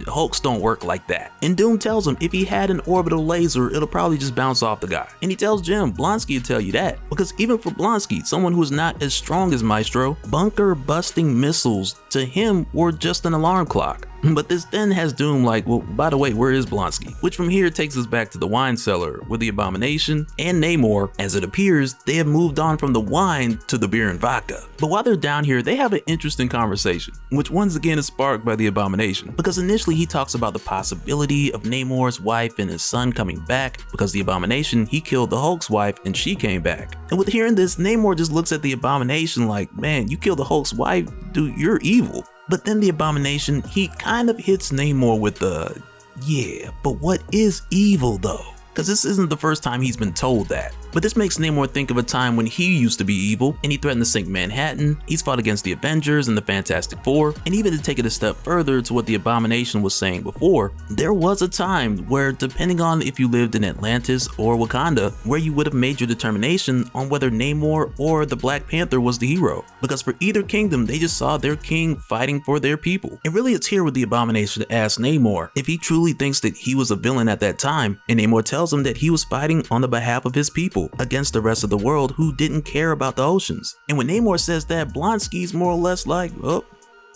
Hulks don't work like that. And Doom tells him if he had an orbital laser, it'll probably just bounce off the guy. And he tells Jim, Blonsky will tell you that. Because even for Blonsky, someone who is not as strong as Maestro, bunker busting missiles to him were just an alarm clock. But this then has Doom like, well, by the way, where is Blonsky? Which from here takes us back to the wine cellar, where the Abomination and Namor, as it appears, they have moved on from the wine to the beer and vodka. But while they're down here, they have an interesting conversation, which once again is sparked by the Abomination. Because initially he talks about the possibility of Namor's wife and his son coming back, because the Abomination, he killed the Hulk's wife and she came back. And with hearing this, Namor just looks at the Abomination like, man, you killed the Hulk's wife, dude, you're evil. But then the Abomination, he kind of hits Namor with the, yeah, but what is evil though? Because this isn't the first time he's been told that. But this makes Namor think of a time when he used to be evil and he threatened to sink Manhattan, he's fought against the Avengers and the Fantastic Four, and even to take it a step further to what the Abomination was saying before, there was a time where, depending on if you lived in Atlantis or Wakanda, where you would have made your determination on whether Namor or the Black Panther was the hero. Because for either kingdom, they just saw their king fighting for their people. And really it's here with the Abomination asks Namor if he truly thinks that he was a villain at that time, and Namor tells tells him that he was fighting on the behalf of his people against the rest of the world who didn't care about the oceans. And when Namor says that, Blonsky's more or less like, oh,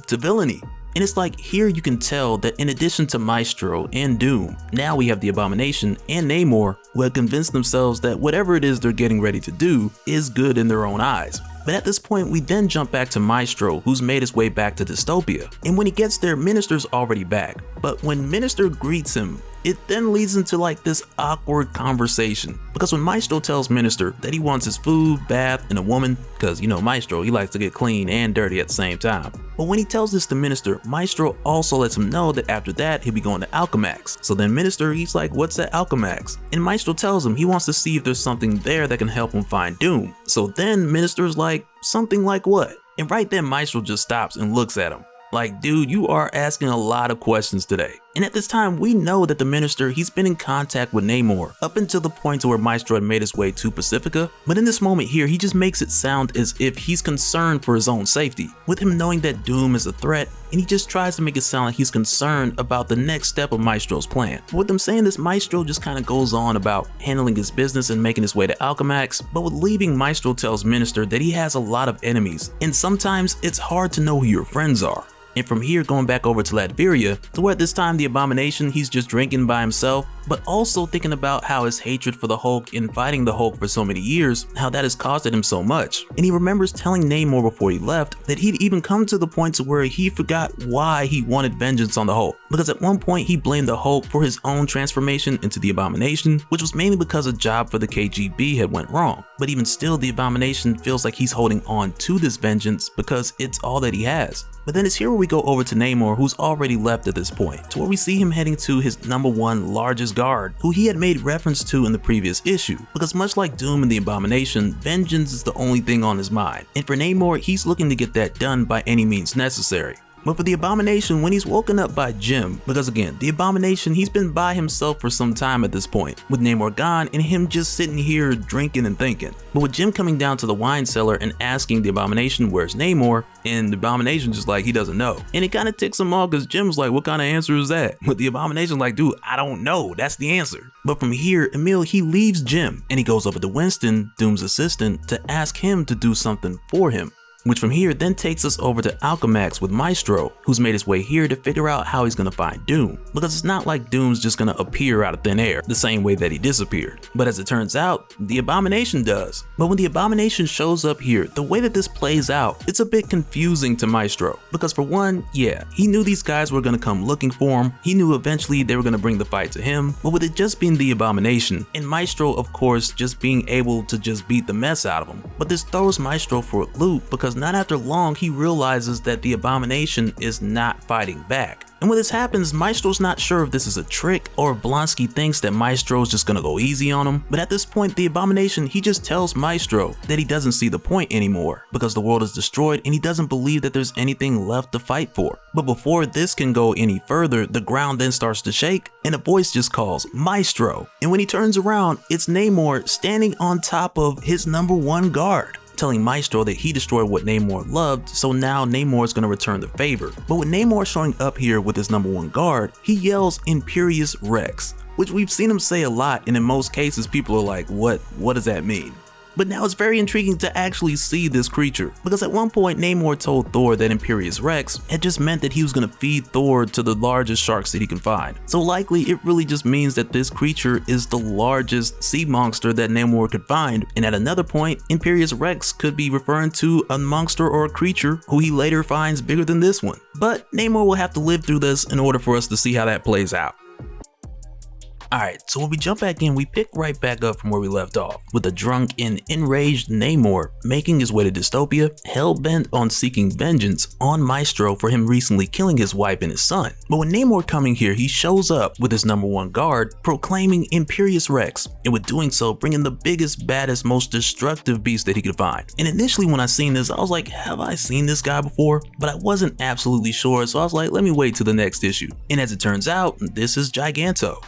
to villainy. And it's like here you can tell that in addition to Maestro and Doom, now we have the Abomination and Namor who have convinced themselves that whatever it is they're getting ready to do is good in their own eyes. But at this point, we then jump back to Maestro, who's made his way back to Dystopia. And when he gets there, Minister's already back. But when Minister greets him, it then leads into like this awkward conversation. Because when Maestro tells Minister that he wants his food, bath, and a woman, because you know Maestro, he likes to get clean and dirty at the same time. But when he tells this to Minister, Maestro also lets him know that after that, he'll be going to Alchemax. So then Minister, he's like, what's that Alchemax? And Maestro tells him he wants to see if there's something there that can help him find Doom. So then Minister's like, something like what? And right then Maestro just stops and looks at him. Like, dude, you are asking a lot of questions today. And at this time, we know that the Minister, he's been in contact with Namor up until the point to where Maestro had made his way to Pacifica. But in this moment here, he just makes it sound as if he's concerned for his own safety, with him knowing that Doom is a threat, and he just tries to make it sound like he's concerned about the next step of Maestro's plan. With them saying this, Maestro just kind of goes on about handling his business and making his way to Alchemax, but with leaving, Maestro tells Minister that he has a lot of enemies, and sometimes it's hard to know who your friends are. And from here, going back over to Latveria, to where at this time the Abomination, he's just drinking by himself, but also thinking about how his hatred for the Hulk and fighting the Hulk for so many years, how that has costed him so much. And he remembers telling Namor before he left that he'd even come to the point to where he forgot why he wanted vengeance on the Hulk. Because at one point he blamed the Hulk for his own transformation into the Abomination, which was mainly because a job for the KGB had went wrong. But even still, the Abomination feels like he's holding on to this vengeance because it's all that he has. But then it's here where we go over to Namor, who's already left at this point, to where we see him heading to his #1 largest guard, who he had made reference to in the previous issue. Because much like Doom and the Abomination, vengeance is the only thing on his mind. And for Namor, he's looking to get that done by any means necessary. But for the Abomination, when he's woken up by Jim, because again, the Abomination, he's been by himself for some time at this point, with Namor gone and him just sitting here drinking and thinking. But with Jim coming down to the wine cellar and asking the Abomination where's Namor, and the Abomination just like he doesn't know. And it kind of ticks him off because Jim's like, what kind of answer is that? But the Abomination's like, dude, I don't know, that's the answer. But from here, Emil, he leaves Jim and he goes over to Winston, Doom's assistant, to ask him to do something for him. Which from here then takes us over to Alchemax with Maestro, who's made his way here to figure out how he's gonna find Doom. Because it's not like Doom's just gonna appear out of thin air, the same way that he disappeared. But as it turns out, the Abomination does. But when the Abomination shows up here, the way that this plays out, it's a bit confusing to Maestro. Because for one, yeah, he knew these guys were gonna come looking for him, he knew eventually they were gonna bring the fight to him, but with it just being the Abomination, and Maestro of course just being able to just beat the mess out of him. But this throws Maestro for a loop because not after long he realizes that the Abomination is not fighting back. And when this happens, Maestro's not sure if this is a trick or if Blonsky thinks that Maestro's just gonna go easy on him. But at this point, the Abomination, he just tells Maestro that he doesn't see the point anymore because the world is destroyed and he doesn't believe that there's anything left to fight for. But before this can go any further, the ground then starts to shake and a voice just calls Maestro. And when he turns around, it's Namor standing on top of his #1 guard, telling Maestro that he destroyed what Namor loved, so now Namor is going to return the favor. But with Namor showing up here with his #1 guard, he yells Imperious Rex, which we've seen him say a lot, and in most cases people are like, what does that mean? But now it's very intriguing to actually see this creature, because at one point Namor told Thor that Imperious Rex had just meant that he was going to feed Thor to the largest sharks that he can find. So likely it really just means that this creature is the largest sea monster that Namor could find, and at another point Imperious Rex could be referring to a monster or a creature who he later finds bigger than this one. But Namor will have to live through this in order for us to see how that plays out. Alright, so when we jump back in, we pick right back up from where we left off, with a drunk and enraged Namor making his way to Dystopia, hell-bent on seeking vengeance on Maestro for him recently killing his wife and his son. But when Namor coming here, he shows up with his #1 guard, proclaiming Imperious Rex, and with doing so, bringing the biggest, baddest, most destructive beast that he could find. And initially when I seen this, I was like, have I seen this guy before? But I wasn't absolutely sure, so I was like, let me wait till the next issue. And as it turns out, this is Giganto.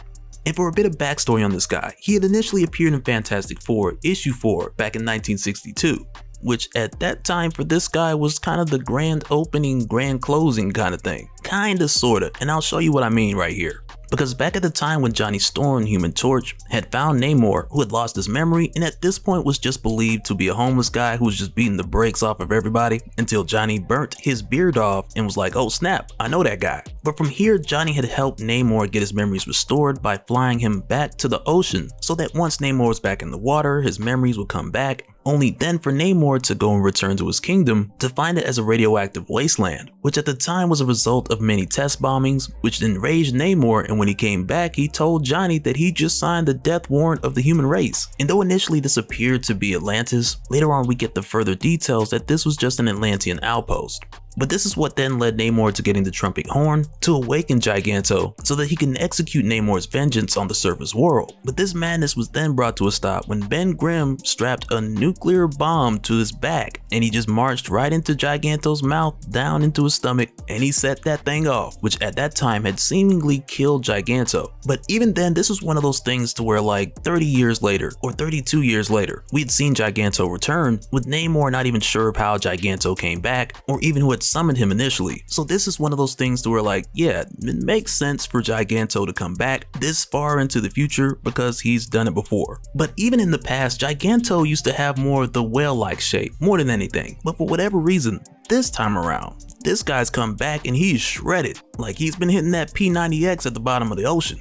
And for a bit of backstory on this guy, he had initially appeared in Fantastic Four issue 4 back in 1962, which at that time for this guy was kind of the grand opening, grand closing kind of thing. Kinda, sorta, and I'll show you what I mean right here. Because back at the time when Johnny Storm and Human Torch had found Namor, who had lost his memory and at this point was just believed to be a homeless guy who was just beating the brakes off of everybody, until Johnny burnt his beard off and was like, oh snap, I know that guy. But from here, Johnny had helped Namor get his memories restored by flying him back to the ocean, so that once Namor was back in the water, his memories would come back, only then for Namor to go and return to his kingdom to find it as a radioactive wasteland, which at the time was a result of many test bombings, which enraged Namor, and when he came back, he told Johnny that he just signed the death warrant of the human race. And though initially this appeared to be Atlantis, later on we get the further details that this was just an Atlantean outpost. But this is what then led Namor to getting the trumpet horn to awaken Giganto so that he can execute Namor's vengeance on the surface world. But this madness was then brought to a stop when Ben Grimm strapped a nuclear bomb to his back and he just marched right into Giganto's mouth, down into his stomach, and he set that thing off, which at that time had seemingly killed Giganto. But even then, this was one of those things to where like 30 years later or 32 years later, we had seen Giganto return, with Namor not even sure of how Giganto came back or even who had summoned him initially. So this is one of those things to where like, yeah, it makes sense for Giganto to come back this far into the future because he's done it before. But even in the past, Giganto used to have more of the whale-like shape, more than anything. But for whatever reason, this time around, this guy's come back and he's shredded. Like he's been hitting that P90X at the bottom of the ocean.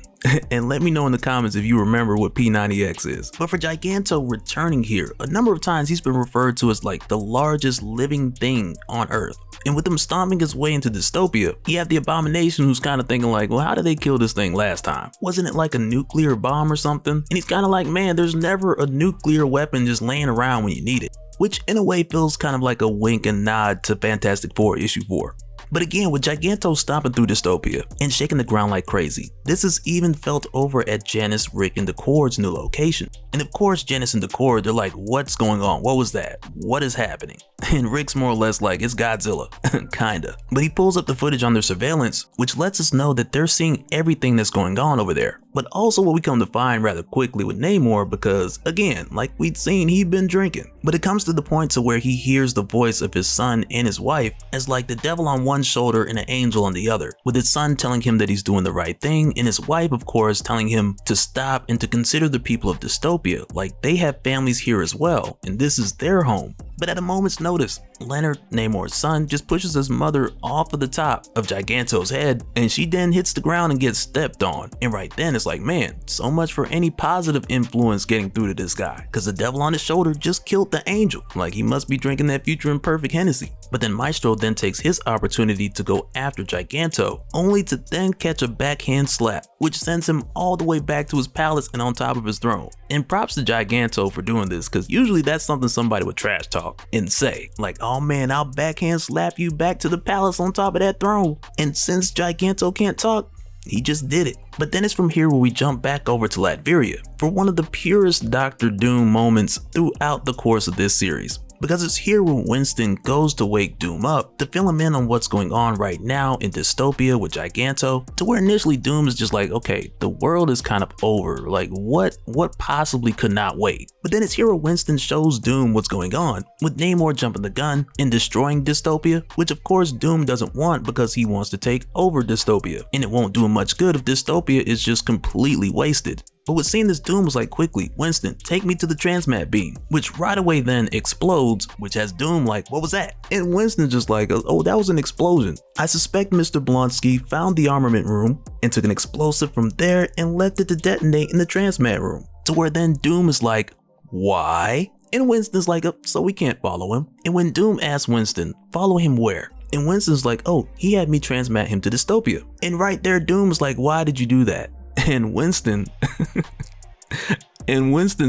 And let me know in the comments if you remember what P90X is. But for Giganto returning here, a number of times he's been referred to as like the largest living thing on Earth. And with him stomping his way into dystopia, you have the Abomination who's kind of thinking like, well, how did they kill this thing last time? Wasn't it like a nuclear bomb or something? And he's kind of like, man, there's never a nuclear weapon just laying around when you need it. Which in a way feels kind of like a wink and nod to Fantastic Four issue 4. But again, with Giganto stomping through dystopia and shaking the ground like crazy, this is even felt over at Janice, Rick, and Decord's new location. And of course, Janice and Decord, they're like, what's going on? What was that? What is happening? And Rick's more or less like, it's Godzilla, kinda. But he pulls up the footage on their surveillance, which lets us know that they're seeing everything that's going on over there. But also what we come to find rather quickly with Namor, because again, like we'd seen, he'd been drinking. But it comes to the point to where he hears the voice of his son and his wife as like the devil on one shoulder and an angel on the other, with his son telling him that he's doing the right thing, and his wife of course telling him to stop and to consider the people of dystopia, like they have families here as well, and this is their home. But at a moment's notice, Leonard, Namor's son, just pushes his mother off of the top of Giganto's head, and she then hits the ground and gets stepped on. And right then it's like, man, so much for any positive influence getting through to this guy, because the devil on his shoulder just killed the angel. Like he must be drinking that future Imperfect Hennessy. But then Maestro then takes his opportunity to go after Giganto, only to then catch a backhand slap, which sends him all the way back to his palace and on top of his throne. And props to Giganto for doing this, because usually that's something somebody would trash talk and say, like, oh man, I'll backhand slap you back to the palace on top of that throne. And since Giganto can't talk, he just did it. But then it's from here where we jump back over to Latveria for one of the purest Doctor Doom moments throughout the course of this series. Because it's here when Winston goes to wake Doom up to fill him in on what's going on right now in dystopia with Giganto, to where initially Doom is just like, okay, the world is kind of over, like what possibly could not wait. But then it's here where Winston shows Doom what's going on, with Namor jumping the gun and destroying dystopia, which of course Doom doesn't want because he wants to take over dystopia, and it won't do him much good if dystopia is just completely wasted. But with seeing this, Doom was like, quickly, Winston, take me to the transmat beam, which right away then explodes, which has Doom like, what was that? And Winston's just like, oh, that was an explosion. I suspect Mr. Blonsky found the armament room and took an explosive from there and left it to detonate in the transmat room. To where then Doom is like, why? And Winston's like, oh, so we can't follow him. And when Doom asks Winston, follow him where? And Winston's like, oh, he had me transmat him to dystopia. And right there, Doom's like, why did you do that? And Winston's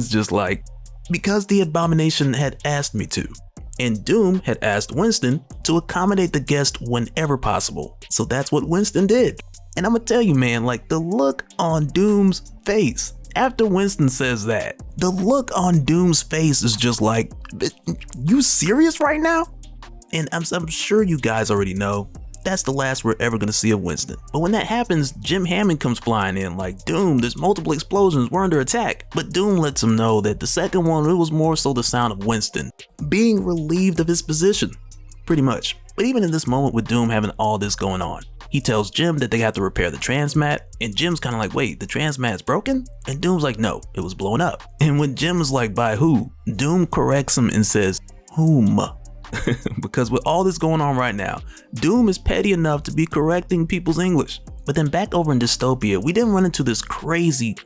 just like, because the Abomination had asked me to. And Doom had asked Winston to accommodate the guest whenever possible. So that's what Winston did. And I'm gonna tell you, man, like the look on Doom's face after Winston says that, the look on Doom's face is just like, you serious right now? And I'm sure you guys already know, that's the last we're ever gonna see of Winston. But when that happens, Jim Hammond comes flying in like, Doom, there's multiple explosions, we're under attack. But Doom lets him know that the second one, it was more so the sound of Winston being relieved of his position, pretty much. But even in this moment with Doom having all this going on, He tells Jim that they have to repair the transmat, and Jim's kind of like, wait, the transmat's broken? And Doom's like, no, it was blown up. And when Jim is like, by who? Doom corrects him and says, whom? Because with all this going on right now, Doom is petty enough to be correcting people's English. But then back over in Dystopia, we then run into this crazy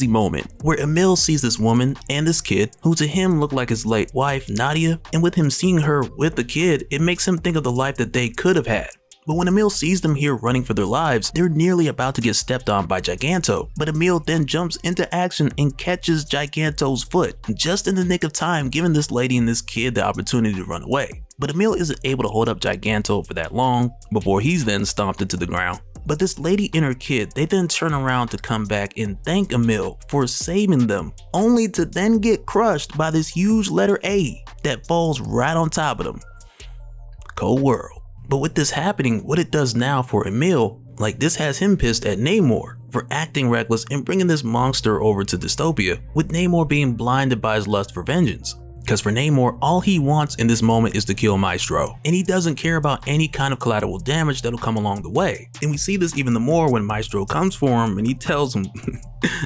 moment where Emil sees this woman and this kid who to him looked like his late wife, Nadia, and with him seeing her with the kid, it makes him think of the life that they could have had. But when Emil sees them here running for their lives, they're nearly about to get stepped on by Giganto, but Emil then jumps into action and catches Giganto's foot, just in the nick of time, giving this lady and this kid the opportunity to run away. But Emil isn't able to hold up Giganto for that long before he's then stomped into the ground. But this lady and her kid, they then turn around to come back and thank Emil for saving them, only to then get crushed by this huge letter A that falls right on top of them. Cold world. But with this happening, what it does now for Emil, like this has him pissed at Namor for acting reckless and bringing this monster over to Dystopia, with Namor being blinded by his lust for vengeance. Because for Namor, all he wants in this moment is to kill Maestro, and he doesn't care about any kind of collateral damage that'll come along the way. And we see this even the more when Maestro comes for him and he tells him,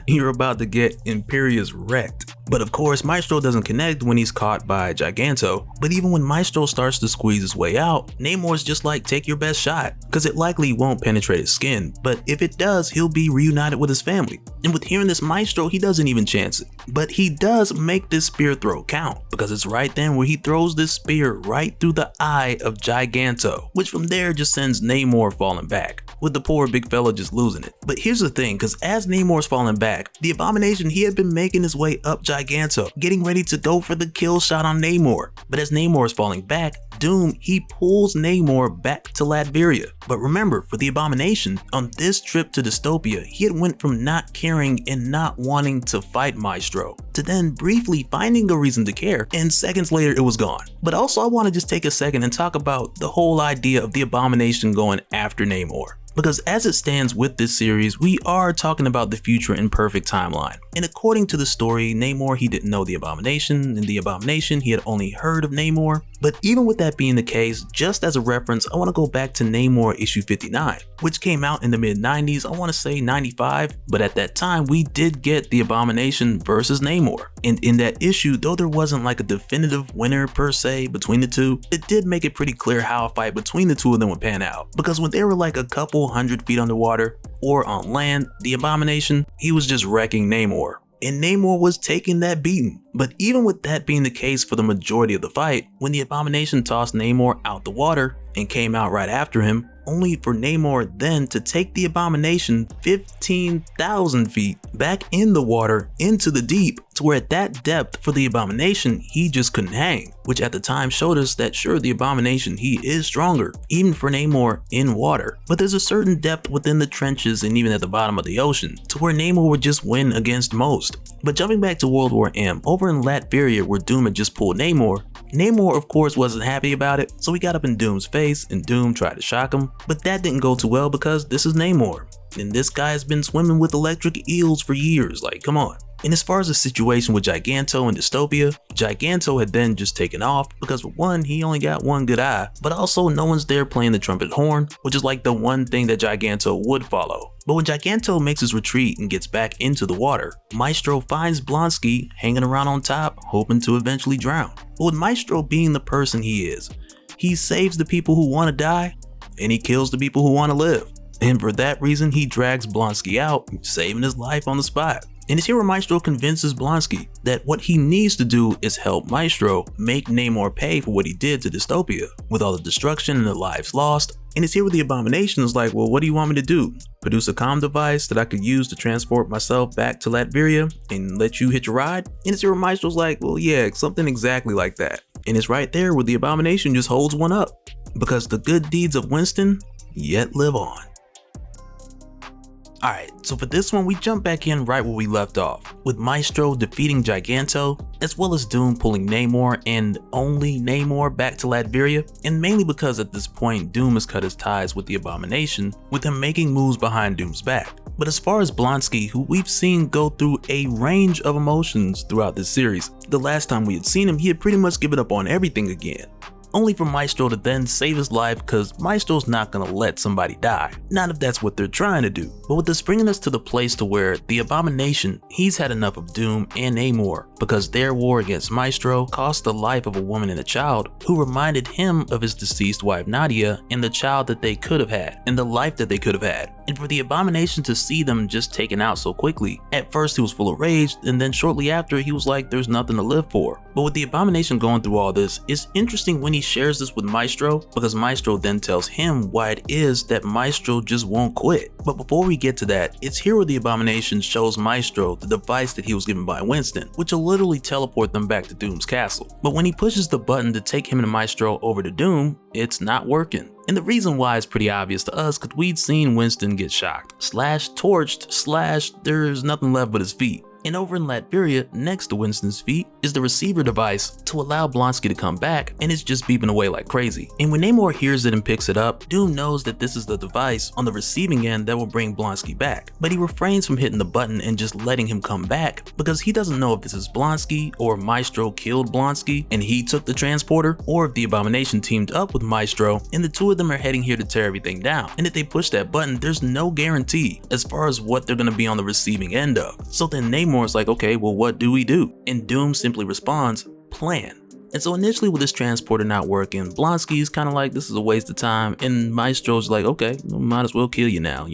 you're about to get Imperius wrecked. But of course, Maestro doesn't connect when he's caught by Giganto. But even when Maestro starts to squeeze his way out, Namor's just like, take your best shot, because it likely won't penetrate his skin, but if it does, he'll be reunited with his family. And with hearing this Maestro, he doesn't even chance it. But he does make this spear throw count, because it's right then where he throws this spear right through the eye of Giganto, which from there just sends Namor falling back, with the poor big fella just losing it. But here's the thing, because as Namor's falling back, the Abomination, he had been making his way up Giganto, getting ready to go for the kill shot on Namor. But as Namor is falling back, Doom, he pulls Namor back to Latveria. But remember, for the Abomination, on this trip to Dystopia, he had went from not caring and not wanting to fight Maestro, to then briefly finding a reason to care, and seconds later it was gone. But also I want to just take a second and talk about the whole idea of the Abomination going after Namor. Because as it stands with this series, we are talking about the future Imperfect timeline. And according to the story, Namor, he didn't know the Abomination, and the Abomination, he had only heard of Namor. But even with that being the case, just as a reference, I want to go back to Namor issue 59, which came out in the mid 90s, I want to say 95, but at that time we did get the Abomination versus Namor. And in that issue, though there wasn't like a definitive winner per se between the two, it did make it pretty clear how a fight between the two of them would pan out. Because when they were like a couple 100 feet underwater or on land, the Abomination, he was just wrecking Namor. And Namor was taking that beating. But even with that being the case for the majority of the fight, when the Abomination tossed Namor out the water and came out right after him, only for Namor then to take the Abomination 15,000 feet back in the water into the deep, to where at that depth for the Abomination, he just couldn't hang, which at the time showed us that sure, the Abomination, he is stronger, even for Namor in water. But there's a certain depth within the trenches and even at the bottom of the ocean, to where Namor would just win against most. But jumping back to World War M, over in Latveria where Doom had just pulled Namor, Namor of course wasn't happy about it, so he got up in Doom's face and Doom tried to shock him, but that didn't go too well because this is Namor. And this guy has been swimming with electric eels for years, like come on. And as far as the situation with Giganto and Dystopia, Giganto had then just taken off because for one, he only got one good eye, but also no one's there playing the trumpet horn, which is like the one thing that Giganto would follow. But when Giganto makes his retreat and gets back into the water, Maestro finds Blonsky hanging around on top, hoping to eventually drown. But with Maestro being the person he is, he saves the people who want to die, and he kills the people who want to live. And for that reason, he drags Blonsky out, saving his life on the spot. And it's here where Maestro convinces Blonsky that what he needs to do is help Maestro make Namor pay for what he did to Dystopia, with all the destruction and the lives lost. And it's here where the Abomination is like, well, what do you want me to do? Produce a comm device that I could use to transport myself back to Latveria and let you hitch a ride? And it's here where Maestro's like, well, yeah, something exactly like that. And it's right there where the Abomination just holds one up, because the good deeds of Winston yet live on. Alright, so for this one we jump back in right where we left off, with Maestro defeating Giganto, as well as Doom pulling Namor and only Namor back to Latveria, and mainly because at this point Doom has cut his ties with the Abomination, with him making moves behind Doom's back. But as far as Blonsky, who we've seen go through a range of emotions throughout this series, the last time we had seen him he had pretty much given up on everything again. only for Maestro to then save his life because Maestro's not gonna let somebody die. Not if that's what they're trying to do. But with this bringing us to the place to where the Abomination, he's had enough of Doom and Namor because their war against Maestro cost the life of a woman and a child who reminded him of his deceased wife Nadia and the child that they could have had and the life that they could have had. And for the Abomination to see them just taken out so quickly, at first he was full of rage, and then shortly after he was like there's nothing to live for. But with the Abomination going through all this, it's interesting when he shares this with Maestro because Maestro then tells him why it is that Maestro just won't quit. But before we get to that, it's here where the Abomination shows Maestro the device that he was given by Winston, which will literally teleport them back to Doom's castle. But when he pushes the button to take him and Maestro over to Doom, it's not working. And the reason why is pretty obvious to us because we'd seen Winston get shocked, torched, there's nothing left but his feet. And over in Latveria, next to Winston's feet, is the receiver device to allow Blonsky to come back, and it's just beeping away like crazy. And when Namor hears it and picks it up, Doom knows that this is the device on the receiving end that will bring Blonsky back. But he refrains from hitting the button and just letting him come back because he doesn't know if this is Blonsky or Maestro killed Blonsky and he took the transporter, or if the Abomination teamed up with Maestro and the two of them are heading here to tear everything down. And if they push that button, there's no guarantee as far as what they're gonna be on the receiving end of. So then Namor is like, okay, well, what do we do? And Doom simply responds, plan. And so initially with this transporter not working, Blonsky's kind of like, this is a waste of time, and Maestro's like, okay, might as well kill you now,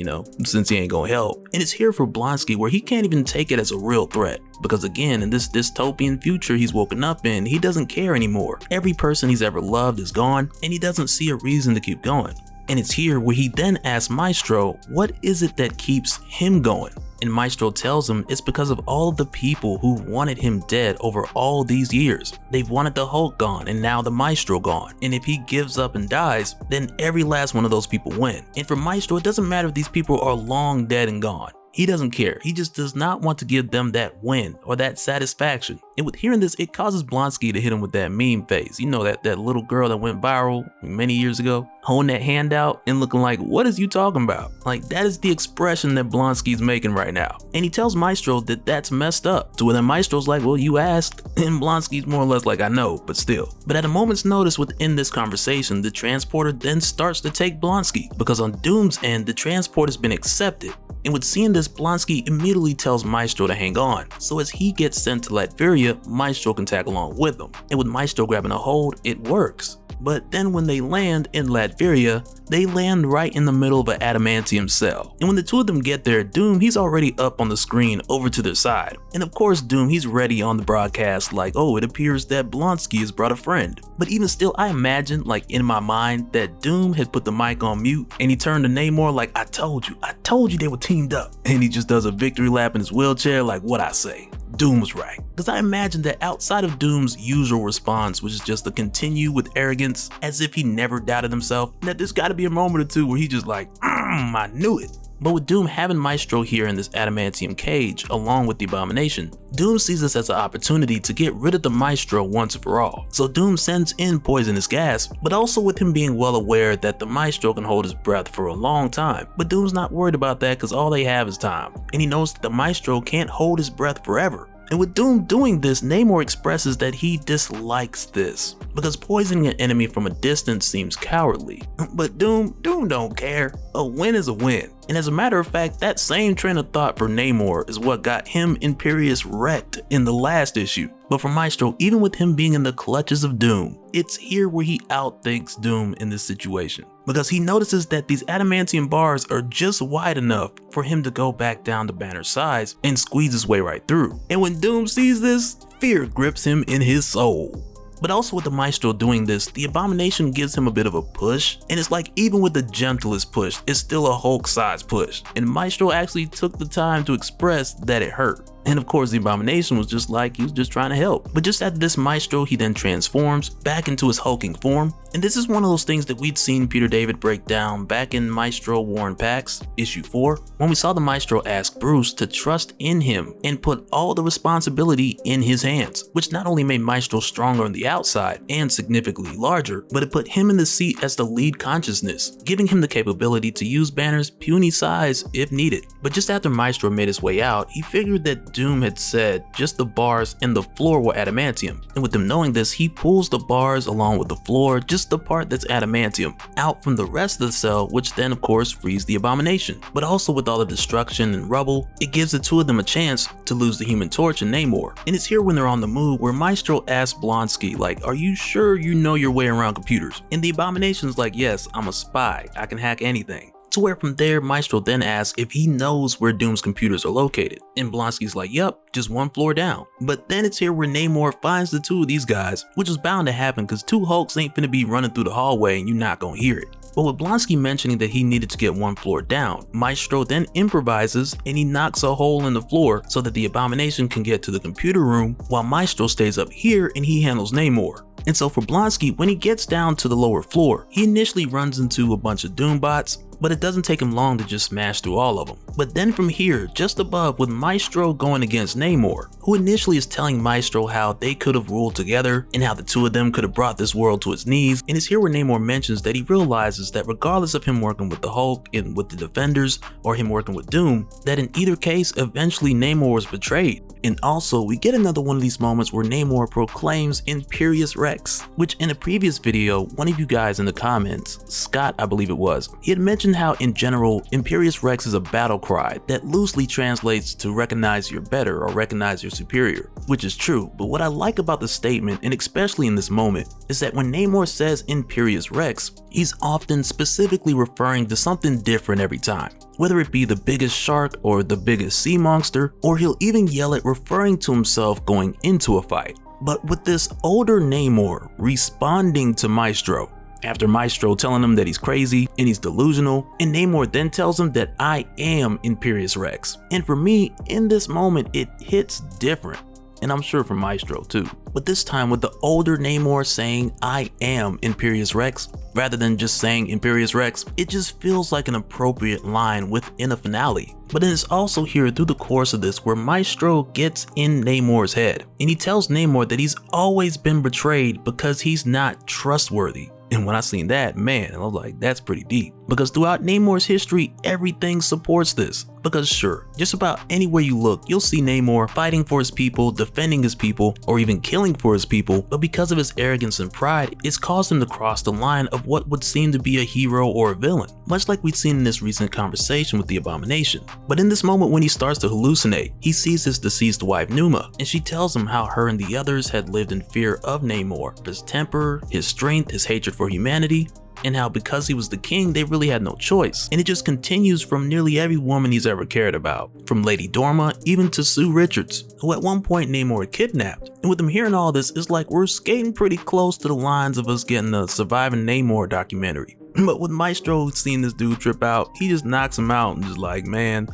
since he ain't gonna help. And it's here for Blonsky where he can't even take it as a real threat. Because again, in this dystopian future he's woken up in, he doesn't care anymore. Every person he's ever loved is gone, and he doesn't see a reason to keep going. And it's here where he then asks Maestro, what is it that keeps him going? And Maestro tells him it's because of all of the people who wanted him dead over all these years. They've wanted the Hulk gone and now the Maestro gone. And if he gives up and dies, then every last one of those people win. And for Maestro, it doesn't matter if these people are long dead and gone. He doesn't care. He just does not want to give them that win or that satisfaction. And with hearing this, it causes Blonsky to hit him with that meme face. That little girl that went viral many years ago, holding that hand out and looking like, what is you talking about? Like, that is the expression that Blonsky's making right now. And he tells Maestro that that's messed up. To where then Maestro's like, well, you asked. And Blonsky's more or less like, I know, but still. But at a moment's notice within this conversation, the transporter then starts to take Blonsky because on Doom's end, the transport has been accepted. And with seeing this, Blonsky immediately tells Maestro to hang on. So as he gets sent to Latveria, Maestro can tag along with him. And with Maestro grabbing a hold, it works. But then when they land in Latveria, they land right in the middle of an adamantium cell. And when the two of them get there, Doom, he's already up on the screen over to their side. And of course, Doom, he's ready on the broadcast like, oh, it appears that Blonsky has brought a friend. But even still, I imagine, like in my mind, that Doom had put the mic on mute and he turned to Namor like, I told you they were teamed up. And he just does a victory lap in his wheelchair like, what I say. Doom was right. Because I imagine that outside of Doom's usual response, which is just to continue with arrogance as if he never doubted himself, that there's gotta be a moment or two where he just like, I knew it. But with Doom having Maestro here in this adamantium cage along with the Abomination, Doom sees this as an opportunity to get rid of the Maestro once and for all. So Doom sends in poisonous gas, but also with him being well aware that the Maestro can hold his breath for a long time. But Doom's not worried about that because all they have is time. And he knows that the Maestro can't hold his breath forever. And with Doom doing this, Namor expresses that he dislikes this because poisoning an enemy from a distance seems cowardly. But Doom don't care. A win is a win. And as a matter of fact, that same train of thought for Namor is what got him Imperius wrecked in the last issue. But for Maestro, even with him being in the clutches of Doom, it's here where he outthinks Doom in this situation. Because he notices that these adamantium bars are just wide enough for him to go back down to Banner's size and squeeze his way right through. And when Doom sees this, fear grips him in his soul. But also with the Maestro doing this, the Abomination gives him a bit of a push, and it's like even with the gentlest push, it's still a Hulk-sized push. And Maestro actually took the time to express that it hurt. And of course the Abomination was just like, he was just trying to help. But just after this Maestro, he then transforms back into his hulking form. And this is one of those things that we'd seen Peter David break down back in Maestro War and Pax, issue 4, when we saw the Maestro ask Bruce to trust in him and put all the responsibility in his hands, which not only made Maestro stronger on the outside and significantly larger, but it put him in the seat as the lead consciousness, giving him the capability to use Banner's puny size if needed. But just after Maestro made his way out, he figured that Doom had said just the bars and the floor were adamantium, and with him knowing this, he pulls the bars along with the floor, just the part that's adamantium, out from the rest of the cell, which then of course frees the Abomination. But also with all the destruction and rubble, it gives the two of them a chance to lose the Human Torch and Namor. And it's here when they're on the move where Maestro asks Blonsky, like, are you sure you know your way around computers? And the Abomination's like, yes, I'm a spy, I can hack anything. To where from there, Maestro then asks if he knows where Doom's computers are located. And Blonsky's like, yep, just one floor down. But then it's here where Namor finds the two of these guys, which is bound to happen because two Hulks ain't finna be running through the hallway and you're not gonna hear it. But with Blonsky mentioning that he needed to get one floor down, Maestro then improvises and he knocks a hole in the floor so that the Abomination can get to the computer room while Maestro stays up here and he handles Namor. And so for Blonsky, when he gets down to the lower floor, he initially runs into a bunch of Doom bots, but it doesn't take him long to just smash through all of them. But then from here, just above, with Maestro going against Namor, who initially is telling Maestro how they could have ruled together and how the two of them could have brought this world to its knees, and it's here where Namor mentions that he realizes that regardless of him working with the Hulk and with the Defenders or him working with Doom, that in either case, eventually Namor was betrayed. And also, we get another one of these moments where Namor proclaims Imperious Rex, which in a previous video, one of you guys in the comments, Scott I believe it was, he had mentioned how in general, Imperious Rex is a battle cry that loosely translates to recognize you're better or recognize you're superior, which is true. But what I like about the statement, and especially in this moment, is that when Namor says Imperious Rex, he's often specifically referring to something different every time. Whether it be the biggest shark or the biggest sea monster, or he'll even yell it referring to himself going into a fight. But with this older Namor responding to Maestro, after Maestro telling him that he's crazy and he's delusional, and Namor then tells him that I am Imperious Rex. And for me, in this moment, it hits different. And I'm sure for Maestro too. But this time with the older Namor saying I am Imperious Rex, rather than just saying Imperious Rex, it just feels like an appropriate line within a finale. But then it's also here through the course of this where Maestro gets in Namor's head, and he tells Namor that he's always been betrayed because he's not trustworthy. And when I seen that, man, I was like, that's pretty deep. Because throughout Namor's history, everything supports this. Because sure, just about anywhere you look, you'll see Namor fighting for his people, defending his people, or even killing for his people. But because of his arrogance and pride, it's caused him to cross the line of what would seem to be a hero or a villain. Much like we'd seen in this recent conversation with the Abomination. But in this moment when he starts to hallucinate, he sees his deceased wife Numa, and she tells him how her and the others had lived in fear of Namor, his temper, his strength, his hatred for humanity, and how because he was the king, they really had no choice. And it just continues from nearly every woman he's ever cared about, from Lady Dorma even to Sue Richards, who at one point Namor had kidnapped. And with him hearing all this, it's like we're skating pretty close to the lines of us getting a Surviving Namor documentary. But with Maestro seeing this dude trip out, he just knocks him out and just like, man,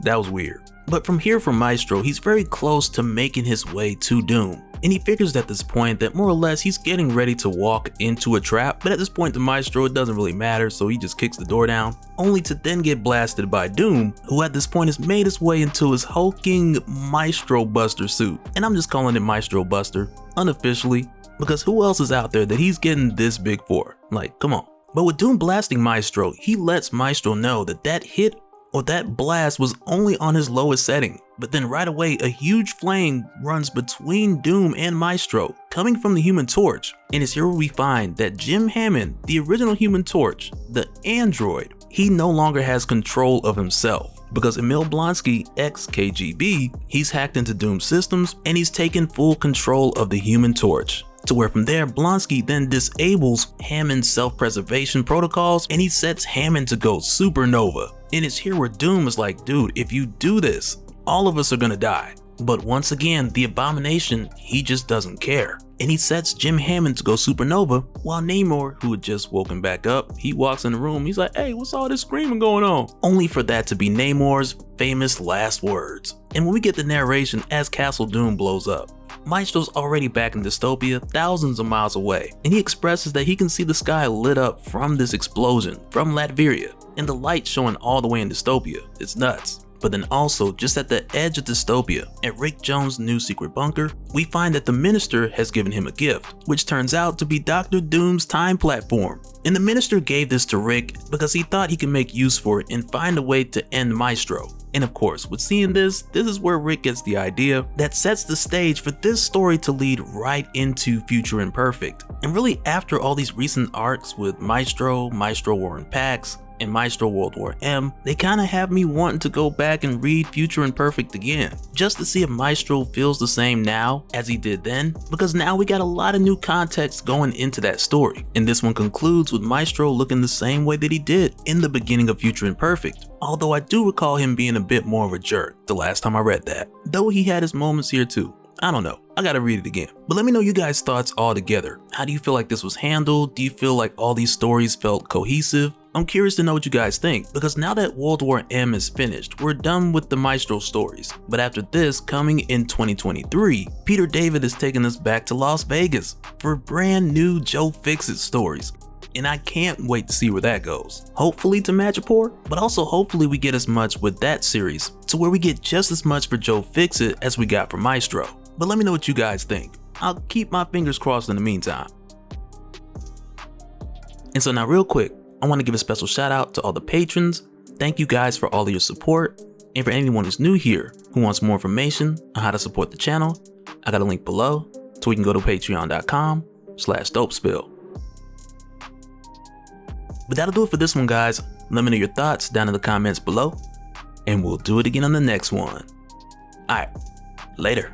that was weird. But from here for Maestro, he's very close to making his way to Doom. And he figures at this point that more or less he's getting ready to walk into a trap, but at this point to Maestro it doesn't really matter, so he just kicks the door down, only to then get blasted by Doom, who at this point has made his way into his hulking Maestro Buster suit. And I'm just calling it Maestro Buster, unofficially, because who else is out there that he's getting this big for? Like, come on. But with Doom blasting Maestro, he lets Maestro know that that hit or that blast was only on his lowest setting. But then right away, a huge flame runs between Doom and Maestro, coming from the Human Torch. And it's here where we find that Jim Hammond, the original Human Torch, the android, he no longer has control of himself. Because Emil Blonsky, ex-KGB, he's hacked into Doom's systems and he's taken full control of the Human Torch. To where from there, Blonsky then disables Hammond's self-preservation protocols and he sets Hammond to go supernova. And it's here where Doom is like, dude, if you do this, all of us are gonna die. But once again, the Abomination, he just doesn't care. And he sets Jim Hammond to go supernova, while Namor, who had just woken back up, he walks in the room, he's like, hey, what's all this screaming going on? Only for that to be Namor's famous last words. And when we get the narration as Castle Doom blows up, Maestro's already back in dystopia, thousands of miles away, and he expresses that he can see the sky lit up from this explosion from Latveria, and the light showing all the way in dystopia. It's nuts. But then also, just at the edge of dystopia, at Rick Jones' new secret bunker, we find that the Minister has given him a gift, which turns out to be Dr. Doom's time platform. And the Minister gave this to Rick because he thought he could make use for it and find a way to end Maestro. And of course, with seeing this is where Rick gets the idea that sets the stage for this story to lead right into Future Imperfect. And really after all these recent arcs with Maestro, Maestro War and Pax, and Maestro World War M, they kinda have me wanting to go back and read Future Imperfect again, just to see if Maestro feels the same now as he did then, because now we got a lot of new context going into that story. And this one concludes with Maestro looking the same way that he did in the beginning of Future Imperfect, although I do recall him being a bit more of a jerk the last time I read that, though he had his moments here too. I don't know, I gotta read it again. But let me know you guys' thoughts all together. How do you feel like this was handled? Do you feel like all these stories felt cohesive? I'm curious to know what you guys think, because now that World War M is finished, we're done with the Maestro stories. But after this, coming in 2023, Peter David is taking us back to Las Vegas for brand new Joe Fixit stories. And I can't wait to see where that goes. Hopefully to Madripoor, but also hopefully we get as much with that series, to where we get just as much for Joe Fixit as we got for Maestro. But let me know what you guys think. I'll keep my fingers crossed in the meantime. And so now real quick, I want to give a special shout out to all the patrons. Thank you guys for all of your support. And for anyone who's new here who wants more information on how to support the channel, I got a link below so we can go to patreon.com/dopespill. But that'll do it for this one, guys. Let me know your thoughts down in the comments below, and we'll do it again on the next one. Alright, later.